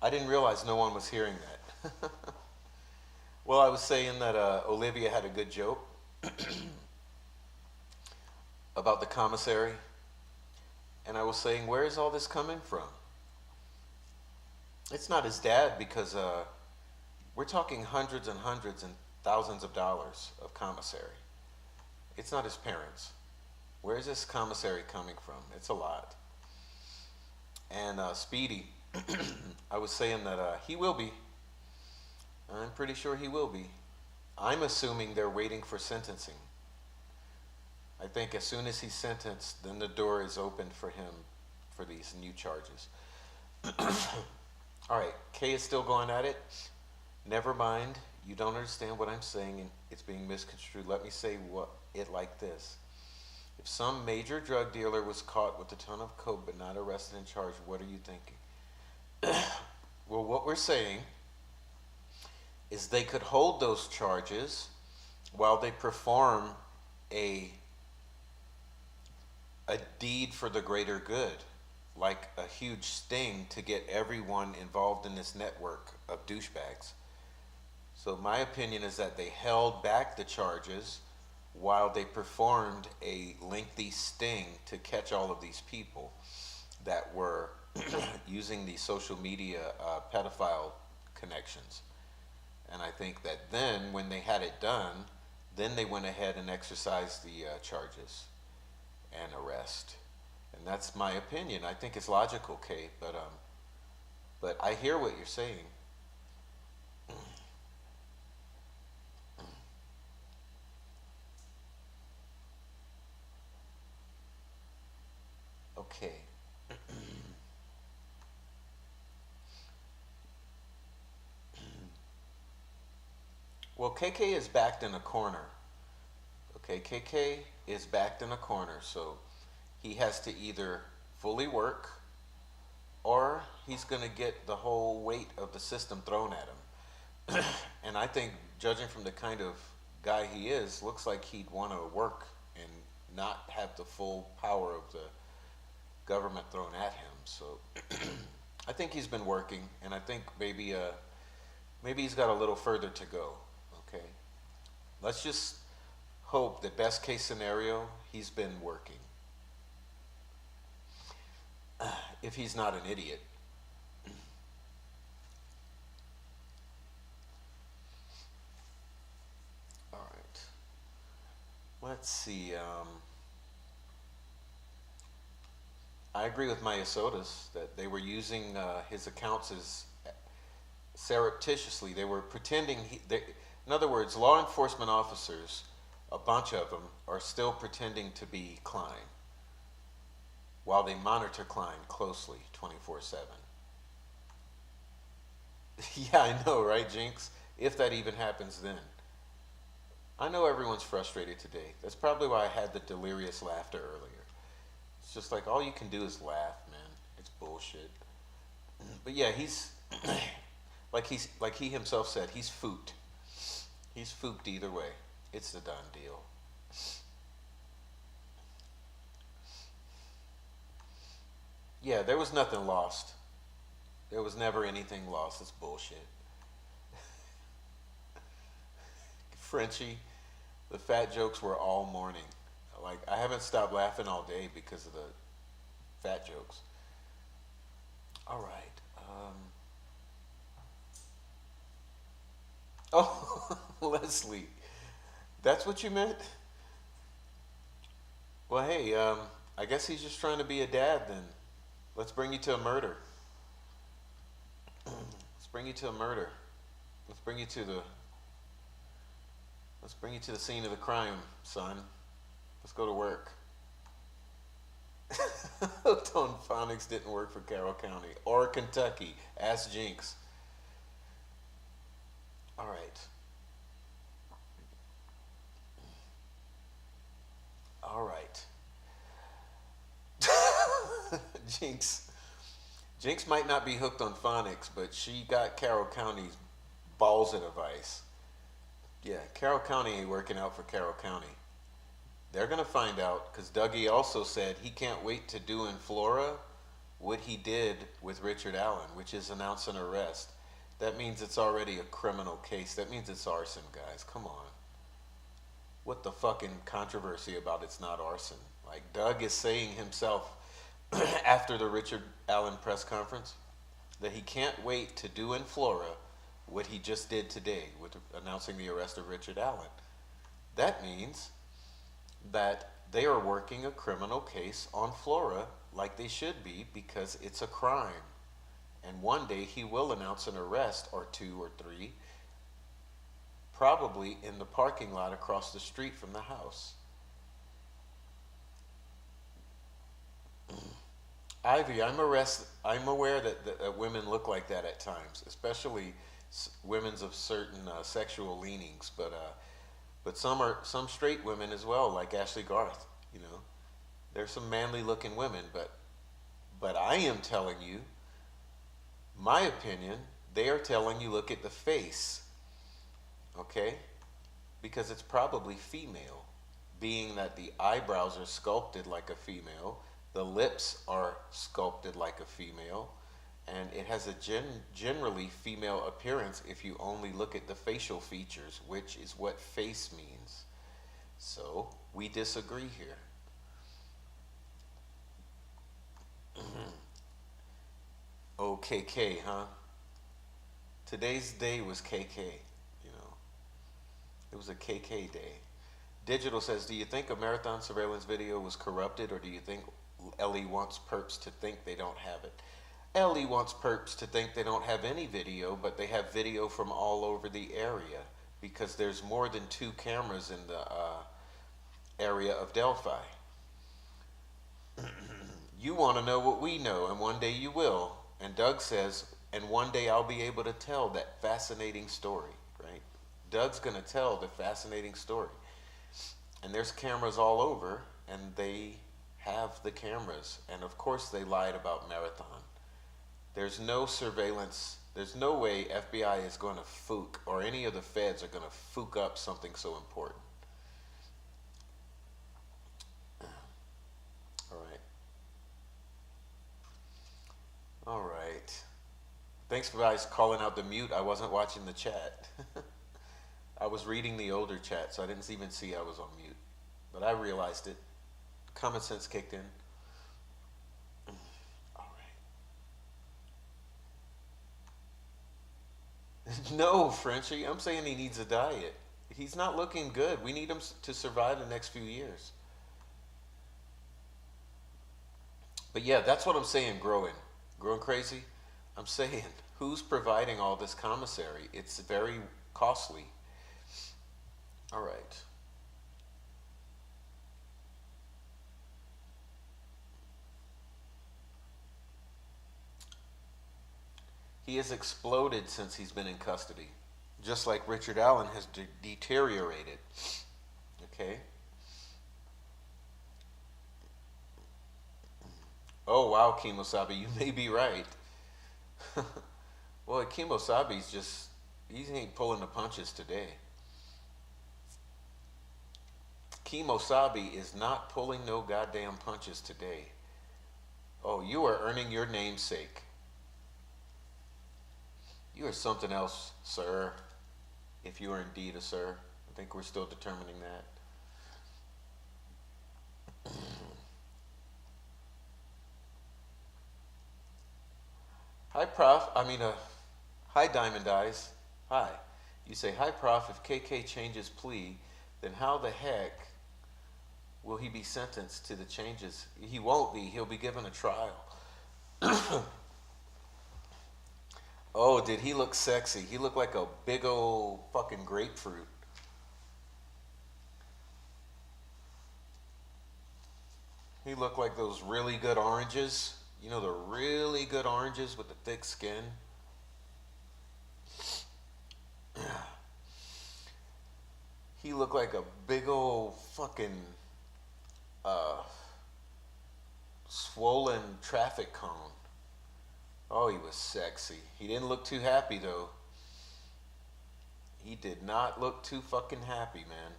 I didn't realize no one was hearing that. Well, I was saying that Olivia had a good joke about the commissary, and I was saying, where is all this coming from? It's not his dad because we're talking hundreds and hundreds and thousands of dollars of commissary. It's not his parents. Where is this commissary coming from? It's a lot. And Speedy, I was saying that he will be. I'm pretty sure he will be. I'm assuming they're waiting for sentencing. I think as soon as he's sentenced, then the door is opened for him for these new charges. All right, Kay is still going at it. Never mind. You don't understand what I'm saying, and it's being misconstrued. Let me say it like this. If some major drug dealer was caught with a ton of coke but not arrested and charged, what are you thinking? Well, what we're saying is they could hold those charges while they perform a a deed for the greater good, like a huge sting to get everyone involved in this network of douchebags. So my opinion is that they held back the charges while they performed a lengthy sting to catch all of these people that were using the social media pedophile connections. And I think that then, when they had it done, then they went ahead and exercised the charges and arrest. And that's my opinion. I think it's logical, Kate, but I hear what you're saying. Okay. Well, KK is backed in a corner. Okay, KK is backed in a corner, so he has to either fully work or he's going to get the whole weight of the system thrown at him. And I think, judging from the kind of guy he is, looks like he'd want to work and not have the full power of the government thrown at him. So I think he's been working, and I think maybe he's got a little further to go. Okay, let's just hope that best case scenario, he's been working. If he's not an idiot. All right. Let's see. I agree with Myosotis that they were using his accounts as surreptitiously. They were pretending. In other words, law enforcement officers, a bunch of them, are still pretending to be Klein while they monitor Klein closely 24/7. Yeah, I know, right, Jinx? If that even happens then. I know everyone's frustrated today. That's probably why I had the delirious laughter earlier. It's just like, all you can do is laugh, man. It's bullshit. But yeah, he's like he himself said, he's fooked. He's fooked either way. It's the done deal. Yeah, there was nothing lost. There was never anything lost. It's bullshit. Frenchie, the fat jokes were all morning. Like, I haven't stopped laughing all day because of the fat jokes. All right. Oh, Leslie, that's what you meant? Well, hey, I guess he's just trying to be a dad then. Let's bring you to a murder. Let's bring you to a murder. Let's bring you to the Let's bring you to the scene of the crime, son. Let's go to work. Tone phonics didn't work for Carroll County or Kentucky. Ask Jinx. All right. All right. Jinx. Jinx might not be hooked on phonics, but she got Carroll County's balls in a vice. Yeah, Carroll County ain't working out for Carroll County. They're going to find out, because Dougie also said he can't wait to do in Flora what he did with Richard Allen, which is announce an arrest. That means it's already a criminal case. That means it's arson, guys. Come on. What the fucking controversy about it's not arson? Like, Doug is saying himself after the Richard Allen press conference that he can't wait to do in Flora what he just did today with announcing the arrest of Richard Allen. That means that they are working a criminal case on Flora like they should be, because it's a crime. And one day he will announce an arrest, or two or three, probably in the parking lot across the street from the house. Ivy, I'm aware that women look like that at times, especially women of certain sexual leanings, but some straight women as well, like Ashley Garth, you know. There's some manly looking women, but I am telling you, my opinion, they are telling you look at the face, okay? Because it's probably female, being that the eyebrows are sculpted like a female, the lips are sculpted like a female, and it has a generally female appearance if you only look at the facial features, which is what face means. So we disagree here. Oh, KK, huh? Today's day was KK, you know. It was a KK day. Digital says, do you think a marathon surveillance video was corrupted, or do you think Ellie wants perps to think they don't have it? Ellie wants perps to think they don't have any video, but they have video from all over the area because there's more than 2 cameras in the area of Delphi. You want to know what we know, and one day you will. And Doug says, and one day I'll be able to tell that fascinating story, right? Doug's going to tell the fascinating story. And there's cameras all over, and they have the cameras. And of course they lied about Marathon. There's no surveillance. There's no way FBI is going to fook, or any of the feds are going to fook up something so important. All right. All right. Thanks for guys calling out the mute. I wasn't watching the chat. I was reading the older chat, so I didn't even see I was on mute. But I realized it. Common sense kicked in. All right. No, Frenchie. I'm saying he needs a diet. He's not looking good. We need him to survive the next few years. But yeah, that's what I'm saying, growing. Growing crazy? I'm saying, who's providing all this commissary? It's very costly. All right. He has exploded since he's been in custody, just like Richard Allen has deteriorated. Okay? Oh, wow, Kimosabi, you may be right. Well, Kimosabi's just, he ain't pulling the punches today. Kimosabi is not pulling no goddamn punches today. Oh, you are earning your namesake. You are something else, sir. If you are indeed a sir. I think we're still determining that. Hi, Prof. Hi, Diamond Eyes. Hi. You say, hi, Prof. If KK changes plea, then how the heck will he be sentenced to the changes? He won't be. He'll be given a trial. Oh, did he look sexy? He looked like a big old fucking grapefruit. He looked like those really good oranges. You know, the really good oranges with the thick skin. He looked like a big old fucking swollen traffic cone. Oh, he was sexy. He didn't look too happy, though. He did not look too fucking happy, man.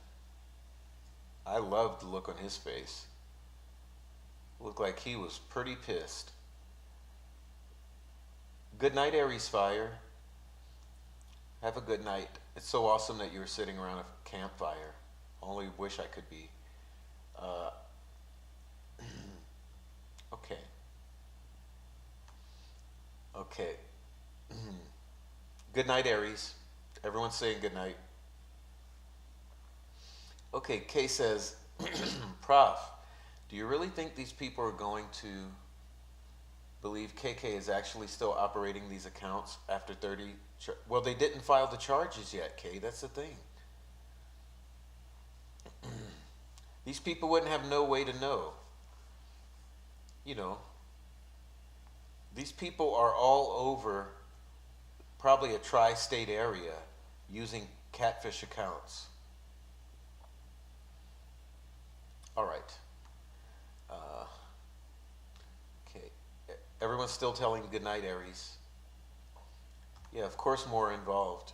I loved the look on his face. Looked like he was pretty pissed. Good night, Aries Fire. Have a good night. It's so awesome that you're sitting around a campfire. Only wish I could be. Okay. Okay. Good night, Aries. Everyone's saying good night. Okay, Kay says, Prof, do you really think these people are going to believe KK is actually still operating these accounts after 30? Well, they didn't file the charges yet, Kay. That's the thing. These people wouldn't have no way to know. You know, these people are all over probably a tri-state area using catfish accounts. All right. Okay. Everyone's still telling good night, Aries. Yeah, of course more involved.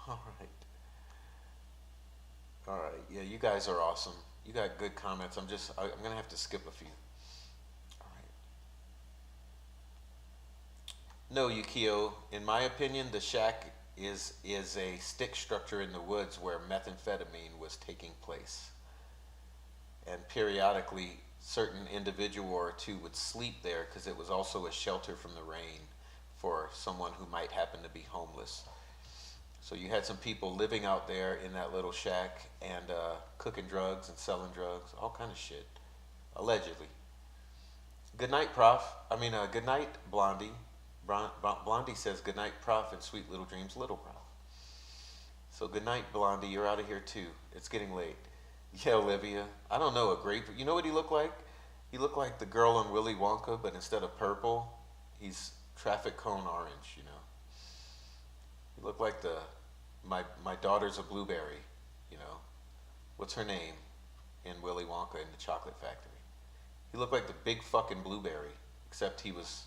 All right. All right. Yeah, you guys are awesome. You got good comments. I'm gonna have to skip a few. All right. No, Yukio. In my opinion, the shack is a stick structure in the woods where methamphetamine was taking place, and periodically, certain individual or two would sleep there because it was also a shelter from the rain for someone who might happen to be homeless. So you had some people living out there in that little shack and cooking drugs and selling drugs, all kind of shit, allegedly. Good night, Prof. Good night, Blondie. Blondie says good night, Prof, and sweet little dreams, little Prof. So good night, Blondie. You're out of here too. It's getting late. Yeah, Olivia. I don't know, a grape. You know what he looked like? He looked like the girl on Willy Wonka, but instead of purple, he's traffic cone orange, you know. He looked like my daughter's a blueberry, you know. What's her name in Willy Wonka in the Chocolate Factory? He looked like the big fucking blueberry, except he was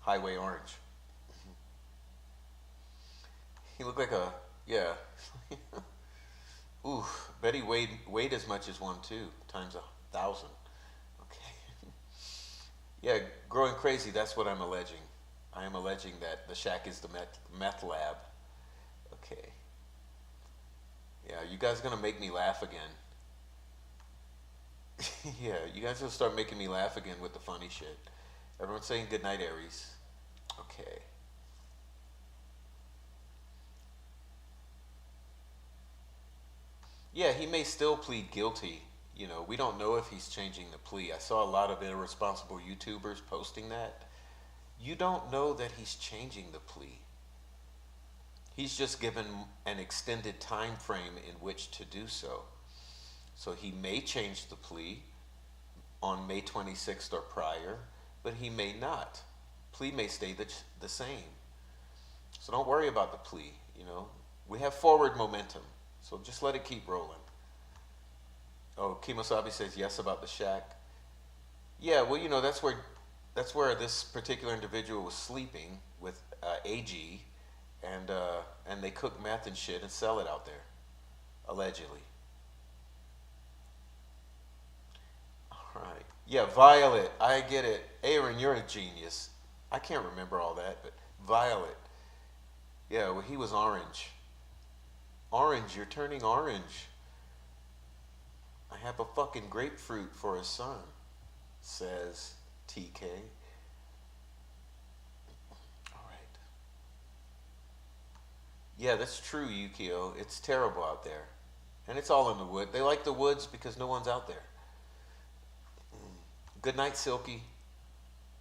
highway orange. He looked like yeah. Ooh, Betty weighed as much as one too, times 1,000. Okay. Yeah, growing crazy, that's what I'm alleging. I am alleging that the shack is the meth lab. Okay. Yeah, you guys gonna make me laugh again. Yeah, you guys will start making me laugh again with the funny shit. Everyone's saying goodnight, Aries. Okay. Yeah, he may still plead guilty. You know, we don't know if he's changing the plea. I saw a lot of irresponsible YouTubers posting that. You don't know that he's changing the plea. He's just given an extended time frame in which to do so. So he may change the plea on May 26th or prior, but he may not. Plea may stay the same. So don't worry about the plea, you know. We have forward momentum, so just let it keep rolling. Oh, Kimosabi says yes about the shack. Yeah, well, you know, that's where this particular individual was sleeping with AG, and they cook meth and shit and sell it out there, allegedly. All right. Yeah, Violet. I get it. Aaron, you're a genius. I can't remember all that, but Violet. Yeah, well, he was orange. Orange, you're turning orange. I have a fucking grapefruit for a son, says TK. All right. Yeah, that's true, Yukio. It's terrible out there. And it's all in the wood. They like the woods because no one's out there. Good night, Silky.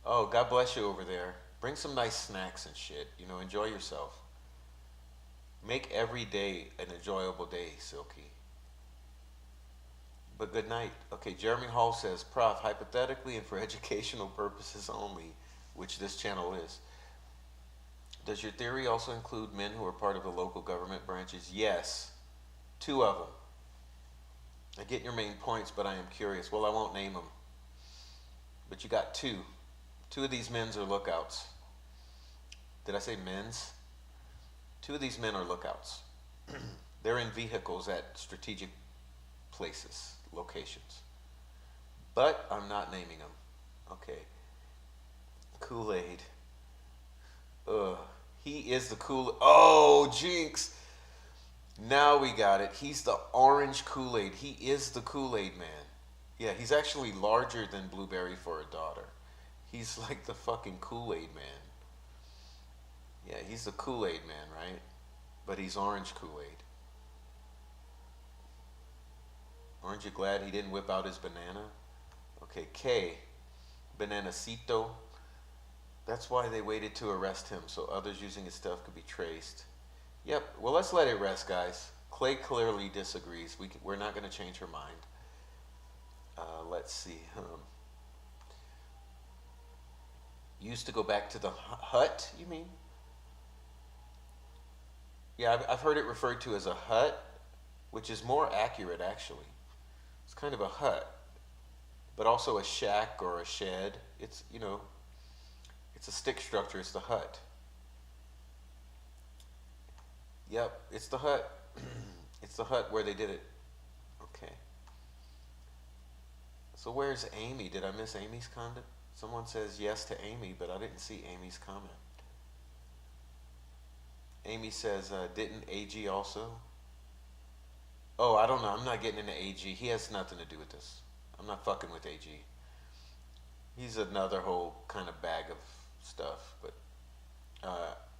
Oh, God bless you over there. Bring some nice snacks and shit. You know, enjoy yourself. Make every day an enjoyable day, Silky. But good night. Okay, Jeremy Hall says, Prof, hypothetically and for educational purposes only, which this channel is, does your theory also include men who are part of the local government branches? Yes. 2 of them. I get your main points, but I am curious. Well, I won't name them. But you got 2. 2 of these men's are lookouts. Did I say men's? 2 of these men are lookouts. They're in vehicles at strategic places, locations. But I'm not naming them. Okay. Kool-Aid. Ugh. He is the Kool-Aid. Oh, Jinx. Now we got it. He's the orange Kool-Aid. He is the Kool-Aid man. Yeah, he's actually larger than Blueberry for a daughter. He's like the fucking Kool-Aid man. Yeah, he's the Kool-Aid man, right? But he's orange Kool-Aid. Aren't you glad he didn't whip out his banana? Okay, K. Bananacito. That's why they waited to arrest him, so others using his stuff could be traced. Yep, well, let's let it rest, guys. Clay clearly disagrees. We're not going to change her mind. Let's see. Used to go back to the hut, you mean? Yeah, I've heard it referred to as a hut, which is more accurate, actually. It's kind of a hut, but also a shack or a shed. It's, it's a stick structure. It's the hut. Yep, it's the hut. It's the hut where they did it. Okay. So where's Amy? Did I miss Amy's comment? Someone says yes to Amy, but I didn't see Amy's comment. Amy says, didn't AG also? Oh, I don't know. I'm not getting into AG. He has nothing to do with this. I'm not fucking with AG. He's another whole kind of bag of stuff. But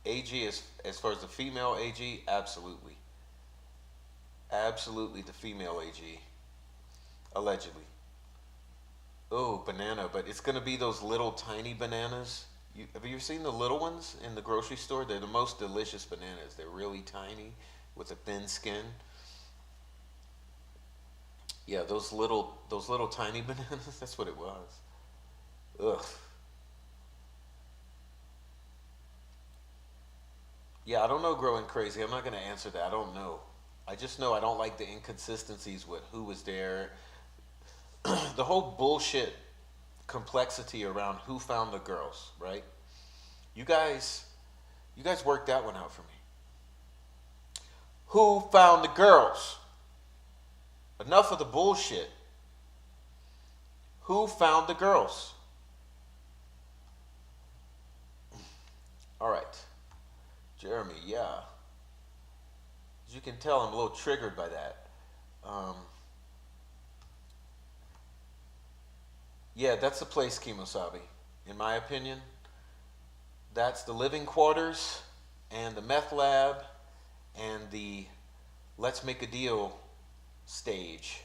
AG, is, as far as the female AG, absolutely. Absolutely the female AG. Allegedly. Oh, banana. But it's going to be those little tiny bananas. Have you seen the little ones in the grocery store? They're the most delicious bananas. They're really tiny with a thin skin. Yeah, those little tiny bananas. That's what it was. Ugh. Yeah, I don't know growing crazy. I'm not going to answer that. I don't know. I just know I don't like the inconsistencies with who was there. The whole bullshit complexity around who found the girls, right? You guys worked that one out for me. Who found the girls? Enough of the bullshit. Who found the girls? All right. Jeremy, yeah. As you can tell, I'm a little triggered by that. Yeah, that's the place, Kimosabi. In my opinion, that's the living quarters and the meth lab and the let's make a deal stage.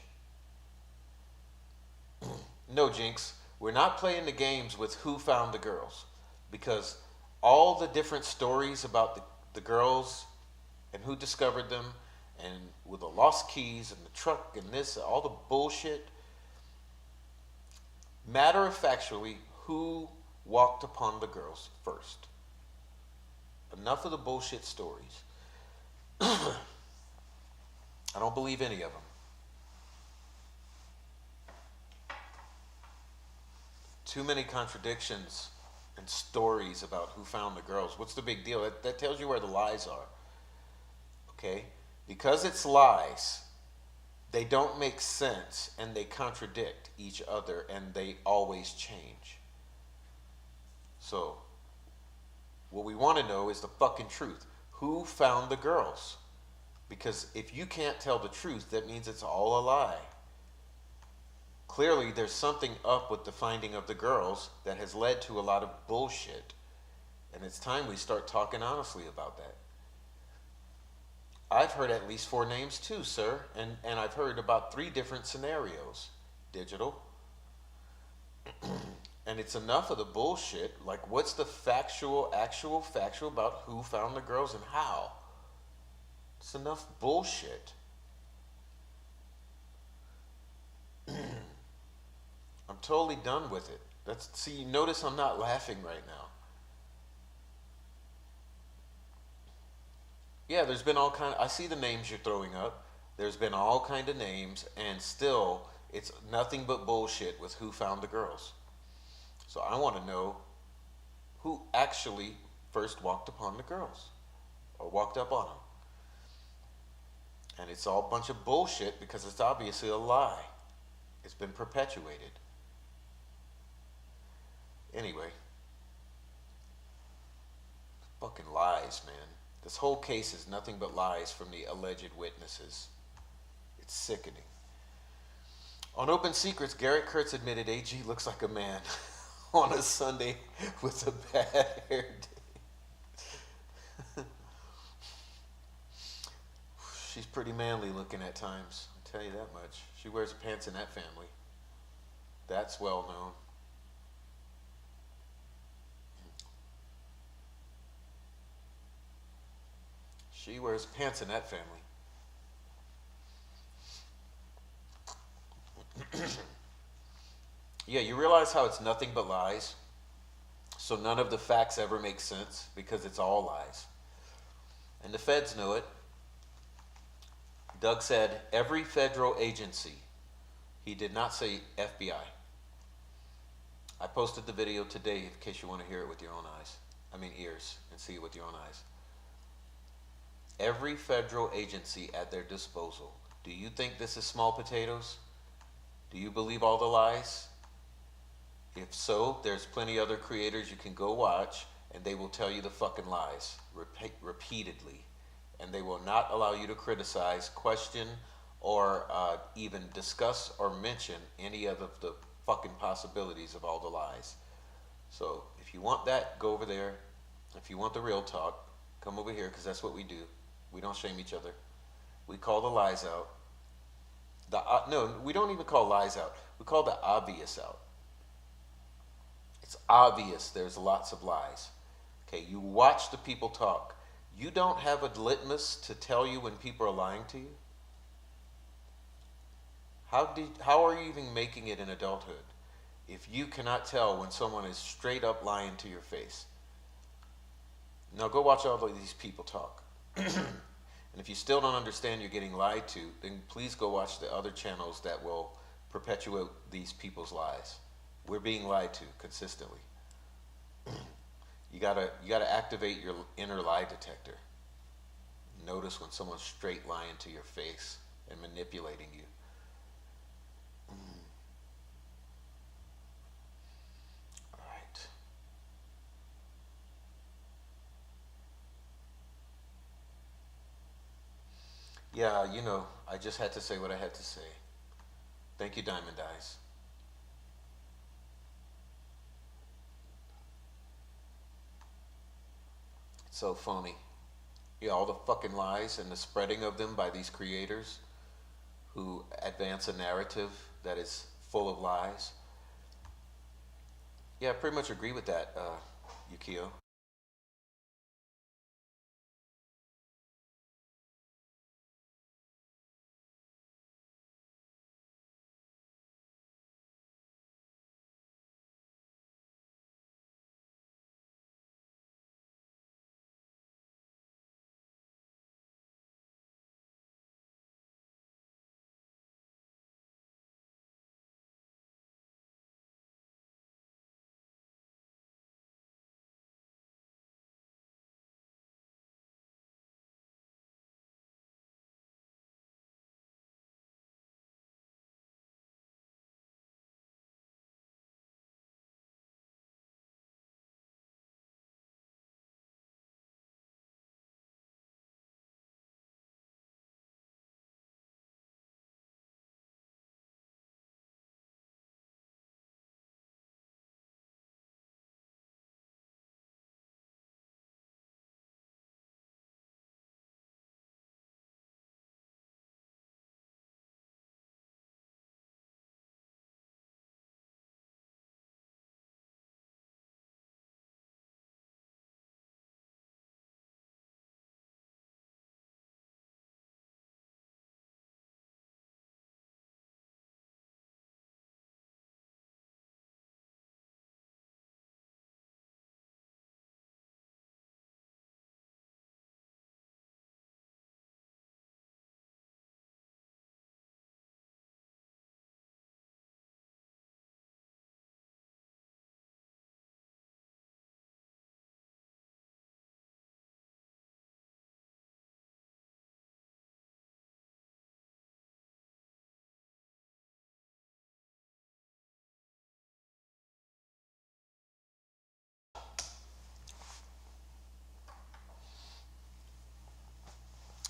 No, Jinx, we're not playing the games with who found the girls, because all the different stories about the girls and who discovered them and with the lost keys and the truck and this, all the bullshit, matter of factually, who walked upon the girls first? Enough of the bullshit stories. I don't believe any of them. Too many contradictions and stories about who found the girls. What's the big deal? That tells you where the lies are. Okay? Because it's lies, they don't make sense and they contradict each other and they always change. So, what we want to know is the fucking truth. Who found the girls? Because if you can't tell the truth, that means it's all a lie. Clearly, there's something up with the finding of the girls that has led to a lot of bullshit. And it's time we start talking honestly about that. I've heard at least 4 names too, sir. And I've heard about 3 different scenarios. Digital. And it's enough of the bullshit. Like, what's the actual factual about who found the girls and how? It's enough bullshit. I'm totally done with it. See, notice I'm not laughing right now. Yeah, there's been all kind. I see the names you're throwing up. There's been all kind of names, and still, it's nothing but bullshit with who found the girls. So I want to know who actually first walked upon the girls, or walked up on them. And it's all a bunch of bullshit because it's obviously a lie. It's been perpetuated. Anyway, fucking lies, man. This whole case is nothing but lies from the alleged witnesses. It's sickening. On Open Secrets, Garrett Kurtz admitted AG looks like a man on a Sunday with a bad hair day. She's pretty manly looking at times, I'll tell you that much. She wears pants in that family. That's well known. She wears pants in that family. Yeah, you realize how it's nothing but lies? So none of the facts ever make sense because it's all lies. And the feds know it. Doug said every federal agency, He did not say FBI. I posted the video today in case you want to hear it with your own eyes. I mean ears, and see it with your own eyes. Every federal agency at their disposal. Do you think this is small potatoes? Do you believe all the lies? If so, there's plenty other creators you can go watch, and they will tell you the fucking lies repeatedly. And they will not allow you to criticize, question, or even discuss or mention any of the fucking possibilities of all the lies. So if you want that, go over there. If you want the real talk, come over here, because that's what we do. We don't shame each other. We call the lies out. No, we don't even call lies out. We call the obvious out. It's obvious there's lots of lies. Okay, you watch the people talk. You don't have a litmus to tell you when people are lying to you? How are you even making it in adulthood if you cannot tell when someone is straight up lying to your face? Now go watch all of these people talk. And if you still don't understand you're getting lied to, then please go watch the other channels that will perpetuate these people's lies. We're being lied to consistently. You gotta activate your inner lie detector. Notice when someone's straight lying to your face and manipulating you. All right. Yeah, I just had to say what I had to say. Thank you, Diamond Eyes. It's so phony. Yeah, all the fucking lies and the spreading of them by these creators who advance a narrative that is full of lies. Yeah, I pretty much agree with that, Yukio.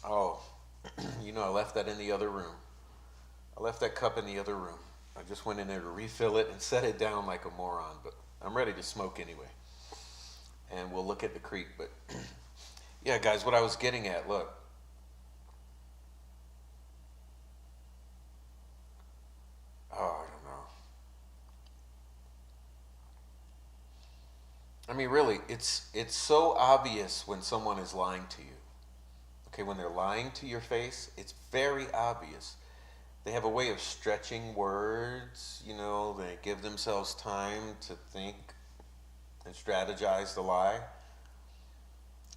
Oh, I left that in the other room. I left that cup in the other room. I just went in there to refill it and set it down like a moron, but I'm ready to smoke anyway. And we'll look at the creek, but yeah, guys, what I was getting at, look. Oh, I don't know. I mean, really, it's so obvious when someone is lying to you. Okay, when they're lying to your face, it's very obvious. They have a way of stretching words, they give themselves time to think and strategize the lie.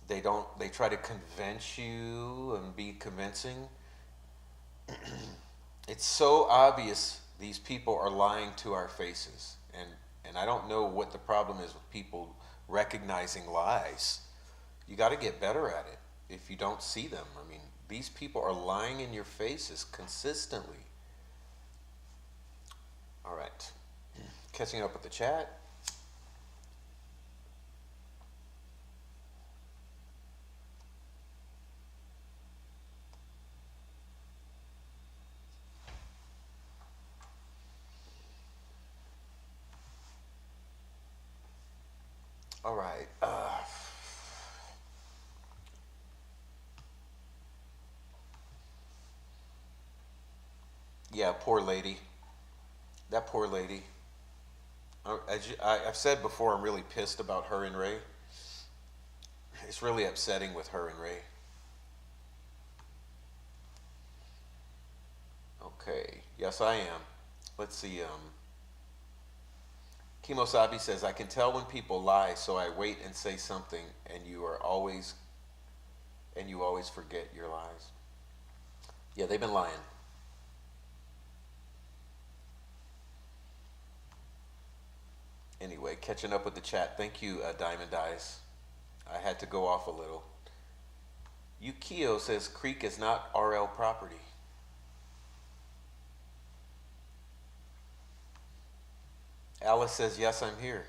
They try to convince you and be convincing. It's so obvious These people are lying to our faces, and I don't know what the problem is with people recognizing lies. You got to get better at it if you don't see them. I mean, these people are lying in your faces consistently. All right, catching up with the chat. All right. Yeah, poor lady. That poor lady. I've said before, I'm really pissed about her and Ray. It's really upsetting with her and Ray. Okay. Yes, I am. Let's see. Kimosabi says, I can tell when people lie, so I wait and say something, and you always forget your lies. Yeah, they've been lying. Anyway, catching up with the chat. Thank you, Diamond Eyes. I had to go off a little. Yukio says Creek is not RL property. Alice says, yes, I'm here.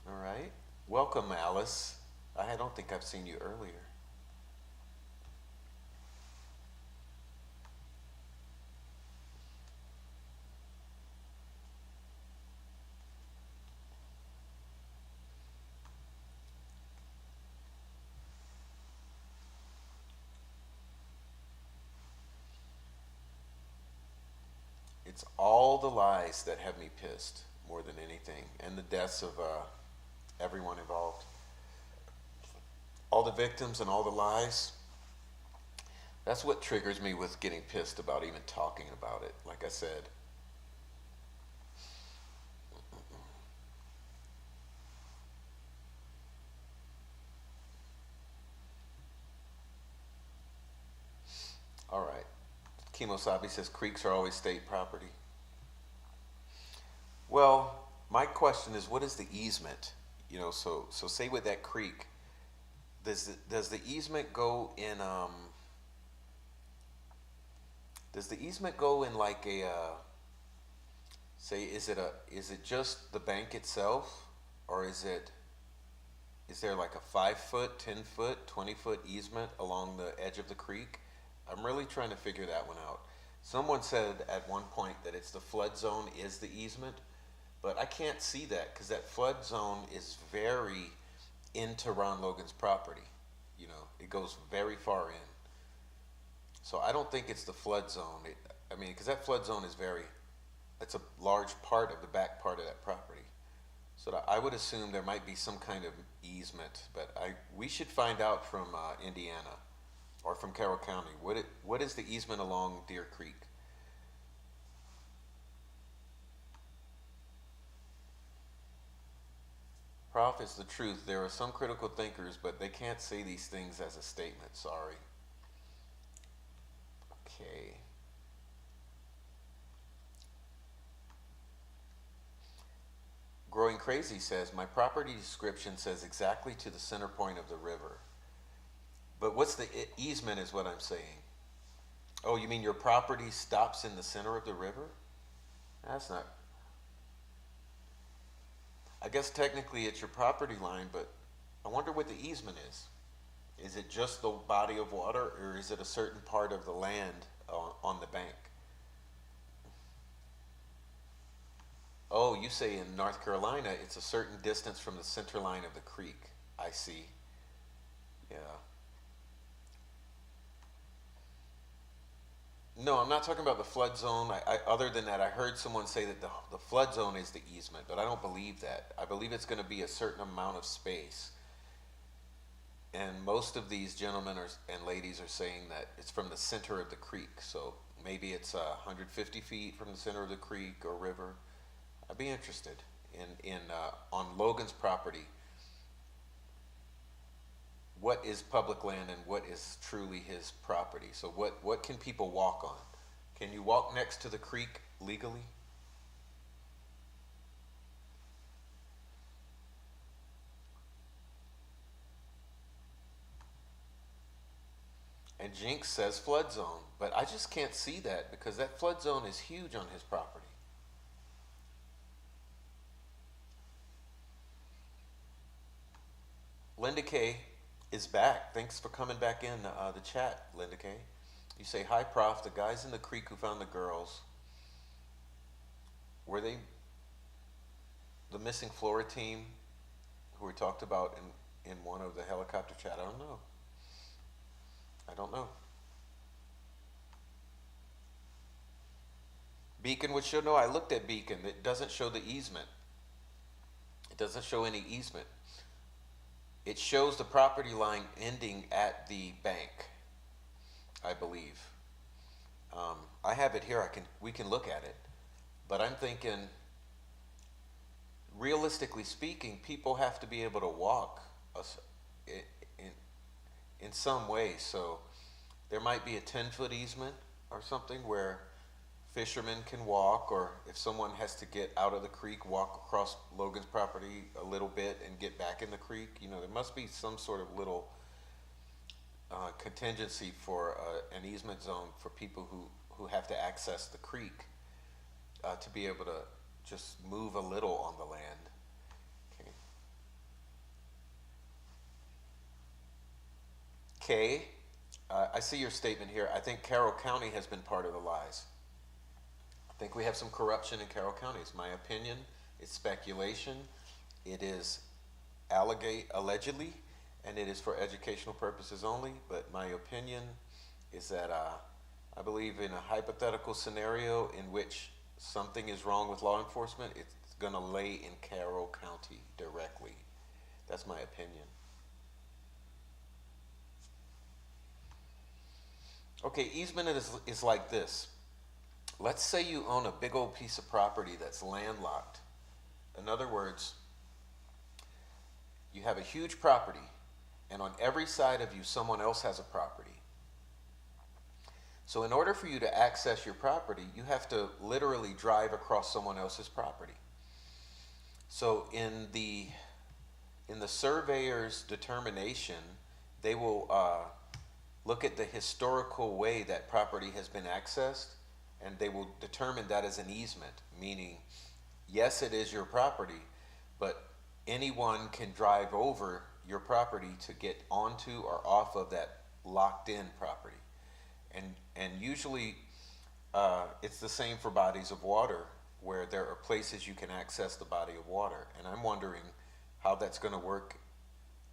All right. Welcome, Alice. I don't think I've seen you earlier. It's all the lies that have me pissed more than anything, and the deaths of everyone involved. All the victims and all the lies. That's what triggers me with getting pissed about even talking about it, like I said. All right. Kimosabi says creeks are always state property. Well, my question is, what is the easement? You know, so say with that creek, does the easement go in does the easement go in like a say is it just the bank itself, or is there like a 5-foot, 10-foot, 20-foot easement along the edge of the creek? I'm really trying to figure that one out. Someone said at one point that it's the flood zone is the easement, but I can't see that because that flood zone is very into Ron Logan's property. You know, it goes very far in. So I don't think it's the flood zone. I mean, because that flood zone is it's a large part of the back part of that property. So I would assume there might be some kind of easement, but we should find out from Indiana or from Carroll County. What is the easement along Deer Creek? Prof, it's the truth. There are some critical thinkers, but they can't say these things as a statement. Sorry. Okay. Growing Crazy says, my property description says exactly to the center point of the river. But what's the easement is what I'm saying. Oh, you mean your property stops in the center of the river? That's not. I guess technically it's your property line, but I wonder what the easement is. Is it just the body of water, or is it a certain part of the land on the bank? Oh, you say in North Carolina it's a certain distance from the center line of the creek. I see. Yeah. No, I'm not talking about the flood zone. Other than that, I heard someone say that the flood zone is the easement, but I don't believe that. I believe it's going to be a certain amount of space. And most of these gentlemen and ladies are saying that it's from the center of the creek. So maybe it's 150 feet from the center of the creek or river. I'd be interested in on Logan's property. What is public land and what is truly his property? So what can people walk on? Can you walk next to the creek legally? And Jinx says flood zone, but I just can't see that because that flood zone is huge on his property. Linda K is back. Thanks for coming back in the chat, Linda K. You say, hi, Prof. The guys in the creek who found the girls, were they the missing Flora team who we talked about in one of the helicopter chat? I don't know. I don't know. Beacon would show, no, I looked at Beacon. It doesn't show the easement. It doesn't show any easement. It shows the property line ending at the bank, I believe. I have it here. We can look at it, but I'm thinking, realistically speaking, people have to be able to walk in some way. So there might be a 10-foot easement or something where fishermen can walk, or if someone has to get out of the creek, walk across Logan's property a little bit and get back in the creek. You know, there must be some sort of little contingency for an easement zone for people who have to access the creek to be able to just move a little on the land. Okay. Kay, I see your statement here. I think Carroll County has been part of the lies. I think we have some corruption in Carroll County. It's my opinion. It's speculation. It is allegedly, and it is for educational purposes only. But my opinion is that I believe in a hypothetical scenario in which something is wrong with law enforcement, it's going to lay in Carroll County directly. That's my opinion. Okay, easement is like this. Let's say you own a big old piece of property that's landlocked. In other words, you have a huge property, and on every side of you, someone else has a property. So in order for you to access your property, you have to literally drive across someone else's property. So in the surveyor's determination, they will look at the historical way that property has been accessed, and they will determine that as an easement, meaning, yes, it is your property, but anyone can drive over your property to get onto or off of that locked-in property. And usually it's the same for bodies of water, where there are places you can access the body of water. And I'm wondering how that's going to work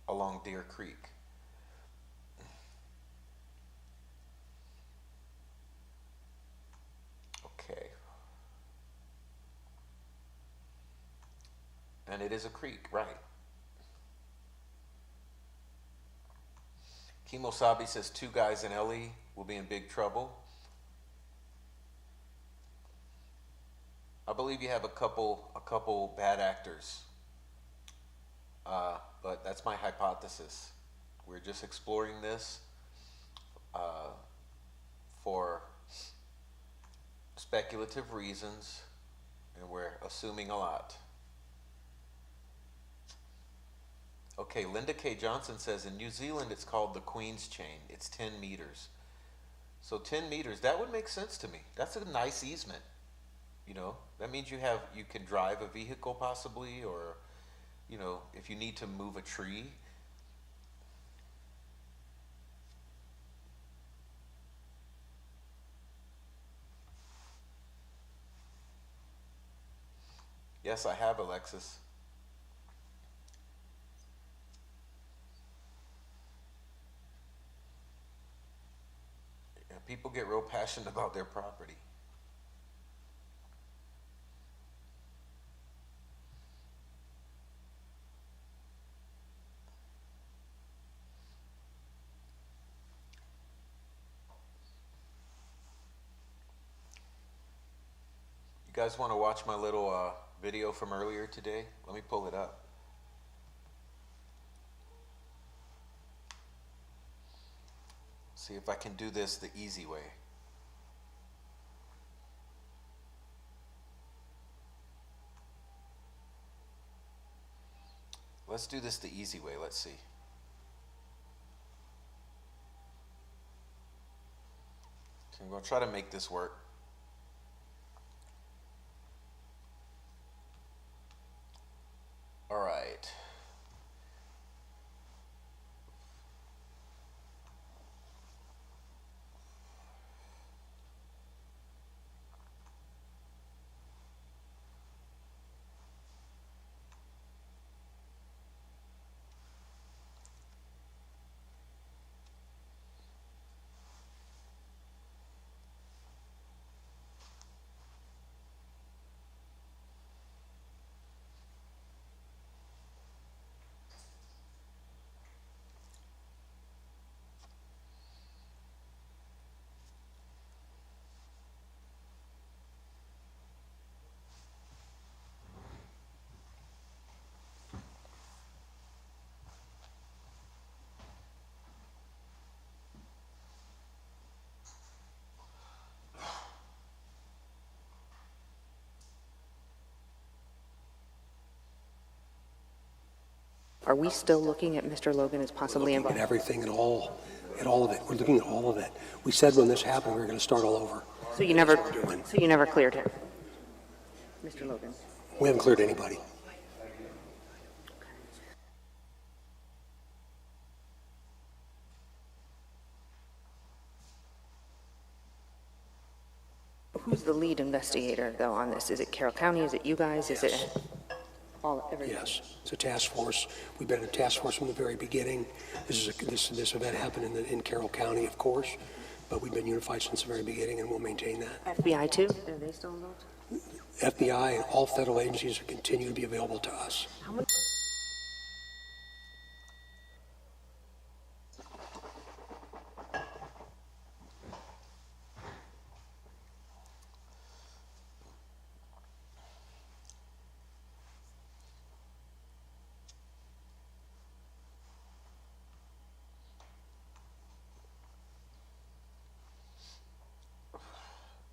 along Deer Creek. Okay. And it is a creek, right? Kimosabi says 2 guys in LE will be in big trouble. I believe you have a couple bad actors, but that's my hypothesis. We're just exploring this for speculative reasons, and we're assuming a lot. Okay, Linda K. Johnson says in New Zealand it's called the Queen's Chain. It's 10 meters. So 10 meters, that would make sense to me. That's a nice easement. You know, that means you can drive a vehicle possibly, or, you know, if you need to move a tree. Yes, I have, Alexis. Yeah, people get real passionate about their property. You guys want to watch my little video from earlier today? Let me pull it up. See if I can do this the easy way. let's do this the easy way. Let's see. So I'm going to try to make this work. All right. Are we still looking at Mr. Logan as possibly Looking at involved? everything and all of it. We're looking at all of it. We said when this happened, we were going to start all over. So you never, That's what we're doing. so you never cleared him, Mr. Logan? We haven't cleared anybody. Who's the lead investigator, though, on this? Is it Carroll County? Is it you guys? Is it everybody? Yes, it's a task force. We've been a task force from the very beginning. This event happened in Carroll County, of course, but we've been unified since the very beginning, and we'll maintain that. FBI, too? Are they still involved? FBI and all federal agencies continue to be available to us. How many?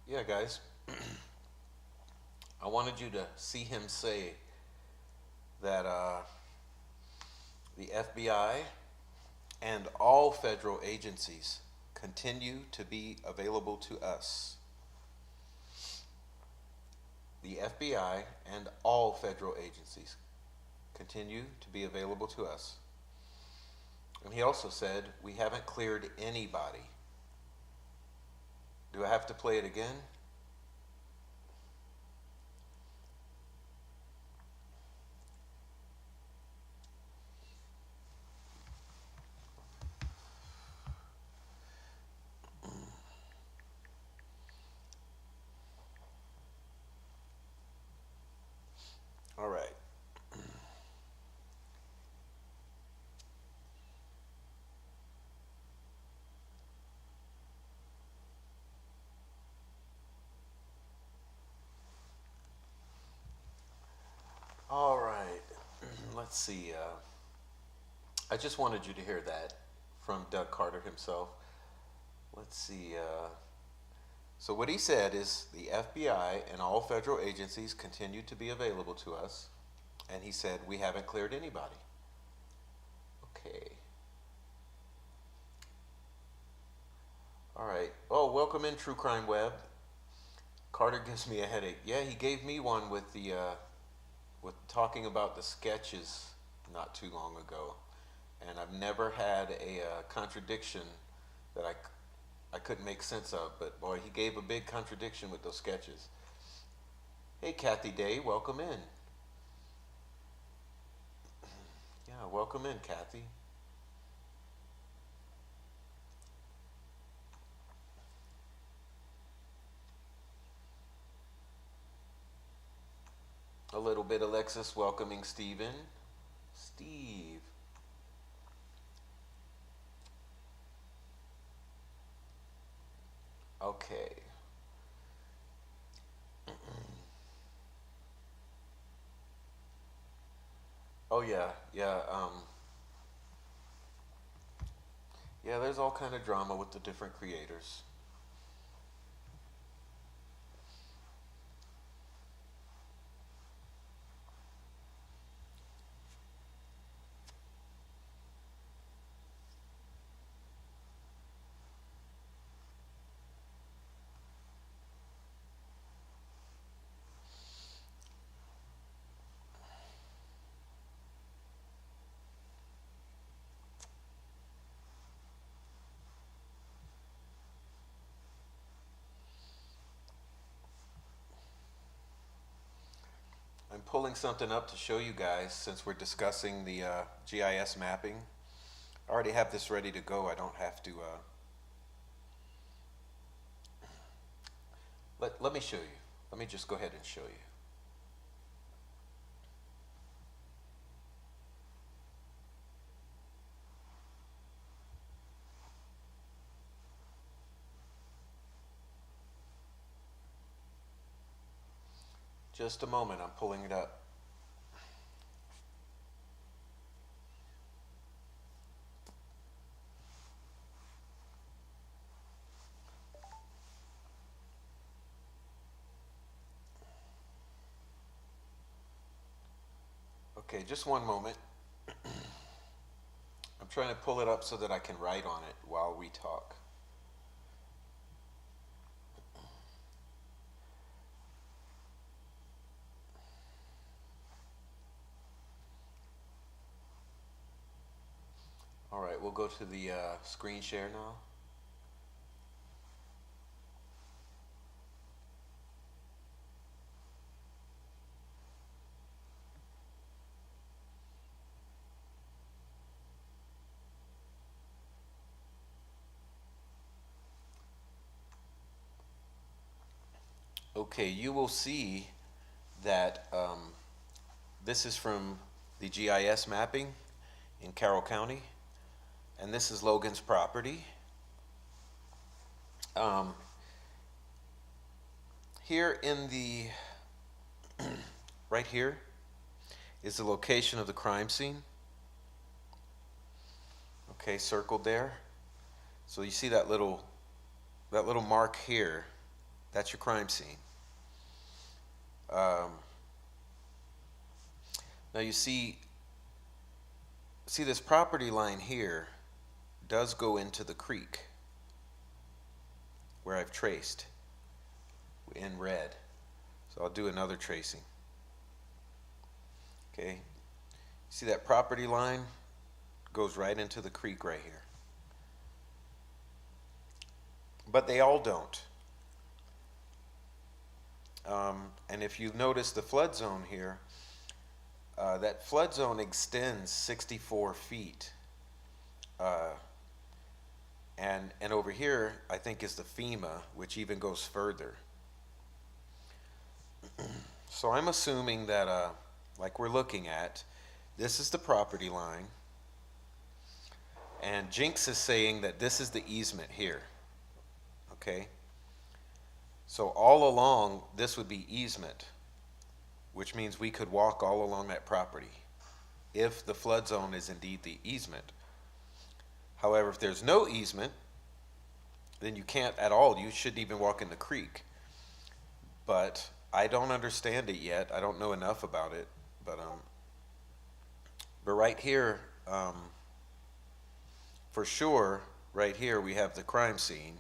Yeah, guys. I wanted you to see him say that the FBI and all federal agencies continue to be available to us. The FBI and all federal agencies continue to be available to us. And he also said, we haven't cleared anybody. Do I have to play it again? All right. All right. Let's see. I just wanted you to hear that from Doug Carter himself. Let's see. So what he said is the FBI and all federal agencies continue to be available to us. And he said, we haven't cleared anybody. Okay. All right. Oh, welcome in, True Crime Web. Carter gives me a headache. Yeah, he gave me one with the with talking about the sketches not too long ago. And I've never had a contradiction that I couldn't make sense of, but boy, he gave a big contradiction with those sketches. Hey, Kathy Day, welcome in. Yeah, welcome in, Kathy. A little bit Alexis welcoming Steven. Steve. Okay. Oh yeah, yeah, yeah, there's all kind of drama with the different creators. I'm pulling something up to show you guys since we're discussing the GIS mapping. I already have this ready to go. I don't have to. Let me show you. Let me just go ahead and show you. Just a moment, I'm pulling it up. Okay, just one moment. I'm trying to pull it up so that I can write on it while we talk. All right, we'll go to the screen share now. Okay, you will see that this is from the GIS mapping in Carroll County, and this is Logan's property. Here in the, right here is the location of the crime scene. Okay, circled there. So you see that little mark here, that's your crime scene. Now you see this property line here does go into the creek where I've traced in red. So I'll do another tracing. Okay, see that property line goes right into the creek right here. But they all don't. And if you notice the flood zone here, that flood zone extends 64 feet. And over here, I think, is the FEMA, which even goes further. So I'm assuming that, like we're looking at, this is the property line. And Jinx is saying that this is the easement here. Okay? So all along, this would be easement, which means we could walk all along that property if the flood zone is indeed the easement. However, if there's no easement, then you can't at all. You shouldn't even walk in the creek. But I don't understand it yet. I don't know enough about it. But right here, for sure, right here we have the crime scene.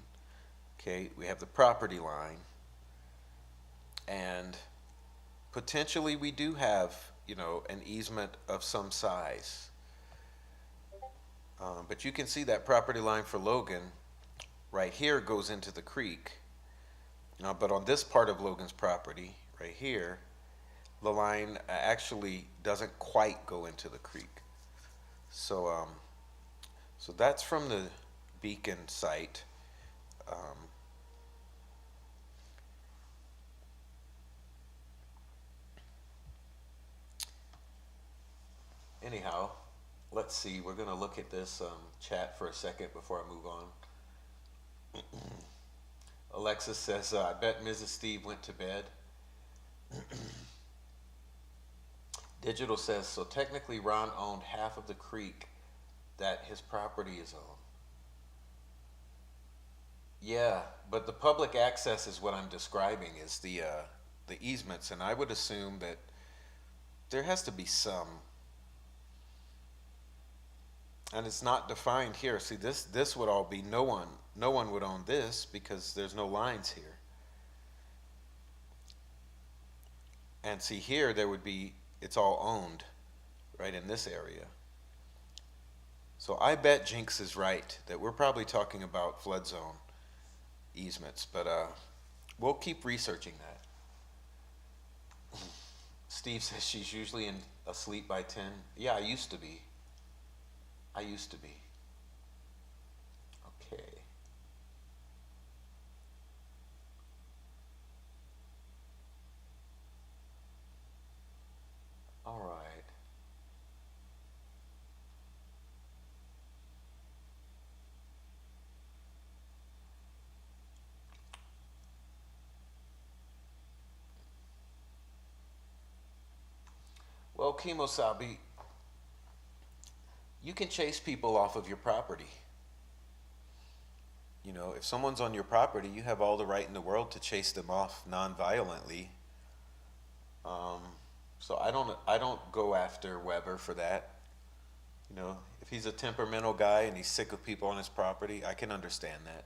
Okay, we have the property line, and potentially we do have, an easement of some size. But you can see that property line for Logan right here goes into the creek. But on this part of Logan's property right here, the line actually doesn't quite go into the creek. So, so that's from the beacon site. Anyhow, let's see. We're going to look at this chat for a second before I move on. Alexis says, I bet Mrs. Steve went to bed. Digital says, so technically Ron owned half of the creek that his property is on. Yeah, but the public access is what I'm describing, is the easements, and I would assume that there has to be some. And it's not defined here. See, this would all be no one would own this because there's no lines here. And see here, there would be, it's all owned right in this area. So I bet Jinx is right that we're probably talking about flood zone easements, but we'll keep researching that. Steve says she's usually asleep by 10. Yeah, I used to be. I used to be. Okay. All right. Well, Kimosabi, you can chase people off of your property. You know, if someone's on your property, you have all the right in the world to chase them off non-violently. Um, so I don't go after Weber for that. You know, if he's a temperamental guy and he's sick of people on his property, I can understand that.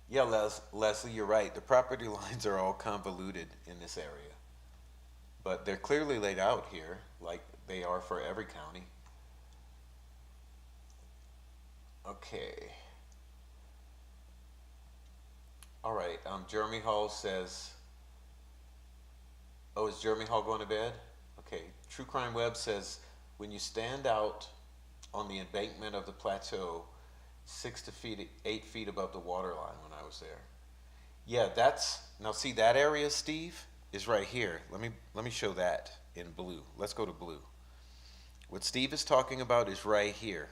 Yeah, Leslie, you're right. The property lines are all convoluted in this area. But they're clearly laid out here, like they are for every county. Okay. All right. Jeremy Hall says, oh, is Jeremy Hall going to bed? Okay. True Crime Web says, when you stand out on the embankment of the plateau, 8 feet above the water line when I was there. Yeah, that's, now see that area, Steve, is right here. Let me show that in blue. Let's go to blue. What Steve is talking about is right here.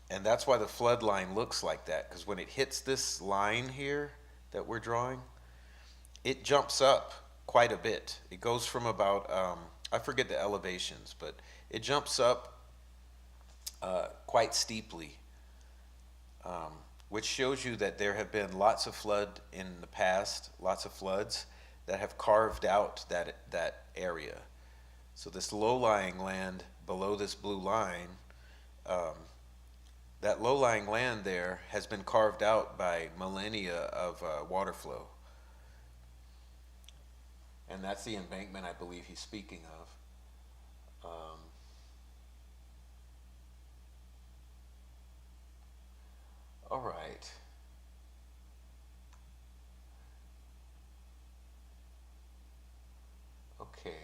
And that's why the flood line looks like that, because when it hits this line here that we're drawing, it jumps up quite a bit. It goes from about, I forget the elevations, but it jumps up quite steeply, which shows you that there have been lots of flood in the past, lots of floods that have carved out that area. So this low-lying land below this blue line, that low-lying land there has been carved out by millennia of water flow. And that's the embankment I believe he's speaking of. All right. Okay.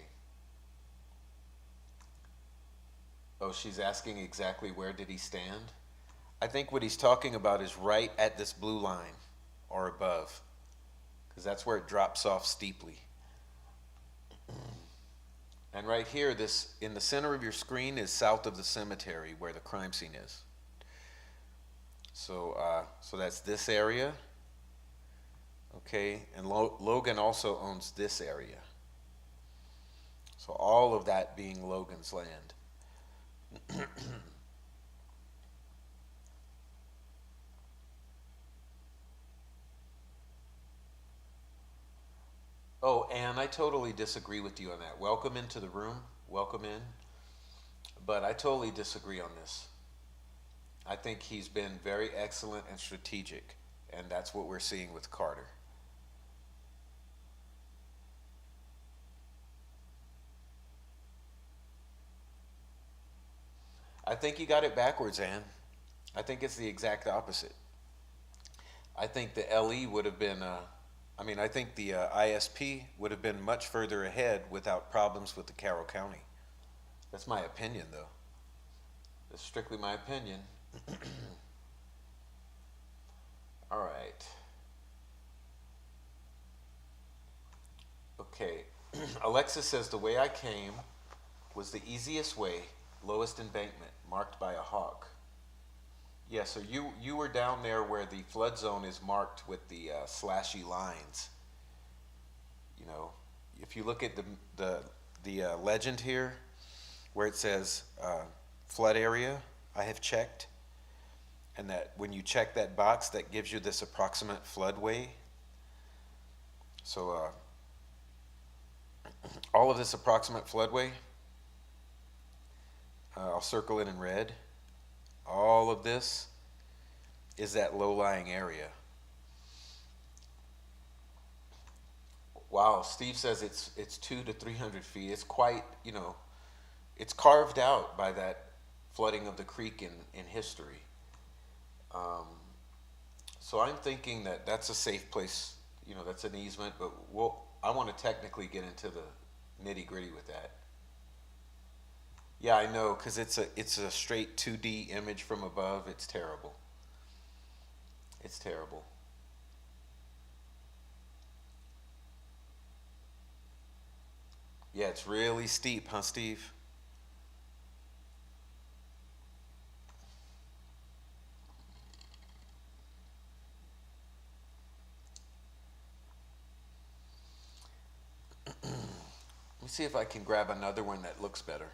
Oh, she's asking exactly where did he stand? I think what he's talking about is right at this blue line or above, because that's where it drops off steeply. And right here, this in the center of your screen is south of the cemetery where the crime scene is. So, so that's this area, okay? And Logan also owns this area. So all of that being Logan's land. Oh, and I totally disagree with you on that. Welcome into the room. Welcome in. But I totally disagree on this. I think he's been very excellent and strategic, and that's what we're seeing with Carter. I think you got it backwards, Ann. I think it's the exact opposite. I think the LE would have been, I think the ISP would have been much further ahead without problems with the Carroll County. That's my opinion, though. That's strictly my opinion. All right. Okay. Alexis says the way I came was the easiest way, lowest embankment, marked by a hawk. Yeah, so you were down there where the flood zone is marked with the slashy lines. You know, if you look at the legend here, where it says flood area, I have checked, and that when you check that box, that gives you this approximate floodway. So all of this approximate floodway, I'll circle it in red. All of this is that low-lying area. Wow, Steve says it's 200 to 300 feet. It's quite, you know, it's carved out by that flooding of the creek in history. Um, so I'm thinking that that's a safe place, that's an easement, but I want to technically get into the nitty gritty with that. Yeah, I know, because it's a straight 2D image from above. It's terrible. It's terrible. Yeah, it's really steep, huh, Steve? Let me see if I can grab another one that looks better.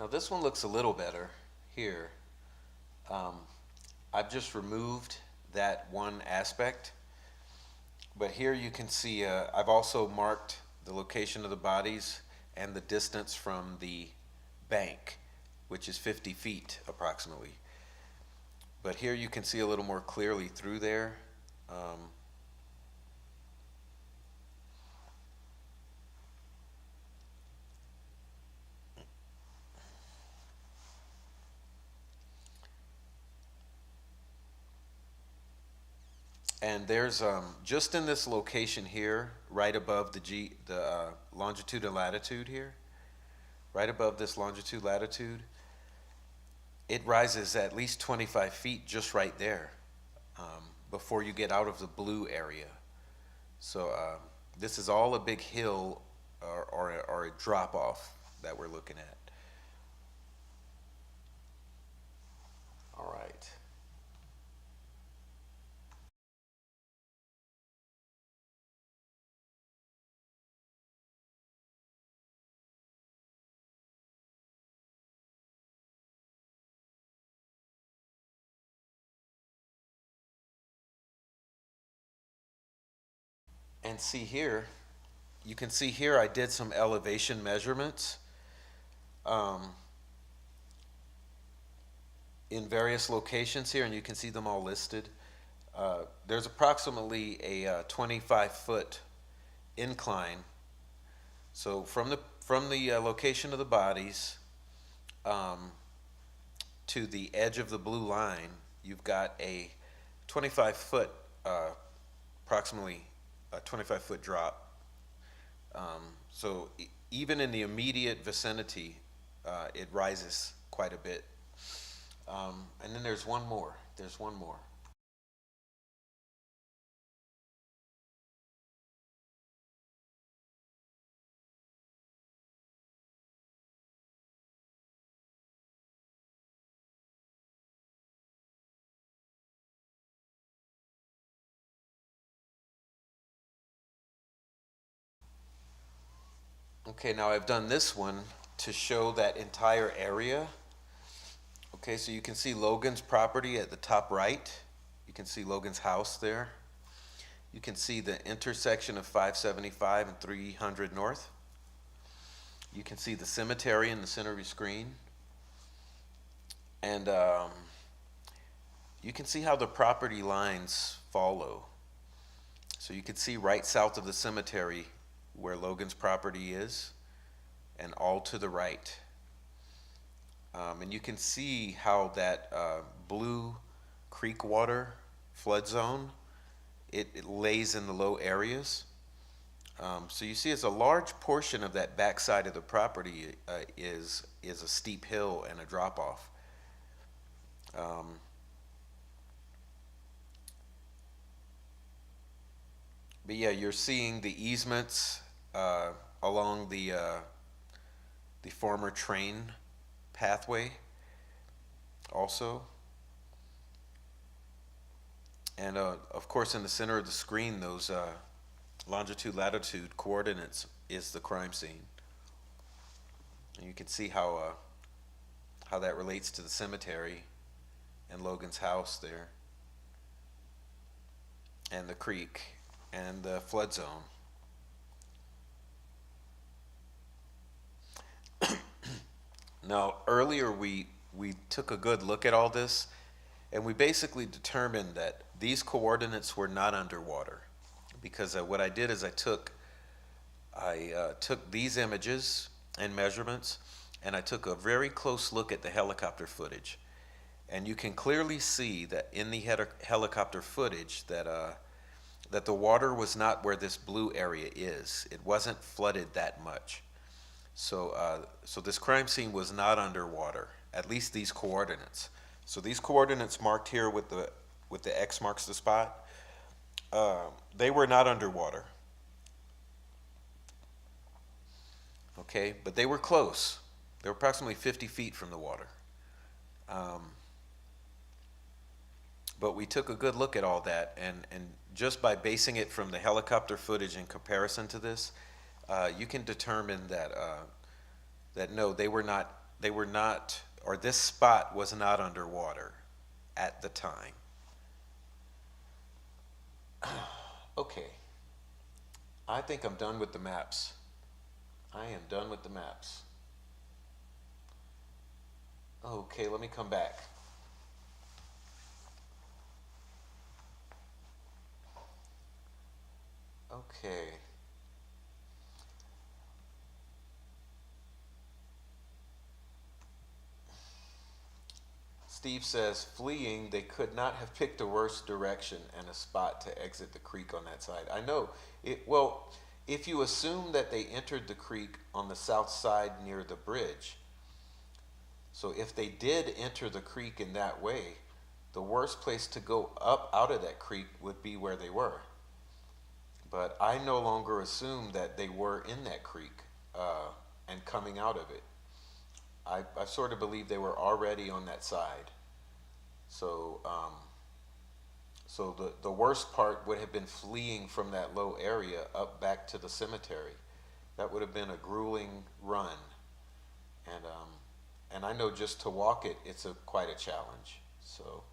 Now this one looks a little better here. Um, I've just removed that one aspect, but here you can see I've also marked the location of the bodies and the distance from the bank, which is 50 feet approximately. But here you can see a little more clearly through there. Um, and there's just in this location here, right above the longitude and latitude here, right above this longitude latitude, it rises at least 25 feet just right there before you get out of the blue area. So this is all a big hill or a drop off that we're looking at. All right. And see here, you can see here I did some elevation measurements in various locations here, and you can see them all listed. There's approximately a 25-foot incline. So from the location of the bodies to the edge of the blue line, you've got a 25-foot, approximately a 25-foot drop. So even in the immediate vicinity, it rises quite a bit. And then there's one more. There's one more. Okay, now I've done this one to show that entire area. Okay, so you can see Logan's property at the top right. You can see Logan's house there. You can see the intersection of 575 and 300 North. You can see the cemetery in the center of your screen. And you can see how the property lines follow. So you can see right south of the cemetery where Logan's property is, and all to the right. And you can see how that blue creek water flood zone, it lays in the low areas. So you see it's a large portion of that backside of the property is a steep hill and a drop off. But yeah, you're seeing the easements along the former train pathway also. And of course in the center of the screen, those longitude latitude coordinates is the crime scene. And you can see how that relates to the cemetery and Logan's house there. and the creek and the flood zone. Now, earlier we took a good look at all this, and we basically determined that these coordinates were not underwater, because what I did is I took these images and measurements, and I took a very close look at the helicopter footage, and you can clearly see that in the helicopter footage that that the water was not where this blue area is. It wasn't flooded that much. So this crime scene was not underwater, at least these coordinates. So these coordinates marked here with the X marks the spot, they were not underwater. Okay, but they were close. They were approximately 50 feet from the water. But we took a good look at all that, and just by basing it from the helicopter footage in comparison to this, you can determine that no, they were not, or this spot was not underwater at the time. Okay, I think I'm done with the maps. I am done with the maps. Okay, let me come back. Okay. Steve says, fleeing, they could not have picked a worse direction and a spot to exit the creek on that side. I know. Well, if you assume that they entered the creek on the south side near the bridge, so if they did enter the creek in that way, the worst place to go up out of that creek would be where they were. But I no longer assume that they were in that creek and coming out of it. I sort of believe they were already on that side. So the worst part would have been fleeing from that low area up back to the cemetery. That would have been a grueling run. And I know just to walk it, it's quite a challenge. So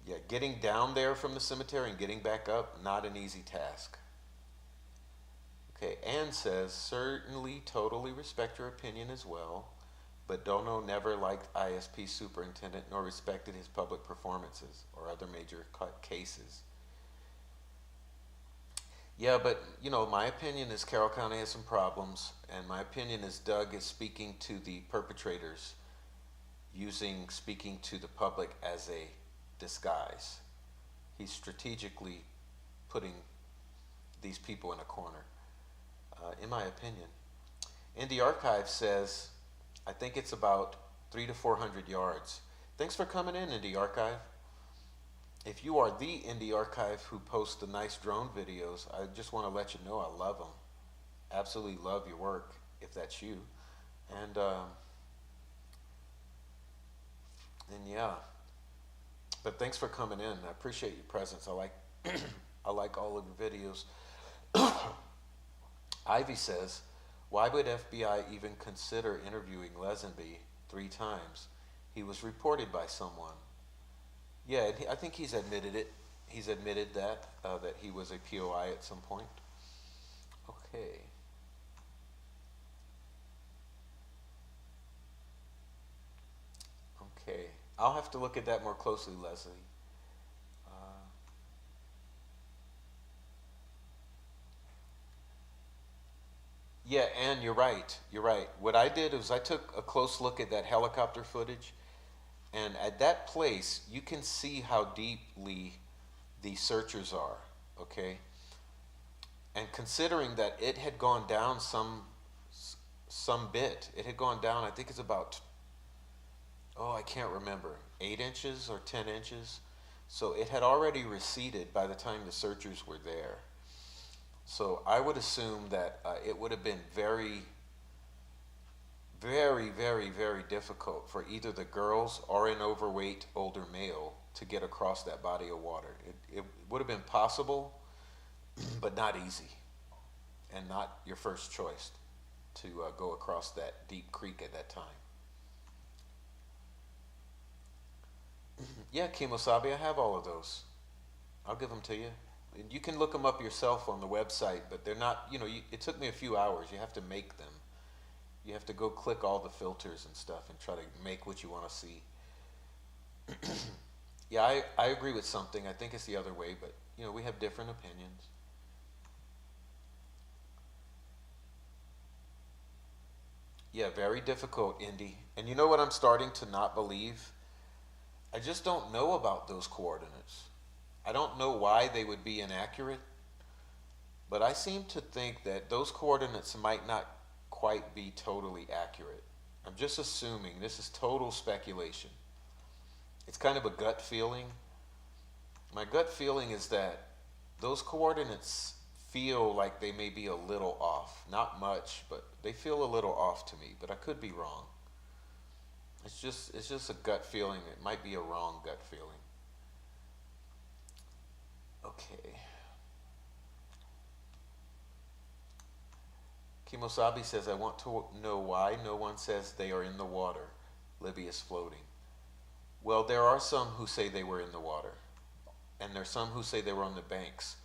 yeah, getting down there from the cemetery and getting back up, not an easy task. Okay, Ann says, certainly totally respect your opinion as well, but Dono never liked ISP superintendent nor respected his public performances or other major cases. Yeah, but my opinion is Carroll County has some problems, and my opinion is Doug is speaking to the perpetrators, speaking to the public as a disguise. He's strategically putting these people in a corner, in my opinion. Indie Archive says, I think it's about 300 to 400 yards. Thanks for coming in, Indie Archive. If you are the Indie Archive who posts the nice drone videos, I just want to let you know I love them. Absolutely love your work, if that's you. And yeah. But thanks for coming in. I appreciate your presence. I like I like all of your videos. Ivy says, why would FBI even consider interviewing Lesenby 3 times? He was reported by someone. Yeah, I think he's admitted it. He's admitted that he was a POI at some point. Okay. Okay. I'll have to look at that more closely, Leslie. Yeah, and you're right. You're right. What I did was I took a close look at that helicopter footage, and at that place, you can see how deeply the searchers are, okay? And considering that it had gone down some bit, it had gone down, I think it's about, I can't remember, 8 inches or 10 inches. So it had already receded by the time the searchers were there. So I would assume that it would have been very, very, very, very difficult for either the girls or an overweight older male to get across that body of water. It would have been possible, but not easy, and not your first choice to go across that deep creek at that time. Yeah, Kimosabi, I have all of those. I'll give them to you. And you can look them up yourself on the website, but they're not, it took me a few hours. You have to make them. You have to go click all the filters and stuff and try to make what you want to see. Yeah, I agree with something. I think it's the other way, but, we have different opinions. Yeah, very difficult, Indy. And you know what I'm starting to not believe? I just don't know about those coordinates. I don't know why they would be inaccurate, but I seem to think that those coordinates might not quite be totally accurate. I'm just assuming. This is total speculation. It's kind of a gut feeling. My gut feeling is that those coordinates feel like they may be a little off. Not much, but they feel a little off to me, but I could be wrong. It's just a gut feeling. It might be a wrong gut feeling. Okay. Kimosabi says, I want to know why no one says they are in the water. Libby is floating. Well, there are some who say they were in the water. And there's some who say they were on the banks,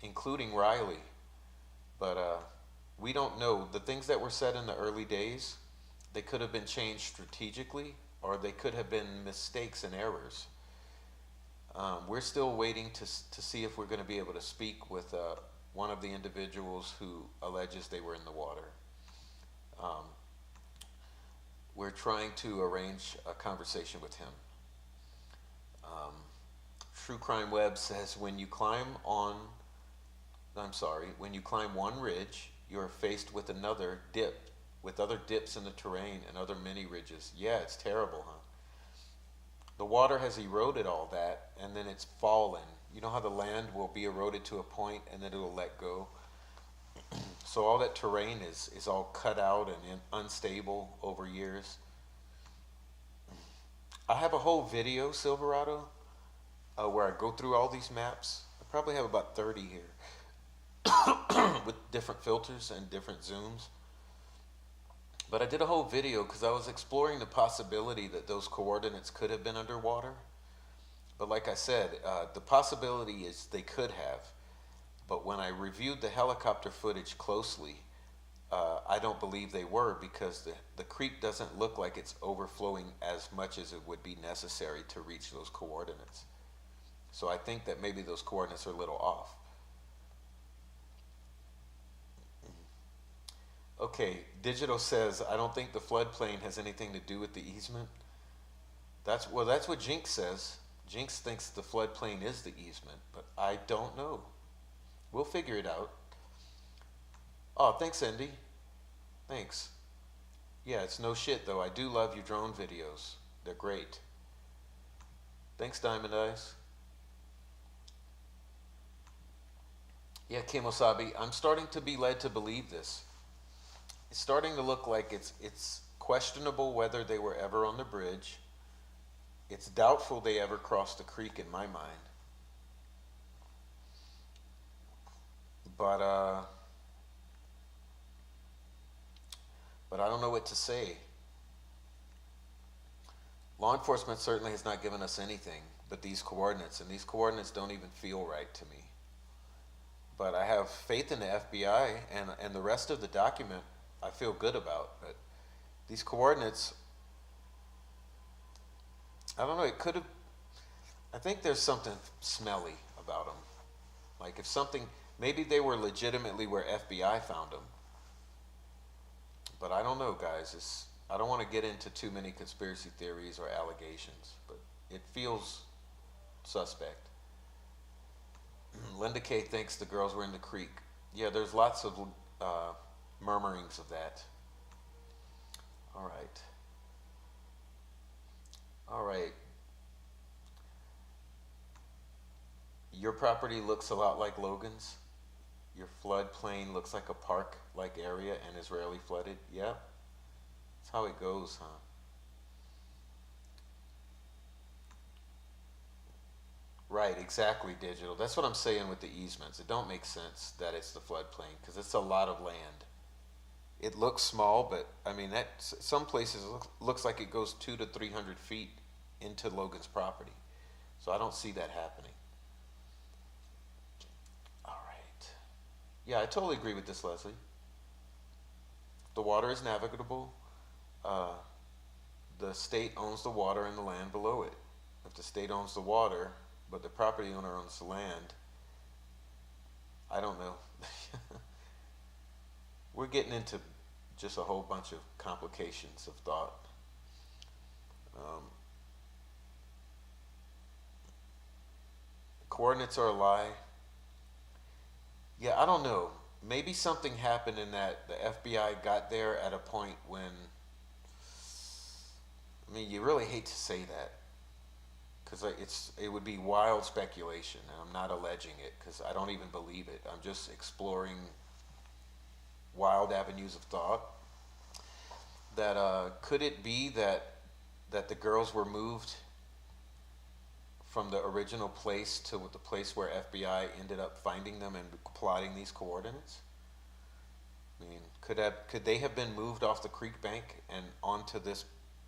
including Riley. But we don't know. The things that were said in the early days, they could have been changed strategically, or they could have been mistakes and errors. We're still waiting to see if we're going to be able to speak with one of the individuals who alleges they were in the water. We're trying to arrange a conversation with him. True Crime Web says when you climb one ridge, you're faced with another dip, with other dips in the terrain and other mini ridges. Yeah, it's terrible, huh? The water has eroded all that, and then it's fallen. You know how the land will be eroded to a point and then it'll let go? So all that terrain is all cut out and unstable over years. I have a whole video, Silverado, where I go through all these maps. I probably have about 30 here with different filters and different zooms. But I did a whole video because I was exploring the possibility that those coordinates could have been underwater. But like I said, the possibility is they could have. But when I reviewed the helicopter footage closely, I don't believe they were, because the creek doesn't look like it's overflowing as much as it would be necessary to reach those coordinates. So I think that maybe those coordinates are a little off. Okay, Digital says, I don't think the floodplain has anything to do with the easement. That's what Jinx says. Jinx thinks the floodplain is the easement, but I don't know. We'll figure it out. Oh, thanks, Andy. Thanks. Yeah, it's no shit, though. I do love your drone videos. They're great. Thanks, Diamond Eyes. Yeah, Kimosabi, I'm starting to be led to believe this. It's starting to look like it's questionable whether they were ever on the bridge. It's doubtful they ever crossed the creek in my mind. But I don't know what to say. Law enforcement certainly has not given us anything but these coordinates, and these coordinates don't even feel right to me. But I have faith in the FBI, and the rest of the document I feel good about. But these coordinates, I don't know, it could have, I think there's something smelly about them. Like if something, maybe they were legitimately where FBI found them. But I don't know, guys. I don't want to get into too many conspiracy theories or allegations, but it feels suspect. Linda Kay thinks the girls were in the creek. Yeah, there's lots of murmurings of that. All right. All right. Your property looks a lot like Logan's. Your floodplain looks like a park-like area and is rarely flooded. Yeah, that's how it goes, huh? Right, exactly, Digital. That's what I'm saying with the easements. It don't make sense that it's the floodplain, because it's a lot of land. It looks small, but I mean, some places looks like it goes 200 to 300 feet into Logan's property. So I don't see that happening. All right. Yeah, I totally agree with this, Leslie. The water is navigable. The state owns the water and the land below it. If the state owns the water, but the property owner owns the land, I don't know. We're getting into just a whole bunch of complications of thought. Coordinates are a lie. Yeah, I don't know. Maybe something happened in that the FBI got there at a point when, I mean, you really hate to say that, because it would be wild speculation, and I'm not alleging it because I don't even believe it. I'm just exploring wild avenues of thought. That could it be that the girls were moved from the original place to the place where FBI ended up finding them and plotting these coordinates? I mean, could they have been moved off the creek bank and onto this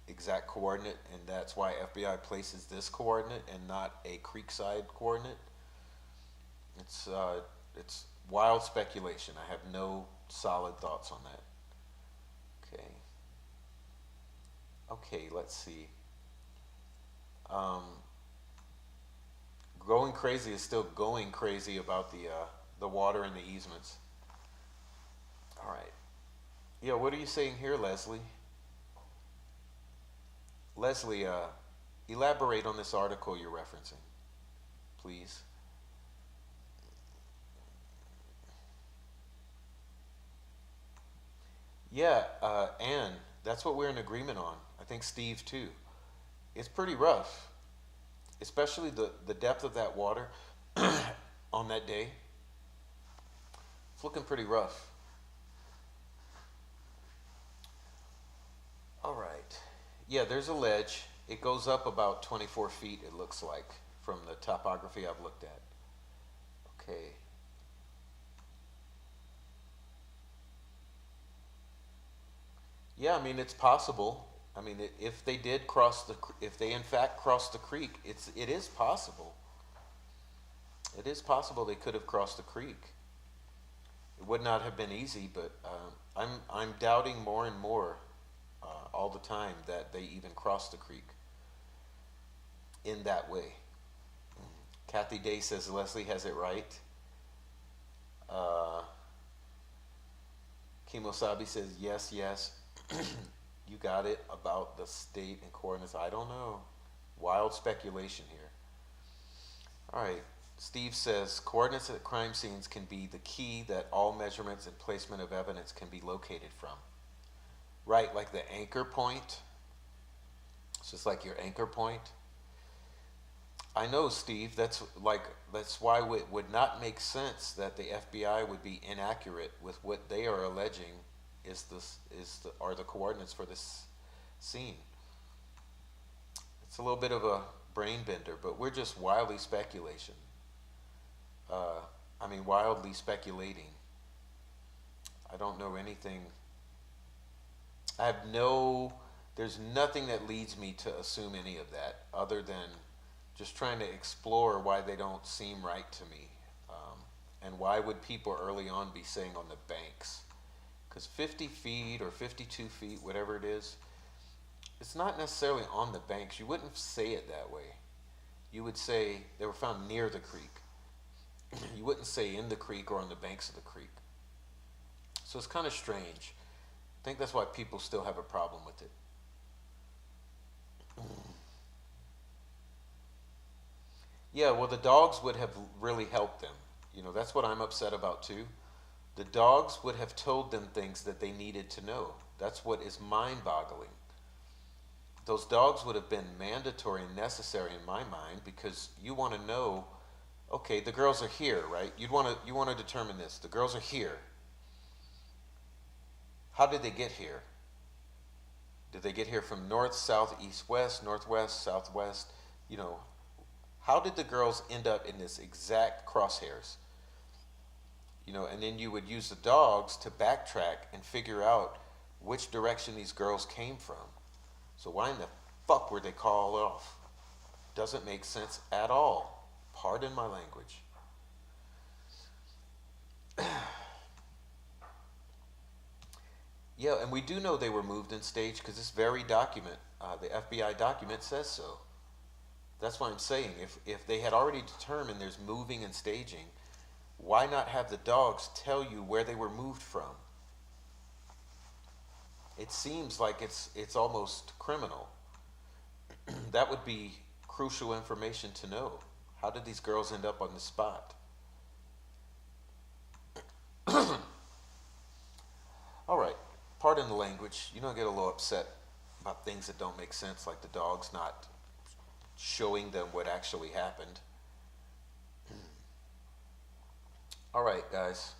exact coordinate, and that's why FBI places this coordinate and not a creekside coordinate? It's wild speculation. I have no solid thoughts on that. Okay, let's see. Going crazy is still going crazy about the water and the easements. All right. Yeah, what are you saying here, Leslie? Leslie, elaborate on this article you're referencing, please. Yeah, Anne, that's what we're in agreement on. I think Steve too. It's pretty rough, especially the depth of that water on that day. It's looking pretty rough. All right. Yeah, there's a ledge. It goes up about 24 feet, it looks like, from the topography I've looked at. Okay. Yeah, I mean, it's possible. I mean, if they did if they in fact crossed the creek, it is possible. It is possible they could have crossed the creek. It would not have been easy, but I'm doubting more and more all the time that they even crossed the creek in that way. Kathy Day says Leslie has it right. Kimosabi says yes, yes. You got it about the state and coordinates. I don't know. Wild speculation here. All right. Steve says coordinates at crime scenes can be the key that all measurements and placement of evidence can be located from. Right, like the anchor point. So it's like your anchor point. I know, Steve, that's why it would not make sense that the FBI would be inaccurate with what they are alleging are the coordinates for this scene. It's a little bit of a brain bender, but we're just wildly speculating. I don't know anything. There's nothing that leads me to assume any of that other than just trying to explore why they don't seem right to me. And why would people early on be saying on the banks? Because 50 feet or 52 feet, whatever it is, it's not necessarily on the banks. You wouldn't say it that way. You would say they were found near the creek. You wouldn't say in the creek or on the banks of the creek. So it's kind of strange. I think that's why people still have a problem with it. Yeah, well, the dogs would have really helped them. That's what I'm upset about too. The dogs would have told them things that they needed to know. That's what is mind-boggling. Those dogs would have been mandatory and necessary in my mind, because you want to know, okay, the girls are here, right? You want to determine this. The girls are here. How did they get here? Did they get here from north, south, east, west, northwest, southwest? How did the girls end up in this exact crosshairs? And then you would use the dogs to backtrack and figure out which direction these girls came from. So why in the fuck were they called off? Doesn't make sense at all. Pardon my language. Yeah, and we do know they were moved and staged because this very document, the FBI document, says so. That's what I'm saying. If they had already determined there's moving and staging, why not have the dogs tell you where they were moved from? It seems like it's almost criminal. That would be crucial information to know. How did these girls end up on the spot? All right, pardon the language. You know, I get a little upset about things that don't make sense, like the dogs not showing them what actually happened. All right, guys.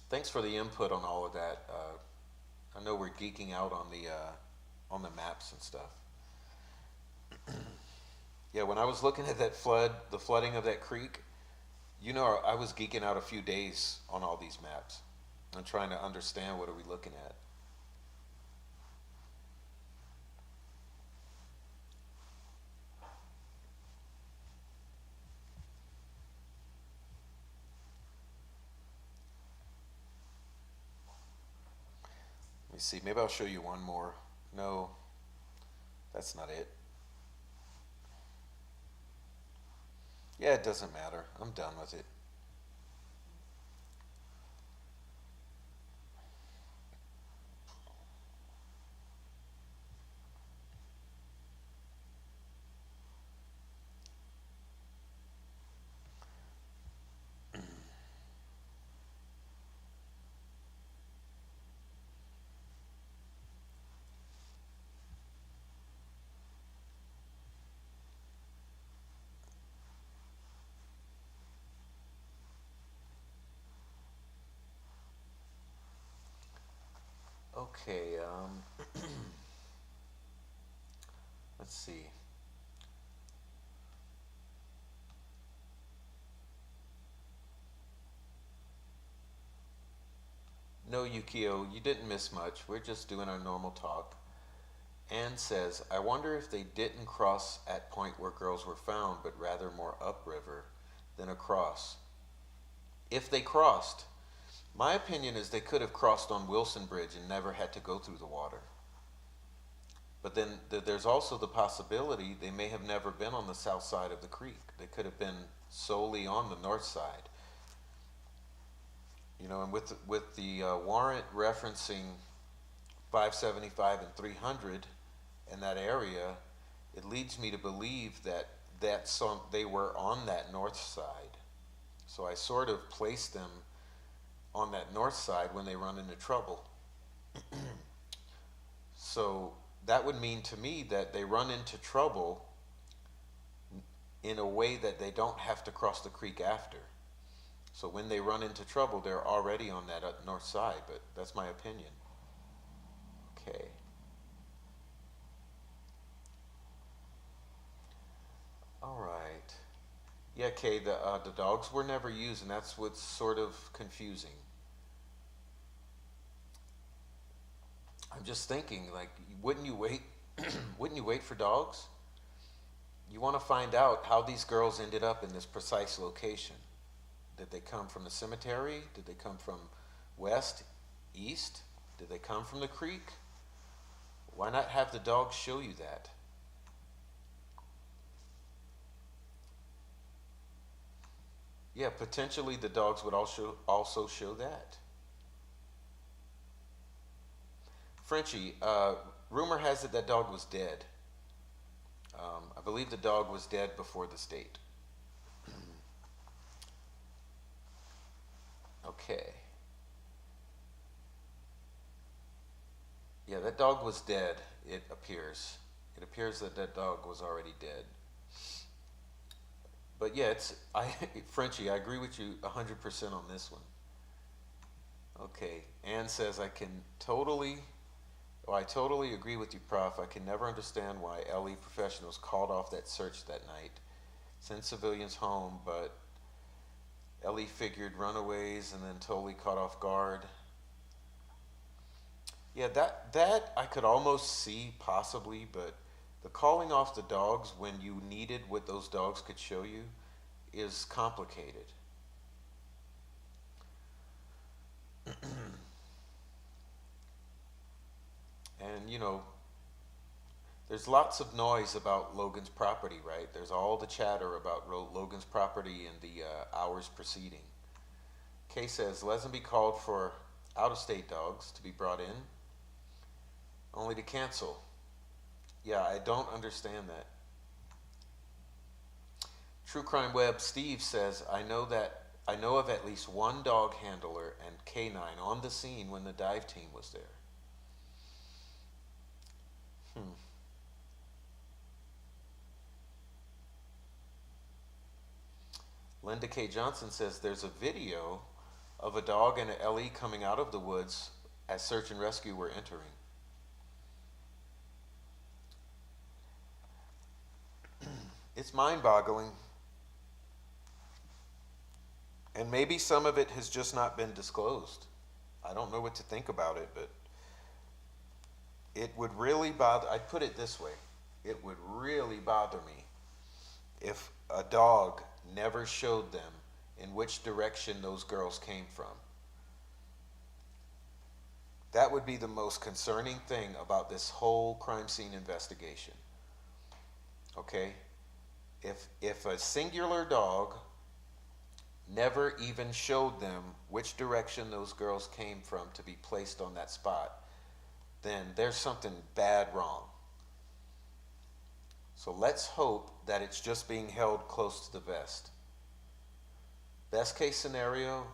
Thanks for the input on all of that. I know we're geeking out on the maps and stuff. Yeah, when I was looking at that the flooding of that creek, you know, I was geeking out a few days on all these maps. I'm trying to understand what are we looking at. Let me see, maybe I'll show you one more. No, that's not it. Yeah, it doesn't matter. I'm done with it. Okay, let's see. No, Yukio, you didn't miss much. We're just doing our normal talk. Anne says, I wonder if they didn't cross at point where girls were found, but rather more upriver than across. If they crossed, my opinion is they could have crossed on Wilson Bridge and never had to go through the water. But then there's also the possibility they may have never been on the south side of the creek. They could have been solely on the north side. You know, and with the warrant referencing 575 and 300 in that area, it leads me to believe that they were on that north side. So I sort of placed them on that north side when they run into trouble. So that would mean to me that they run into trouble in a way that they don't have to cross the creek after. So when they run into trouble, they're already on that north side, but that's my opinion. Okay. All right. Yeah, Kay, the dogs were never used, and that's what's sort of confusing. I'm just thinking, like, wouldn't you wait? Wouldn't you wait for dogs? You want to find out how these girls ended up in this precise location. Did they come from the cemetery? Did they come from west, east? Did they come from the creek? Why not have the dogs show you that? Yeah, potentially the dogs would also show that. Frenchie, rumor has it that dog was dead. I believe the dog was dead before the state. Okay. Yeah, that dog was dead, it appears. It appears that that dog was already dead. But yeah, Frenchie, I agree with you 100% on this one. Okay, Anne says, I totally agree with you, Prof. I can never understand why LE professionals called off that search that night. Send civilians home, but LE figured runaways and then totally caught off guard. Yeah, that I could almost see possibly, but The calling off the dogs when you needed what those dogs could show you is complicated. And you know, there's lots of noise about Logan's property, right? There's all the chatter about Logan's property in the hours preceding. Kay says, Lesenby called for out-of-state dogs to be brought in, only to cancel. Yeah, I don't understand that. True Crime Web Steve says, I know of at least one dog handler and canine on the scene when the dive team was there. Linda K. Johnson says there's a video of a dog and an LE coming out of the woods as search and rescue were entering. It's mind-boggling. And maybe some of it has just not been disclosed. I don't know what to think about it, but it would really bother, I'd put it this way, it would really bother me if a dog never showed them in which direction those girls came from. That would be the most concerning thing about this whole crime scene investigation. Okay? If a singular dog never even showed them which direction those girls came from to be placed on that spot, then there's something bad wrong. So let's hope that it's just being held close to the vest. Best case scenario,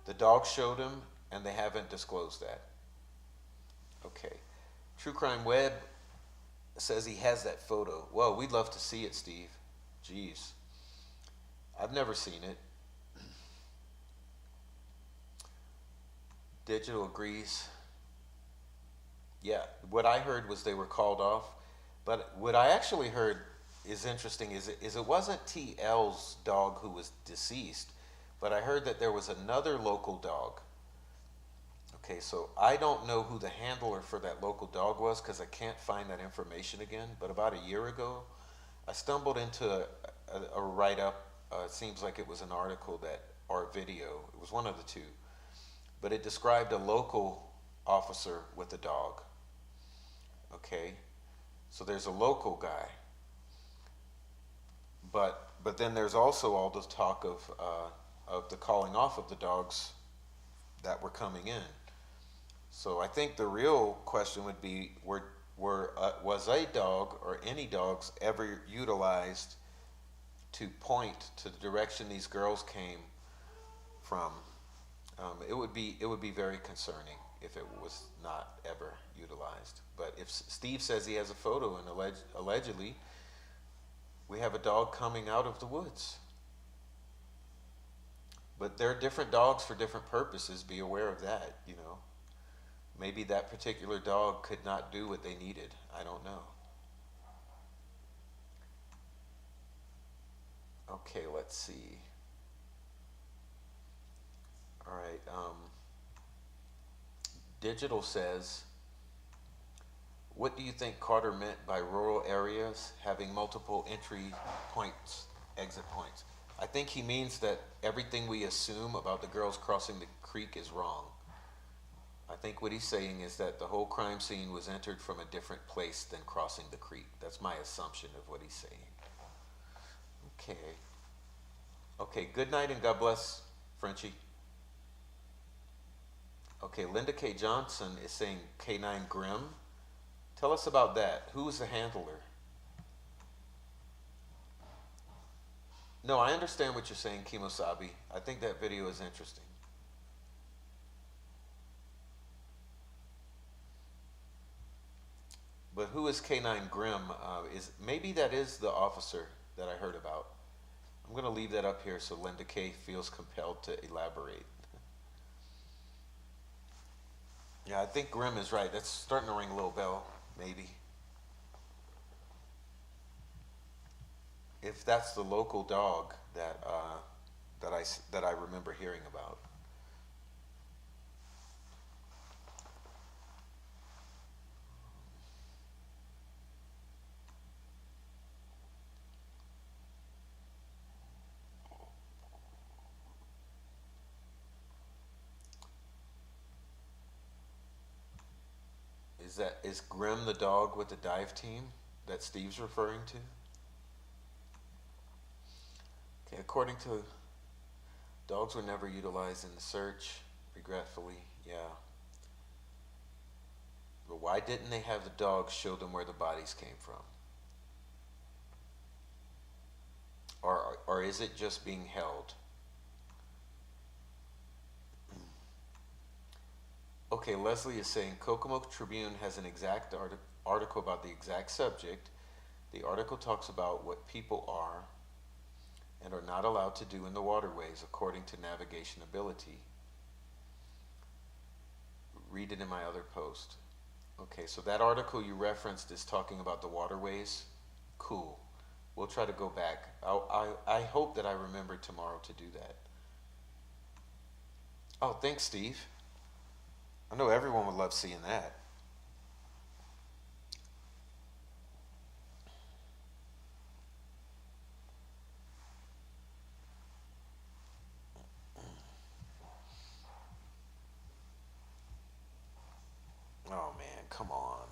the dog showed them and they haven't disclosed that. Okay. True Crime Web says he has that photo. Well, we'd love to see it, Steve. Jeez. I've never seen it. Digital agrees. Yeah, what I heard was they were called off. But what I actually heard is interesting is it wasn't TL's dog who was deceased, but I heard that there was another local dog. Okay, so I don't know who the handler for that local dog was because I can't find that information again, but about a year ago, I stumbled into a write-up. It seems like it was an article or a video. It was one of the two. But it described a local officer with a dog. Okay? So there's a local guy. But then there's also all the talk of the calling off of the dogs that were coming in. So I think the real question would be, was a dog or any dogs ever utilized to point to the direction these girls came from? It would be very concerning if it was not ever utilized. But if Steve says he has a photo and allegedly we have a dog coming out of the woods. But there are different dogs for different purposes. Be aware of that, you know. Maybe that particular dog could not do what they needed. I don't know. Okay, let's see. All right. Digital says, what do you think Carter meant by rural areas having multiple entry points, exit points? I think he means that everything we assume about the girls crossing the creek is wrong. I think what he's saying is that the whole crime scene was entered from a different place than crossing the creek. That's my assumption of what he's saying. Okay. Okay, good night and God bless, Frenchie. Okay, Linda K. Johnson is saying K9 Grimm. Tell us about that. Who is the handler? No, I understand what you're saying, Kimosabi. I think that video is interesting. But who is K9 Grimm? Maybe that is the officer that I heard about. I'm going to leave that up here so Linda K. feels compelled to elaborate. Yeah, I think Grimm is right. That's starting to ring a little bell, maybe. If that's the local dog that I remember hearing about. is Grim the dog with the dive team that Steve's referring to? Okay, according to dogs were never utilized in the search, regretfully, yeah. But why didn't they have the dogs show them where the bodies came from? Or is it just being held? Okay, Leslie is saying Kokomo Tribune has an exact article about the exact subject. The article talks about what people are and are not allowed to do in the waterways according to navigation ability. Read it in my other post. Okay, so that article you referenced is talking about the waterways. Cool. We'll try to go back. I hope that I remember tomorrow to do that. Oh, thanks, Steve. I know everyone would love seeing that. Oh man, come on.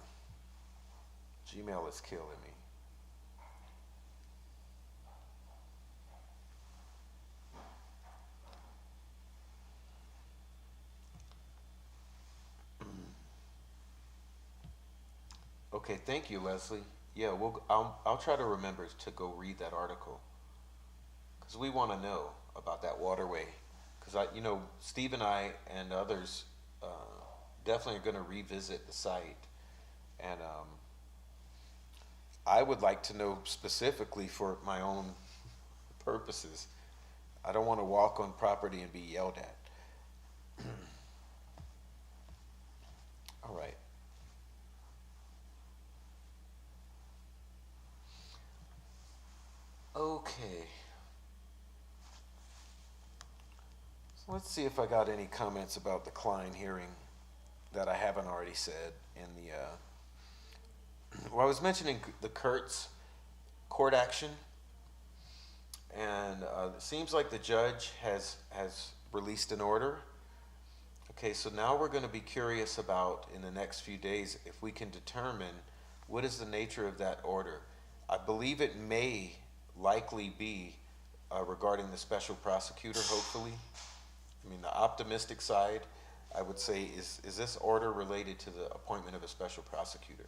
Gmail is killing me. Okay, thank you, Leslie. Yeah, I'll try to remember to go read that article because we want to know about that waterway. Because Steve and I and others definitely are going to revisit the site, and I would like to know specifically for my own purposes. I don't want to walk on property and be yelled at. All right. Okay. So let's see if I got any comments about the Klein hearing that I haven't already said in the. Well, I was mentioning the Kurtz court action, and it seems like the judge has released an order. Okay, so now we're going to be curious about in the next few days if we can determine what is the nature of that order. I believe it may likely be regarding the special prosecutor, hopefully. I mean, the optimistic side, I would say, is this order related to the appointment of a special prosecutor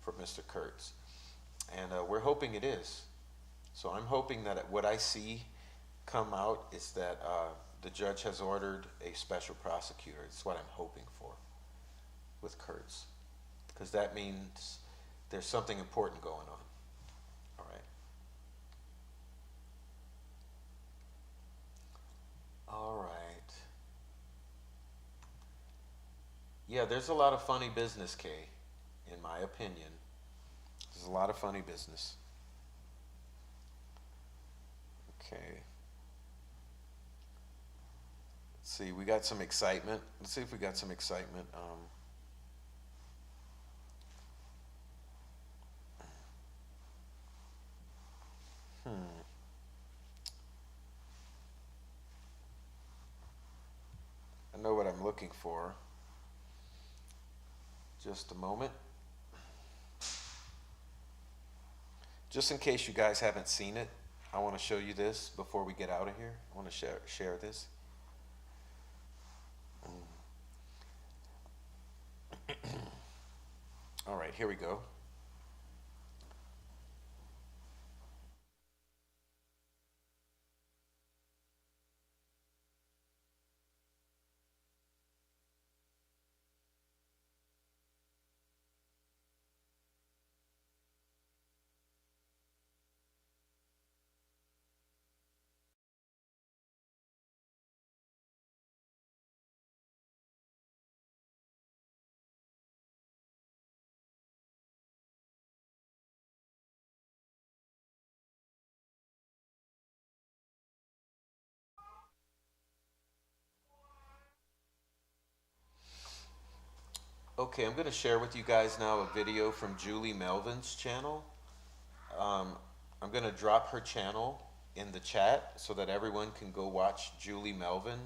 for Mr. Kurtz? And we're hoping it is. So I'm hoping that what I see come out is that the judge has ordered a special prosecutor. It's what I'm hoping for with Kurtz, because that means there's something important going on. All right. All right. Yeah, there's a lot of funny business, Kay, in my opinion. There's a lot of funny business. Okay. Let's see, we got some excitement. Let's see if we got some excitement. I know what I'm looking for. Just a moment. Just in case you guys haven't seen it, I want to show you this before we get out of here. I want to share this. All right, here we go. Okay, I'm going to share with you guys now a video from Julie Melvin's channel. Um, I'm going to drop her channel in the chat so that everyone can go watch Julie Melvin.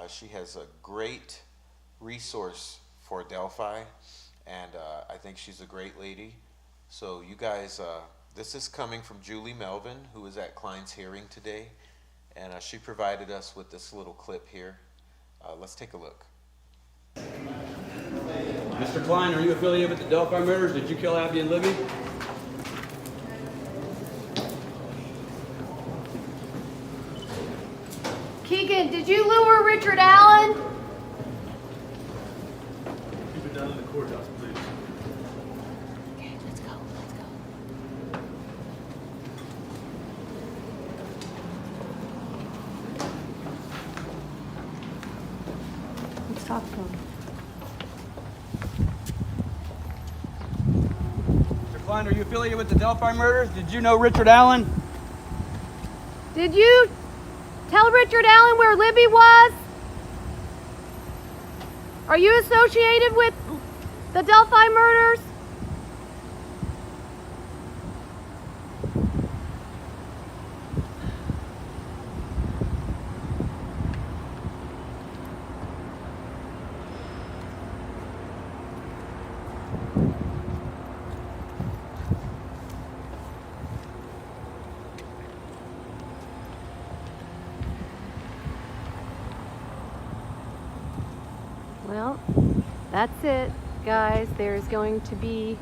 She has a great resource for Delphi, and I think she's a great lady. So you guys, this is coming from Julie Melvin, who was at Klein's hearing today, and she provided us with this little clip here. Let's take a look. Mr. Klein, are you affiliated with the Delphi murders? Did you kill Abby and Libby? Keegan, did you lure Richard Allen? Keep it down in the courthouse, please. Okay, let's go. Let's talk to him. Mr. Klein, are you affiliated with the Delphi murders? Did you know Richard Allen? Did you tell Richard Allen where Libby was? Are you associated with the Delphi murders? Well, that's it, guys. There's going to be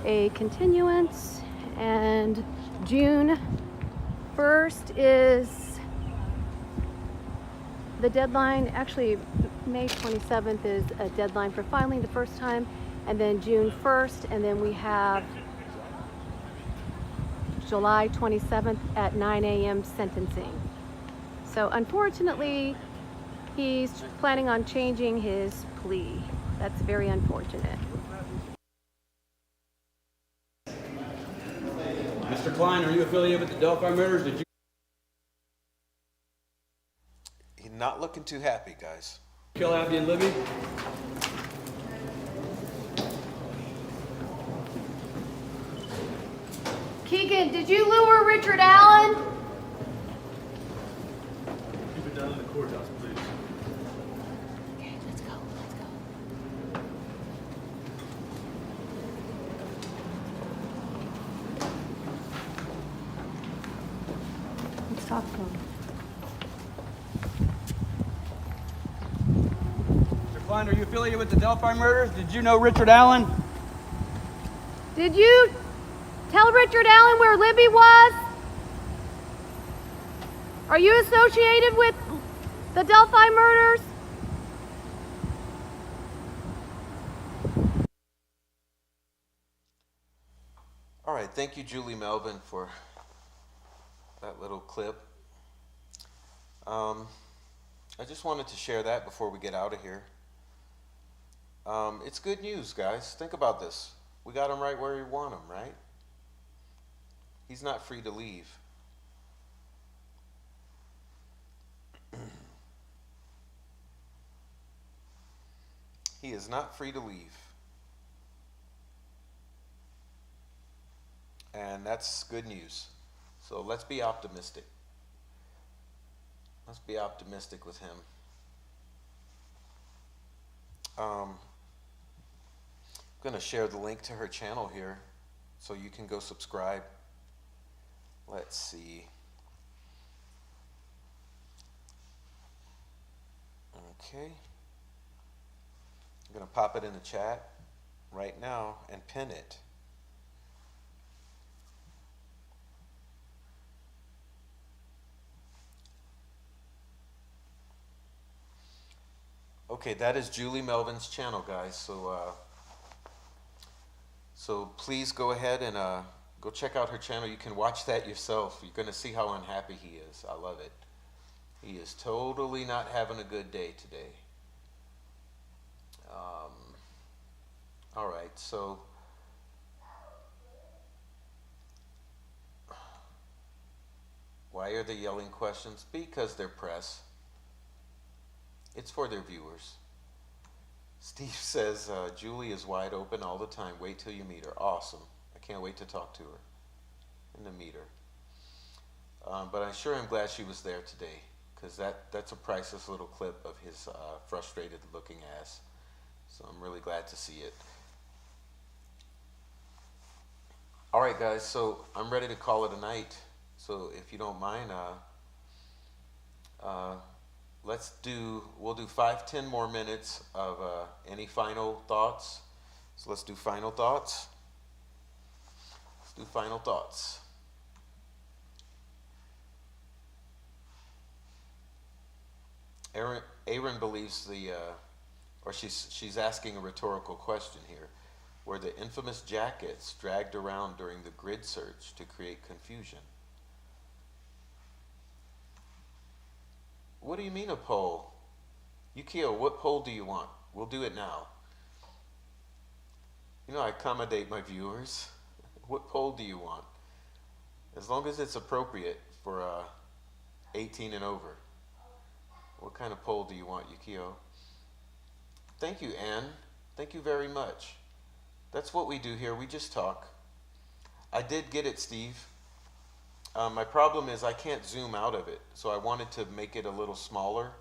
a continuance, and June 1st is the deadline. Actually, May 27th is a deadline for filing the first time, and then June 1st, and then we have July 27th at 9 a.m. sentencing. So unfortunately, he's planning on changing his plea. That's very unfortunate. Mr. Klein, are you affiliated with the Delphi murders? Did you He's not looking too happy, guys. kill Abby and Libby? Keegan, did you lure Richard Allen? Keep it down in the courthouse, please. Okay, let's go. Let's talk to him. Mr. Klein, are you affiliated with the Delphi murders? Did you know Richard Allen? Did you tell Richard Allen where Libby was? Are you associated with the Delphi murders? All right, thank you, Julie Melvin, for that little clip. I just wanted to share that before we get out of here. It's good news, guys. Think about this. We got him right where we want him, right? He's not free to leave. He is not free to leave. And that's good news. So let's be optimistic. Let's be optimistic with him. I'm going to share the link to her channel here so you can go subscribe. Let's see. Okay. I'm going to pop it in the chat right now and pin it. Okay, that is Julie Melvin's channel, guys. So please go ahead and go check out her channel. You can watch that yourself. You're going to see how unhappy he is. I love it. He is totally not having a good day today. All right, so why are they yelling questions? Because they're press. It's for their viewers. Steve says, Julie is wide open all the time. Wait till you meet her. Awesome. I can't wait to talk to her and to meet her. But I'm sure I'm glad she was there today, because that's a priceless little clip of his frustrated looking ass. So I'm really glad to see it. All right, guys, so I'm ready to call it a night. So if you don't mind, uh, we'll do 5, 10 more minutes of any final thoughts. So let's do final thoughts. Let's do final thoughts. Aaron believes or she's asking a rhetorical question here. Were the infamous jackets dragged around during the grid search to create confusion? What do you mean a poll? Yukio, what poll do you want? We'll do it now. You know, I accommodate my viewers. What poll do you want? As long as it's appropriate for 18 and over. What kind of poll do you want, Yukio? Thank you, Anne. Thank you very much. That's what we do here. We just talk. I did get it, Steve. My problem is I can't zoom out of it, so I wanted to make it a little smaller.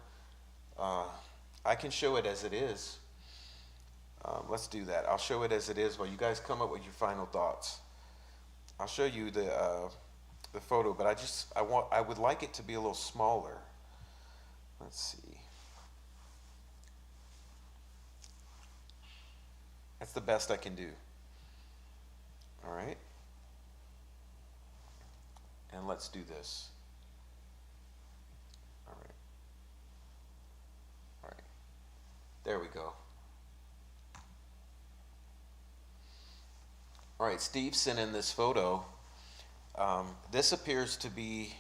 I can show it as it is. Let's do that. I'll show it as it is while you guys come up with your final thoughts. I'll show you the photo, but I would like it to be a little smaller. Let's see. That's the best I can do. All right. And let's do this. All right. All right. There we go. All right, Steve sent in this photo. This appears to be,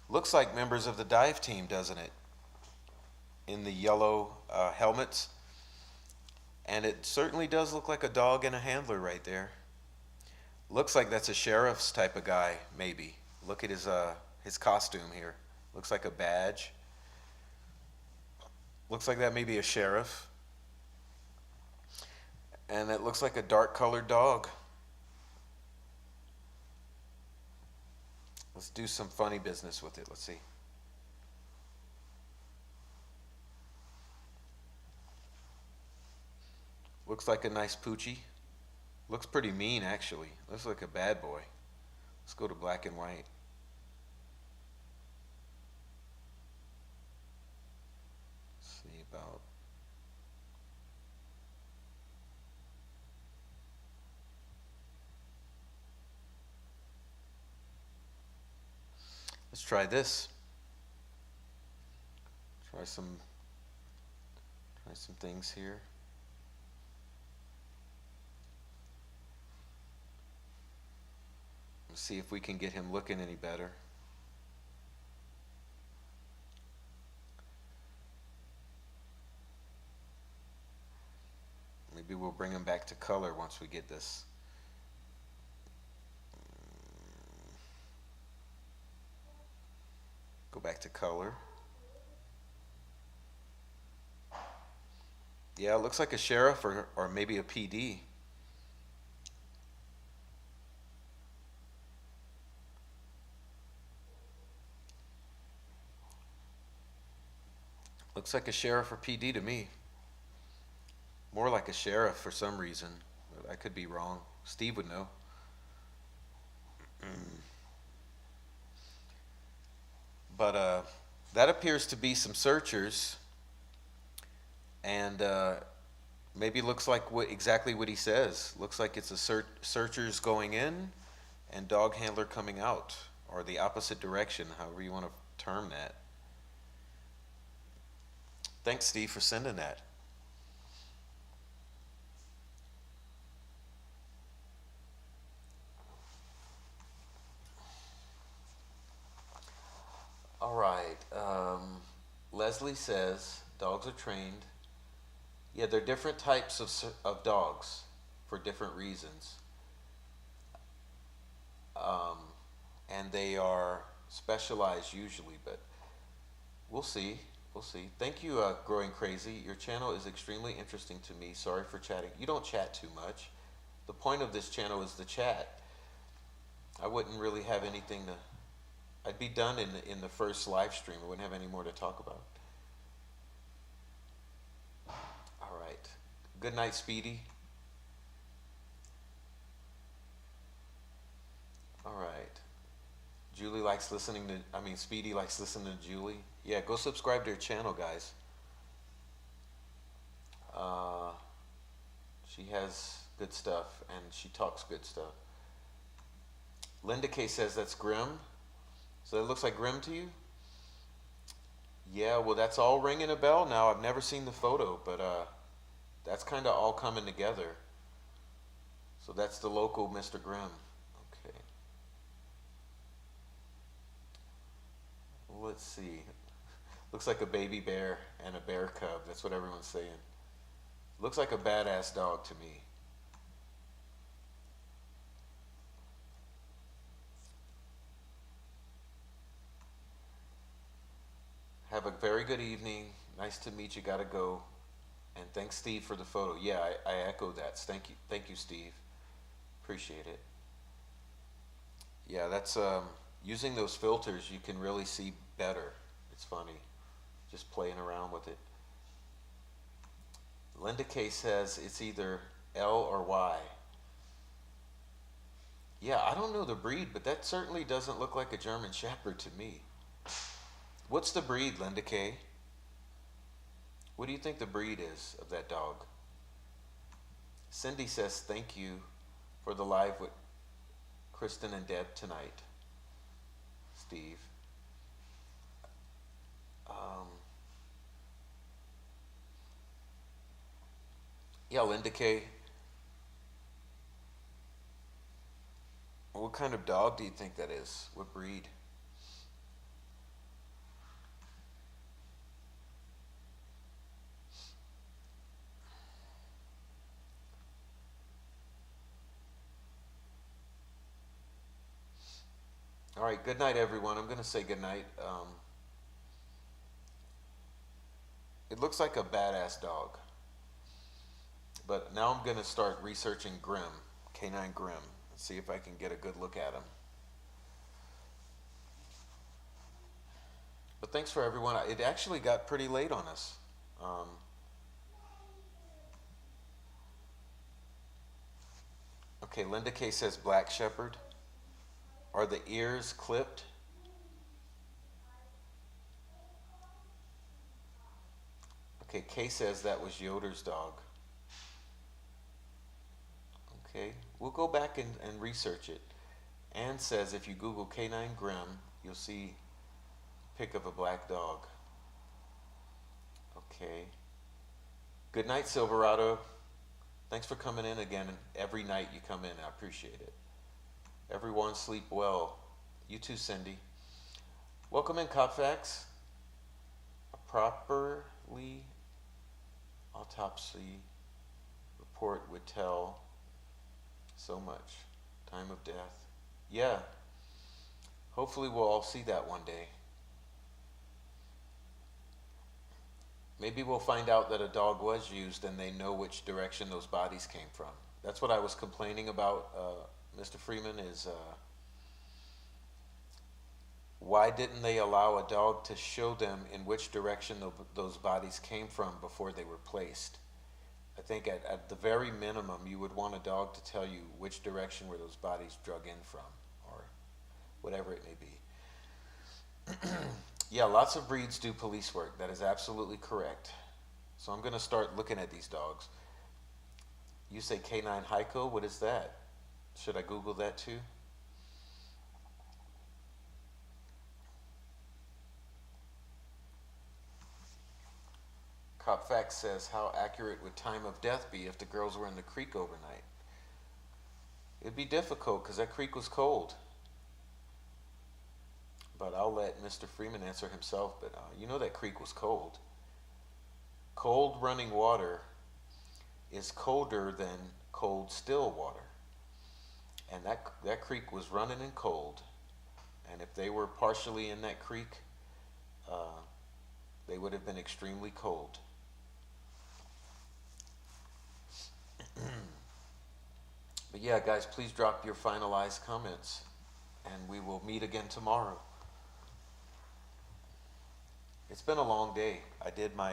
looks like members of the dive team, doesn't it? In the yellow helmets. And it certainly does look like a dog and a handler right there. Looks like that's a sheriff's type of guy, maybe. Look at his costume here. Looks like a badge. Looks like that may be a sheriff. And it looks like a dark colored dog. Let's do some funny business with it. Let's see. Looks like a nice poochie. Looks pretty mean, actually. Looks like a bad boy. Let's go to black and white. Let's see about... Let's try this. Try some things here. Let's see if we can get him looking any better. Maybe we'll bring him back to color once we get this. Go back to color. Yeah, it looks like a sheriff or maybe a PD. Looks like a sheriff or PD to me. More like a sheriff for some reason, but I could be wrong. Steve would know. But that appears to be some searchers, and maybe looks like exactly what he says. Looks like it's a searchers going in and dog handler coming out, or the opposite direction, however you want to term that. Thanks, Steve, for sending that. All right. Leslie says dogs are trained. Yeah, they're different types of dogs for different reasons. And they are specialized usually, but we'll see. We'll see. Thank you, Growing Crazy. Your channel is extremely interesting to me. Sorry for chatting. You don't chat too much. The point of this channel is the chat. I wouldn't really have anything to... I'd be done in the first live stream. I wouldn't have any more to talk about. All right. Good night, Speedy. All right. Julie likes listening to, Speedy likes listening to Julie. Yeah, go subscribe to her channel, guys. She has good stuff, and she talks good stuff. Linda K says that's Grim. So that looks like Grim to you? Yeah, well, that's all ringing a bell now. I've never seen the photo, but that's kind of all coming together. So that's the local Mr. Grimm. Okay. Let's see. Looks like a baby bear and a bear cub. That's what everyone's saying. Looks like a badass dog to me. Have a very good evening. Nice to meet you. Gotta go. And thanks, Steve, for the photo. Yeah, I echo that. Thank you, Steve. Appreciate it. Yeah, that's using those filters. You can really see better. It's funny, just playing around with it. Linda K says it's either L or Y. Yeah, I don't know the breed, but that certainly doesn't look like a German Shepherd to me. What's the breed, Linda K? What do you think the breed is of that dog? Cindy says thank you for the live with Kristen and Deb tonight. Steve. Yeah, Linda K. What kind of dog do you think that is? What breed? All right, good night, everyone. I'm going to say good night. It looks like a badass dog. But now I'm going to start researching Grimm, Canine Grimm, and see if I can get a good look at him. But thanks for everyone. It actually got pretty late on us. Okay, Linda K says Black Shepherd. Are the ears clipped? Okay, Kay says that was Yoder's dog. Okay, we'll go back and research it. Ann says if you Google Canine Grimm, you'll see a pic of a black dog. Okay. Good night, Silverado. Thanks for coming in again. Every night you come in, I appreciate it. Everyone sleep well. You too, Cindy. Welcome in, Copfax. A properly autopsy report would tell so much. Time of death. Yeah. Hopefully we'll all see that one day. Maybe we'll find out that a dog was used and they know which direction those bodies came from. That's what I was complaining about, Mr. Freeman, is why didn't they allow a dog to show them in which direction those bodies came from before they were placed? I think at the very minimum, you would want a dog to tell you which direction were those bodies drug in from, or whatever it may be. Yeah, lots of breeds do police work. That is absolutely correct. So I'm going to start looking at these dogs. You say Canine Heiko? What is that? Should I Google that too? Copfax says, how accurate would time of death be if the girls were in the creek overnight? It'd be difficult because that creek was cold. But I'll let Mr. Freeman answer himself. But you know that creek was cold. Cold running water is colder than cold still water. And that creek was running and cold. And if they were partially in that creek, they would have been extremely cold. But yeah, guys, please drop your finalized comments, and we will meet again tomorrow. It's been a long day. I did my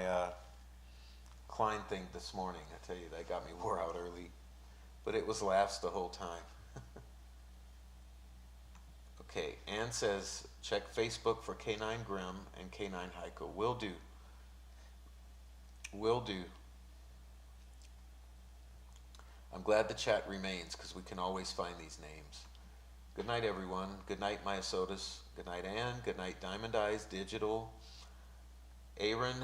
Klein thing this morning. I tell you, that got me wore out early, but it was laughs the whole time. Okay, Ann says, check Facebook for K9 Grim and K9 Heiko. Will do. Will do. I'm glad the chat remains because we can always find these names. Good night, everyone. Good night, Maya Sodas. Good night, Ann. Good night, Diamond Eyes Digital. Aaron,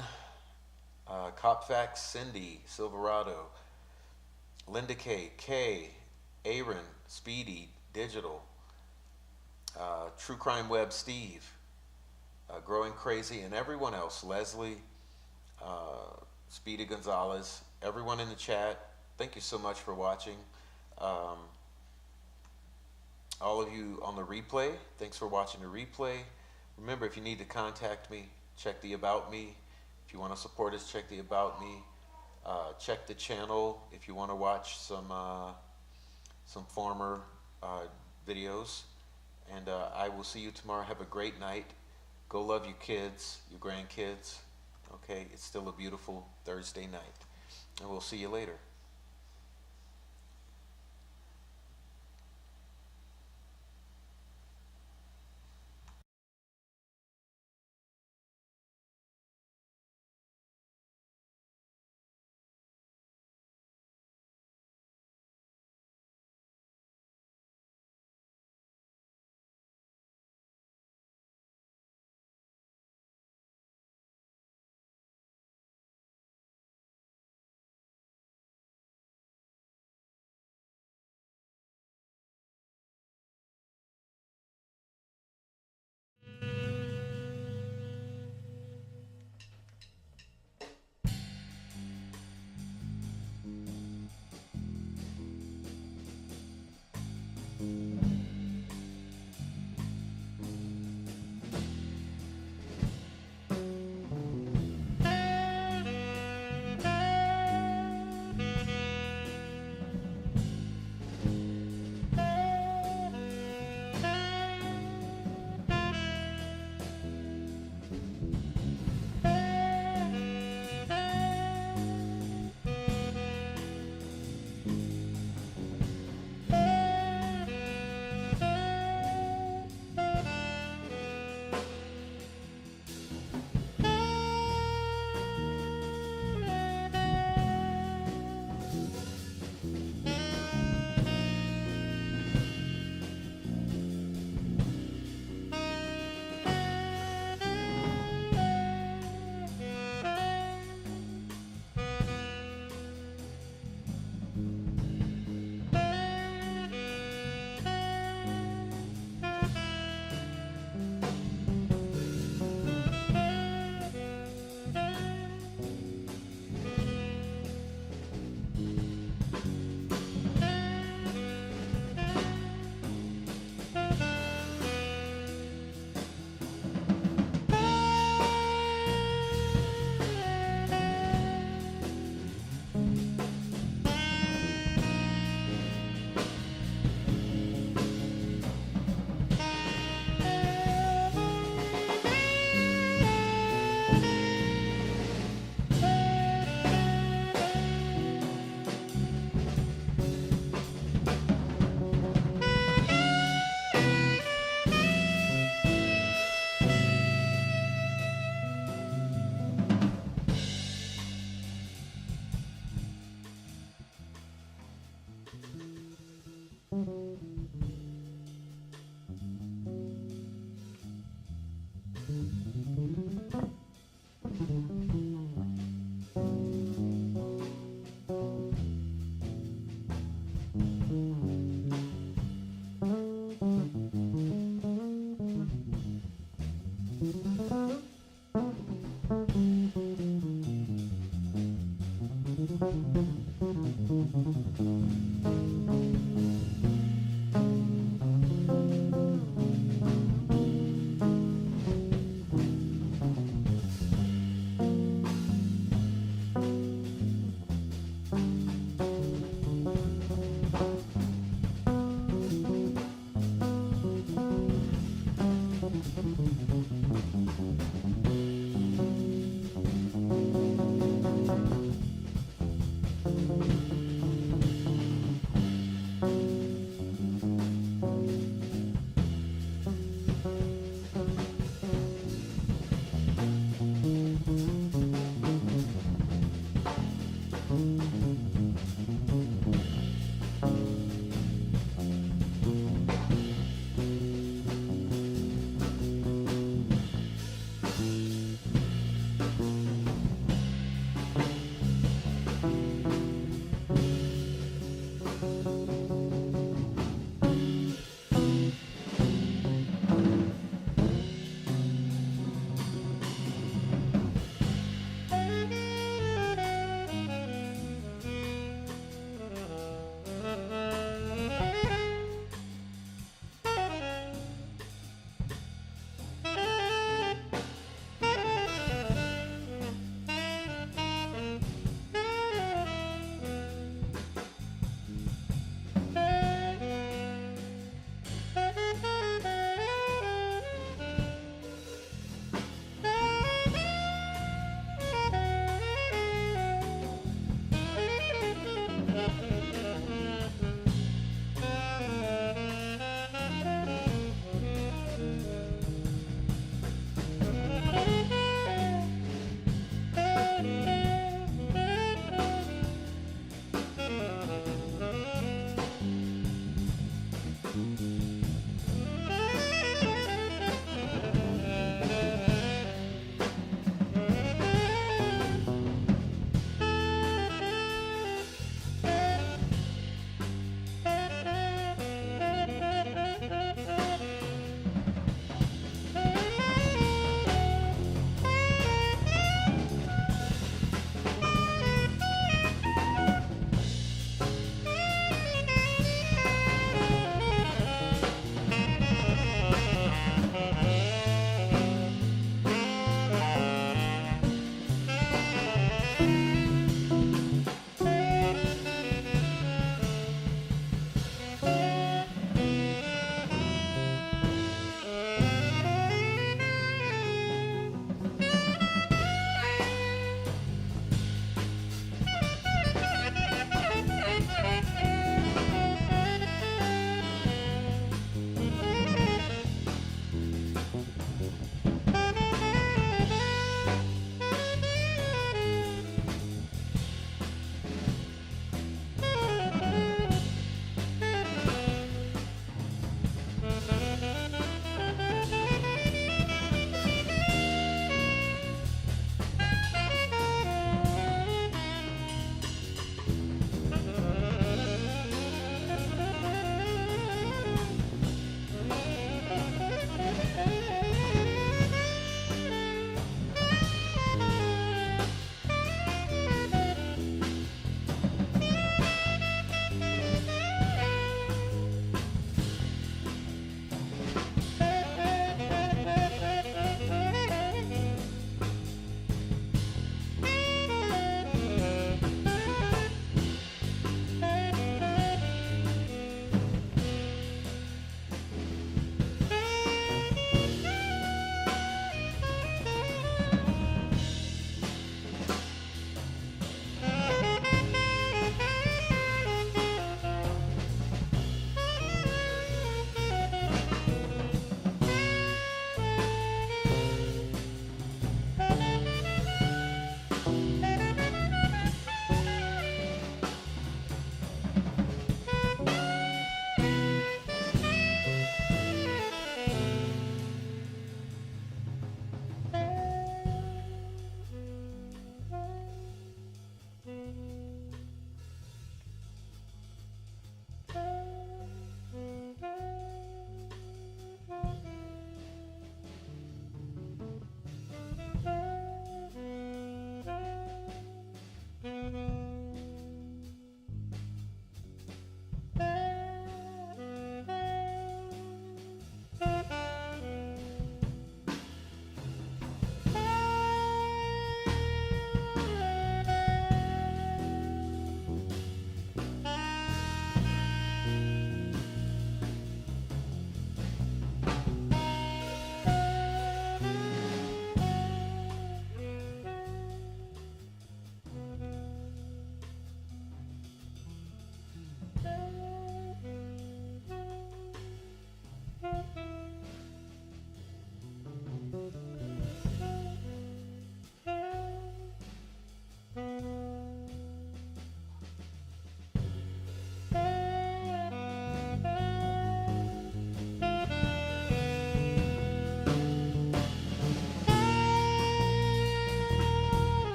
Copfax, Cindy, Silverado, Linda K, Aaron, Speedy, Digital, True Crime Web, Steve, Growing Crazy, and everyone else, Leslie, Speedy Gonzalez, everyone in the chat, thank you so much for watching. All of you on the replay, thanks for watching the replay. Remember, if you need to contact me, check the About Me. If you want to support us, check the About Me. Check the channel if you want to watch some former videos. And I will see you tomorrow. Have a great night. Go love your kids, your grandkids. Okay, it's still a beautiful Thursday night. And we'll see you later.